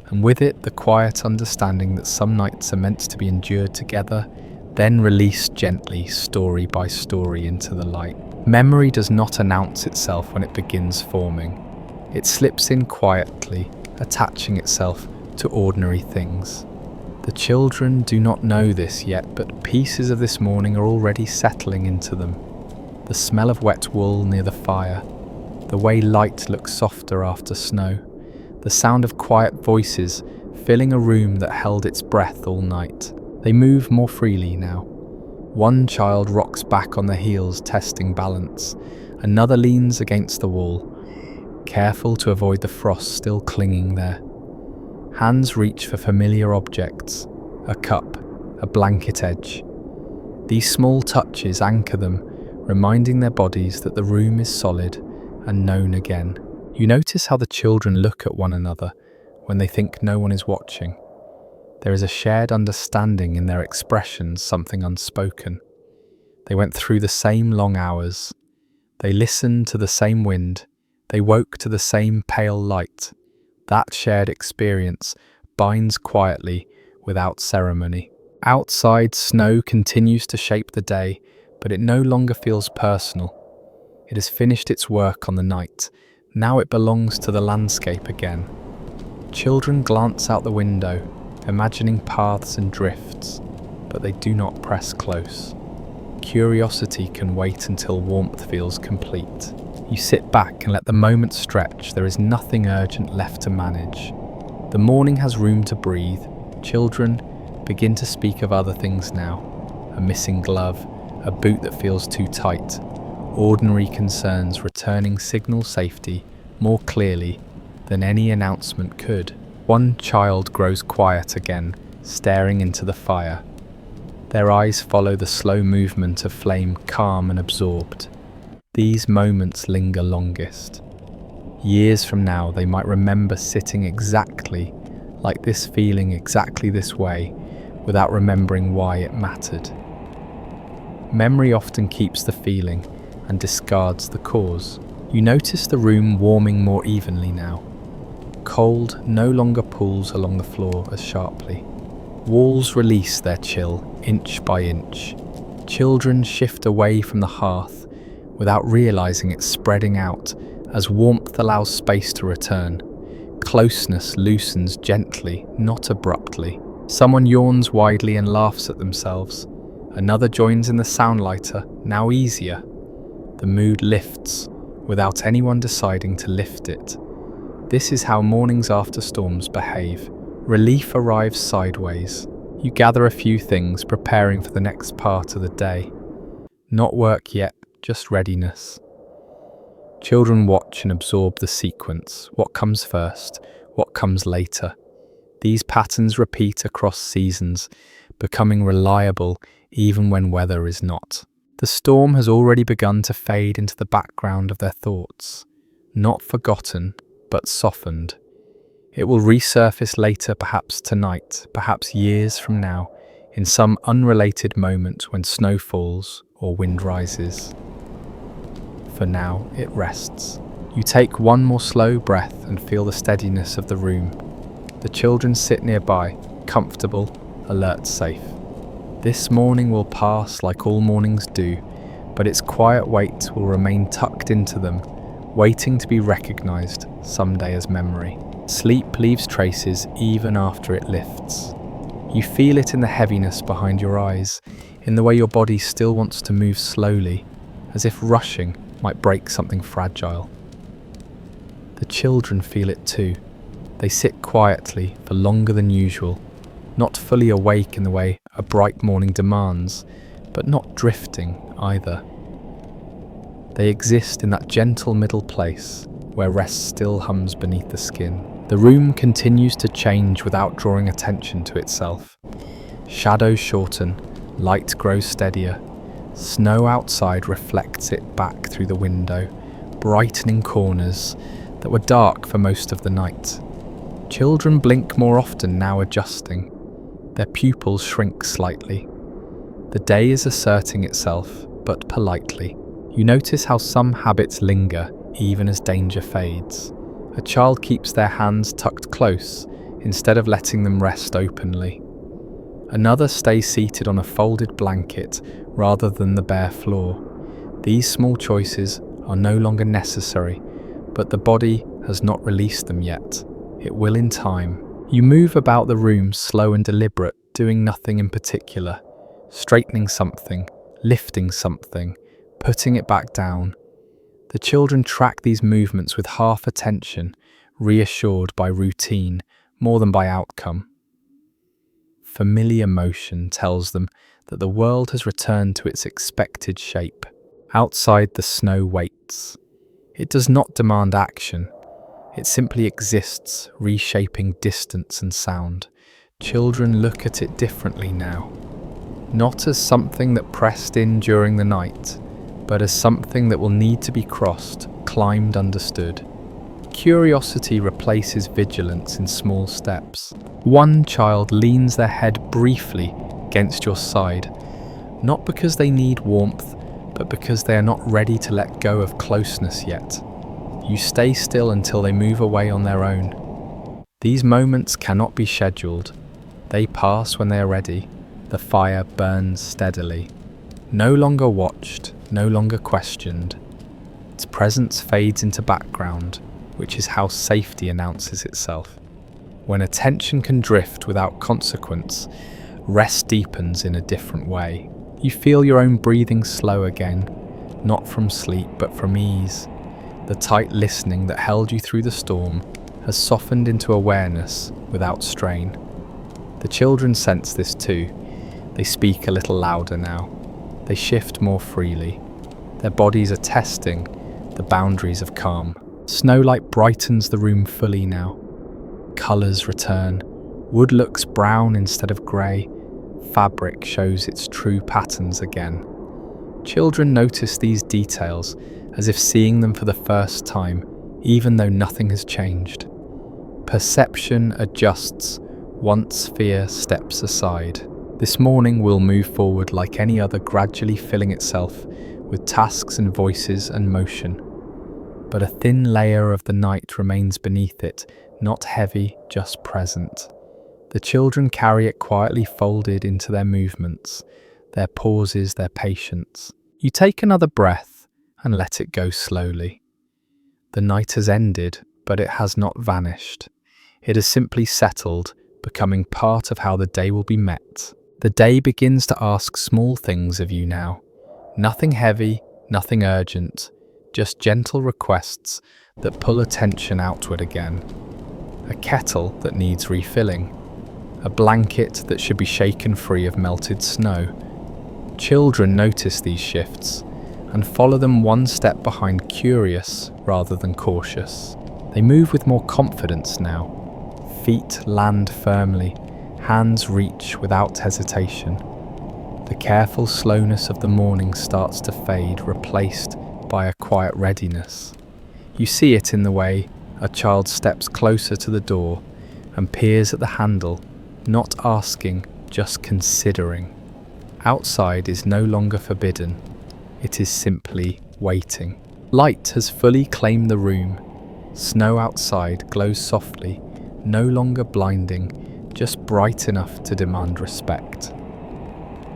and with it the quiet understanding that some nights are meant to be endured together, then released gently, story by story, into the light. Memory does not announce itself when it begins forming. It slips in quietly, attaching itself to ordinary things. The children do not know this yet, but pieces of this morning are already settling into them. The smell of wet wool near the fire, the way light looks softer after snow, the sound of quiet voices filling a room that held its breath all night. They move more freely now. One child rocks back on their heels, testing balance. Another leans against the wall, careful to avoid the frost still clinging there. Hands reach for familiar objects, a cup, a blanket edge. These small touches anchor them, reminding their bodies that the room is solid and known again. You notice how the children look at one another when they think no one is watching. There is a shared understanding in their expressions, something unspoken. They went through the same long hours. They listened to the same wind. They woke to the same pale light. That shared experience binds quietly, without ceremony. Outside, snow continues to shape the day, but it no longer feels personal. It has finished its work on the night. Now it belongs to the landscape again. Children glance out the window, imagining paths and drifts, but they do not press close. Curiosity can wait until warmth feels complete. You sit back and let the moment stretch. There is nothing urgent left to manage. The morning has room to breathe. Children begin to speak of other things now. A missing glove, a boot that feels too tight. Ordinary concerns returning signal safety more clearly than any announcement could. One child grows quiet again, staring into the fire. Their eyes follow the slow movement of flame, calm and absorbed. These moments linger longest. Years from now, they might remember sitting exactly like this, feeling exactly this way, without remembering why it mattered. Memory often keeps the feeling and discards the cause. You notice the room warming more evenly now. Cold no longer pulls along the floor as sharply. Walls release their chill, inch by inch. Children shift away from the hearth without realizing it's spreading out as warmth allows space to return. Closeness loosens gently, not abruptly. Someone yawns widely and laughs at themselves. Another joins in the sound lighter, now easier. The mood lifts without anyone deciding to lift it. This is how mornings after storms behave. Relief arrives sideways. You gather a few things, preparing for the next part of the day. Not work yet, just readiness. Children watch and absorb the sequence. What comes first? What comes later? These patterns repeat across seasons, becoming reliable even when weather is not. The storm has already begun to fade into the background of their thoughts. Not forgotten, but softened. It will resurface later, perhaps tonight, perhaps years from now, in some unrelated moment when snow falls or wind rises. For now, it rests. You take one more slow breath and feel the steadiness of the room. The children sit nearby, comfortable, alert, safe. This morning will pass like all mornings do, but its quiet weight will remain tucked into them, waiting to be recognized someday as memory. Sleep leaves traces even after it lifts. You feel it in the heaviness behind your eyes, in the way your body still wants to move slowly, as if rushing might break something fragile. The children feel it too. They sit quietly for longer than usual, not fully awake in the way a bright morning demands, but not drifting either. They exist in that gentle middle place where rest still hums beneath the skin. The room continues to change without drawing attention to itself. Shadows shorten, light grows steadier. Snow outside reflects it back through the window, brightening corners that were dark for most of the night. Children blink more often now, adjusting. Their pupils shrink slightly. The day is asserting itself, but politely. You notice how some habits linger even as danger fades. A child keeps their hands tucked close instead of letting them rest openly. Another stays seated on a folded blanket rather than the bare floor. These small choices are no longer necessary, but the body has not released them yet. It will in time. You move about the room slow and deliberate, doing nothing in particular. Straightening something, lifting something, putting it back down. The children track these movements with half attention, reassured by routine more than by outcome. Familiar motion tells them that the world has returned to its expected shape. Outside, the snow waits. It does not demand action. It simply exists, reshaping distance and sound. Children look at it differently now. Not as something that pressed in during the night, but as something that will need to be crossed, climbed, understood. Curiosity replaces vigilance in small steps. One child leans their head briefly against your side, not because they need warmth, but because they are not ready to let go of closeness yet. You stay still until they move away on their own. These moments cannot be scheduled. They pass when they are ready. The fire burns steadily. No longer watched, no longer questioned. Its presence fades into background, which is how safety announces itself. When attention can drift without consequence, rest deepens in a different way. You feel your own breathing slow again, not from sleep but from ease. The tight listening that held you through the storm has softened into awareness without strain. The children sense this too. They speak a little louder now. They shift more freely. Their bodies are testing the boundaries of calm. Snowlight brightens the room fully now. Colours return. Wood looks brown instead of grey. Fabric shows its true patterns again. Children notice these details as if seeing them for the first time, even though nothing has changed. Perception adjusts once fear steps aside. This morning will move forward like any other, gradually filling itself with tasks and voices and motion. But a thin layer of the night remains beneath it, not heavy, just present. The children carry it quietly folded into their movements, their pauses, their patience. You take another breath and let it go slowly. The night has ended, but it has not vanished. It has simply settled, becoming part of how the day will be met. The day begins to ask small things of you now. Nothing heavy, nothing urgent, just gentle requests that pull attention outward again. A kettle that needs refilling. A blanket that should be shaken free of melted snow. Children notice these shifts and follow them one step behind, curious rather than cautious. They move with more confidence now. Feet land firmly, hands reach without hesitation. The careful slowness of the morning starts to fade, replaced by a quiet readiness. You see it in the way a child steps closer to the door and peers at the handle, not asking, just considering. Outside is no longer forbidden. It is simply waiting. Light has fully claimed the room. Snow outside glows softly, no longer blinding, just bright enough to demand respect.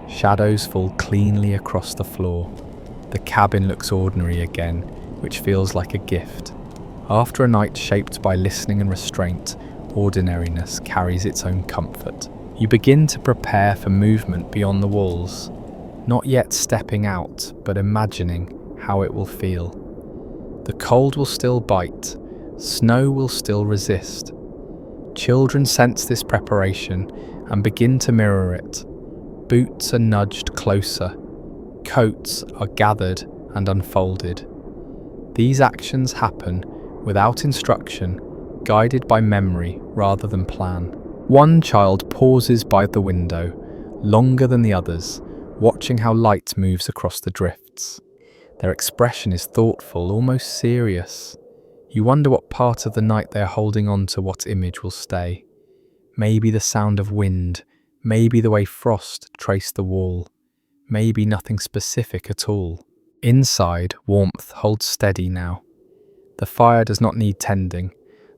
Shadows fall cleanly across the floor. The cabin looks ordinary again, which feels like a gift. After a night shaped by listening and restraint, ordinariness carries its own comfort. You begin to prepare for movement beyond the walls, not yet stepping out, but imagining how it will feel. The cold will still bite, snow will still resist. Children sense this preparation and begin to mirror it. Boots are nudged closer, coats are gathered and unfolded. These actions happen without instruction, guided by memory rather than plan. One child pauses by the window, longer than the others, watching how light moves across the drifts. Their expression is thoughtful, almost serious. You wonder what part of the night they are holding on to, what image will stay. Maybe the sound of wind, maybe the way frost traced the wall, maybe nothing specific at all. Inside, warmth holds steady now. The fire does not need tending.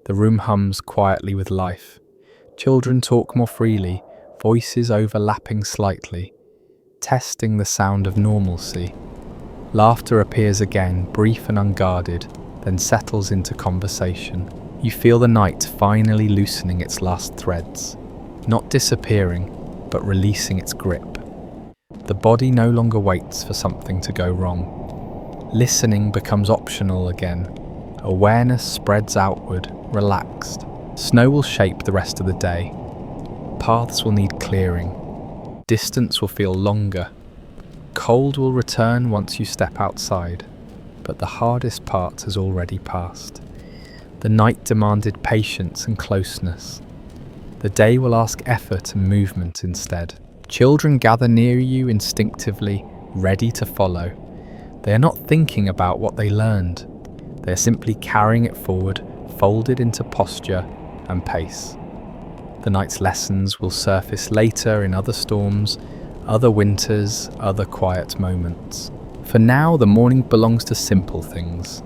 The room hums quietly with life. Children talk more freely, voices overlapping slightly, testing the sound of normalcy. Laughter appears again, brief and unguarded, then settles into conversation. You feel the night finally loosening its last threads, not disappearing, but releasing its grip. The body no longer waits for something to go wrong. Listening becomes optional again. Awareness spreads outward, relaxed. Snow will shape the rest of the day. Paths will need clearing. Distance will feel longer. Cold will return once you step outside, but the hardest part has already passed. The night demanded patience and closeness. The day will ask effort and movement instead. Children gather near you instinctively, ready to follow. They are not thinking about what they learned. They are simply carrying it forward, folded into posture and pace. The night's lessons will surface later in other storms, other winters, other quiet moments. For now, the morning belongs to simple things.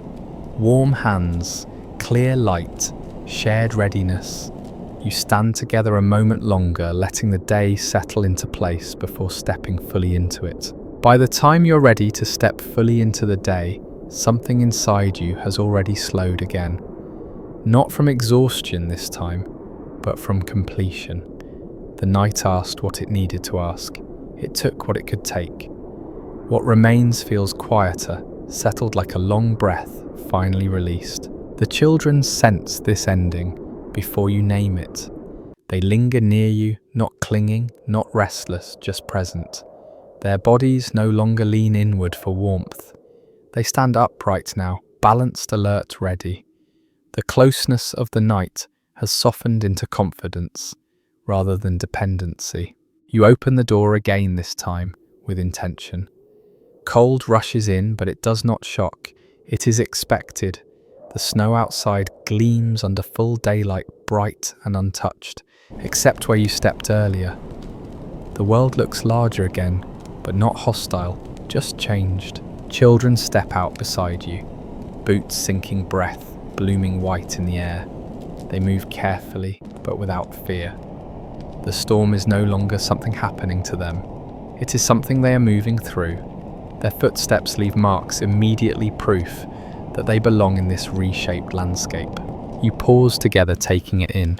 Warm hands, clear light, shared readiness. You stand together a moment longer, letting the day settle into place before stepping fully into it. By the time you're ready to step fully into the day, something inside you has already slowed again. Not from exhaustion this time, but from completion. The night asked what it needed to ask. It took what it could take. What remains feels quieter, settled like a long breath, finally released. The children sense this ending before you name it. They linger near you, not clinging, not restless, just present. Their bodies no longer lean inward for warmth. They stand upright now, balanced, alert, ready. The closeness of the night has softened into confidence rather than dependency. You open the door again this time with intention. Cold rushes in, but it does not shock. It is expected. The snow outside gleams under full daylight, bright and untouched, except where you stepped earlier. The world looks larger again, but not hostile, just changed. Children step out beside you, boots sinking breath, blooming white in the air. They move carefully, but without fear. The storm is no longer something happening to them. It is something they are moving through. Their footsteps leave marks, immediately proof that they belong in this reshaped landscape. You pause together, taking it in.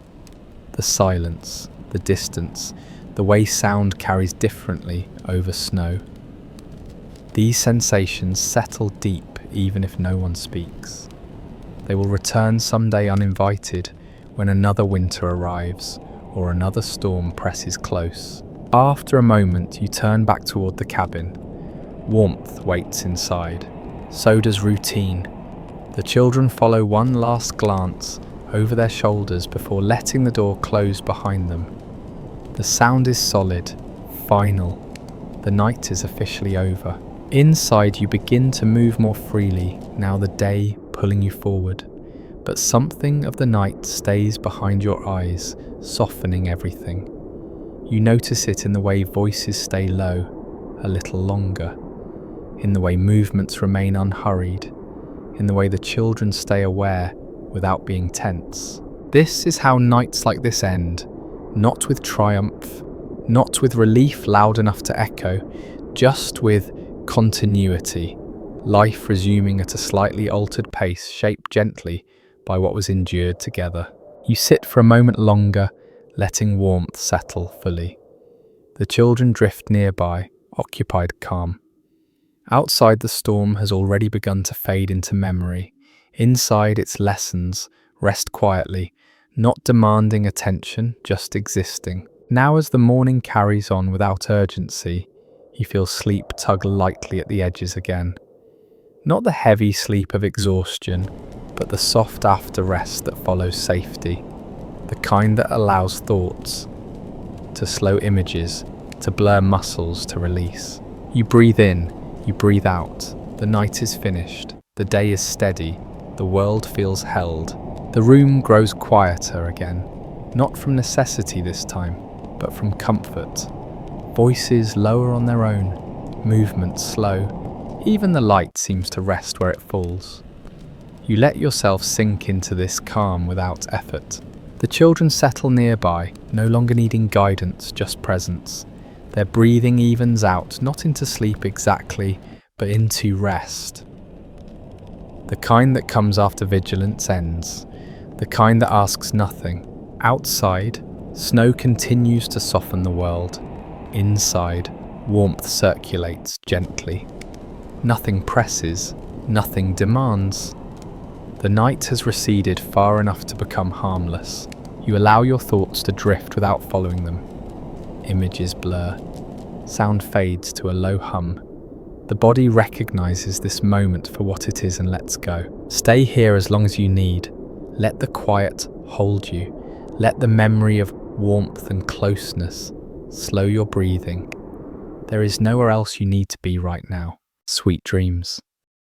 The silence, the distance, the way sound carries differently over snow. These sensations settle deep even if no one speaks. They will return someday uninvited when another winter arrives or another storm presses close. After a moment, you turn back toward the cabin. Warmth waits inside. So does routine. The children follow one last glance over their shoulders before letting the door close behind them. The sound is solid, final. The night is officially over. Inside, you begin to move more freely, now the day pulling you forward. But something of the night stays behind your eyes, softening everything. You notice it in the way voices stay low, a little longer, in the way movements remain unhurried, in the way the children stay aware without being tense. This is how nights like this end, not with triumph, not with relief loud enough to echo, just with continuity, life resuming at a slightly altered pace shaped gently by what was endured together. You sit for a moment longer, letting warmth settle fully. The children drift nearby, occupied calm. Outside, the storm has already begun to fade into memory. Inside, its lessons rest quietly, not demanding attention, just existing. Now, as the morning carries on without urgency, you feel sleep tug lightly at the edges again. Not the heavy sleep of exhaustion, but the soft after rest that follows safety. The kind that allows thoughts to slow, images to blur, muscles to release. You breathe in, you breathe out. The night is finished. The day is steady. The world feels held. The room grows quieter again, not from necessity this time, but from comfort. Voices lower on their own, movements slow. Even the light seems to rest where it falls. You let yourself sink into this calm without effort. The children settle nearby, no longer needing guidance, just presence. Their breathing evens out, not into sleep exactly, but into rest. The kind that comes after vigilance ends. The kind that asks nothing. Outside, snow continues to soften the world. Inside, warmth circulates gently. Nothing presses, nothing demands. The night has receded far enough to become harmless. You allow your thoughts to drift without following them. Images blur. Sound fades to a low hum. The body recognizes this moment for what it is and lets go. Stay here as long as you need. Let the quiet hold you. Let the memory of warmth and closeness slow your breathing. There is nowhere else you need to be right now. Sweet dreams.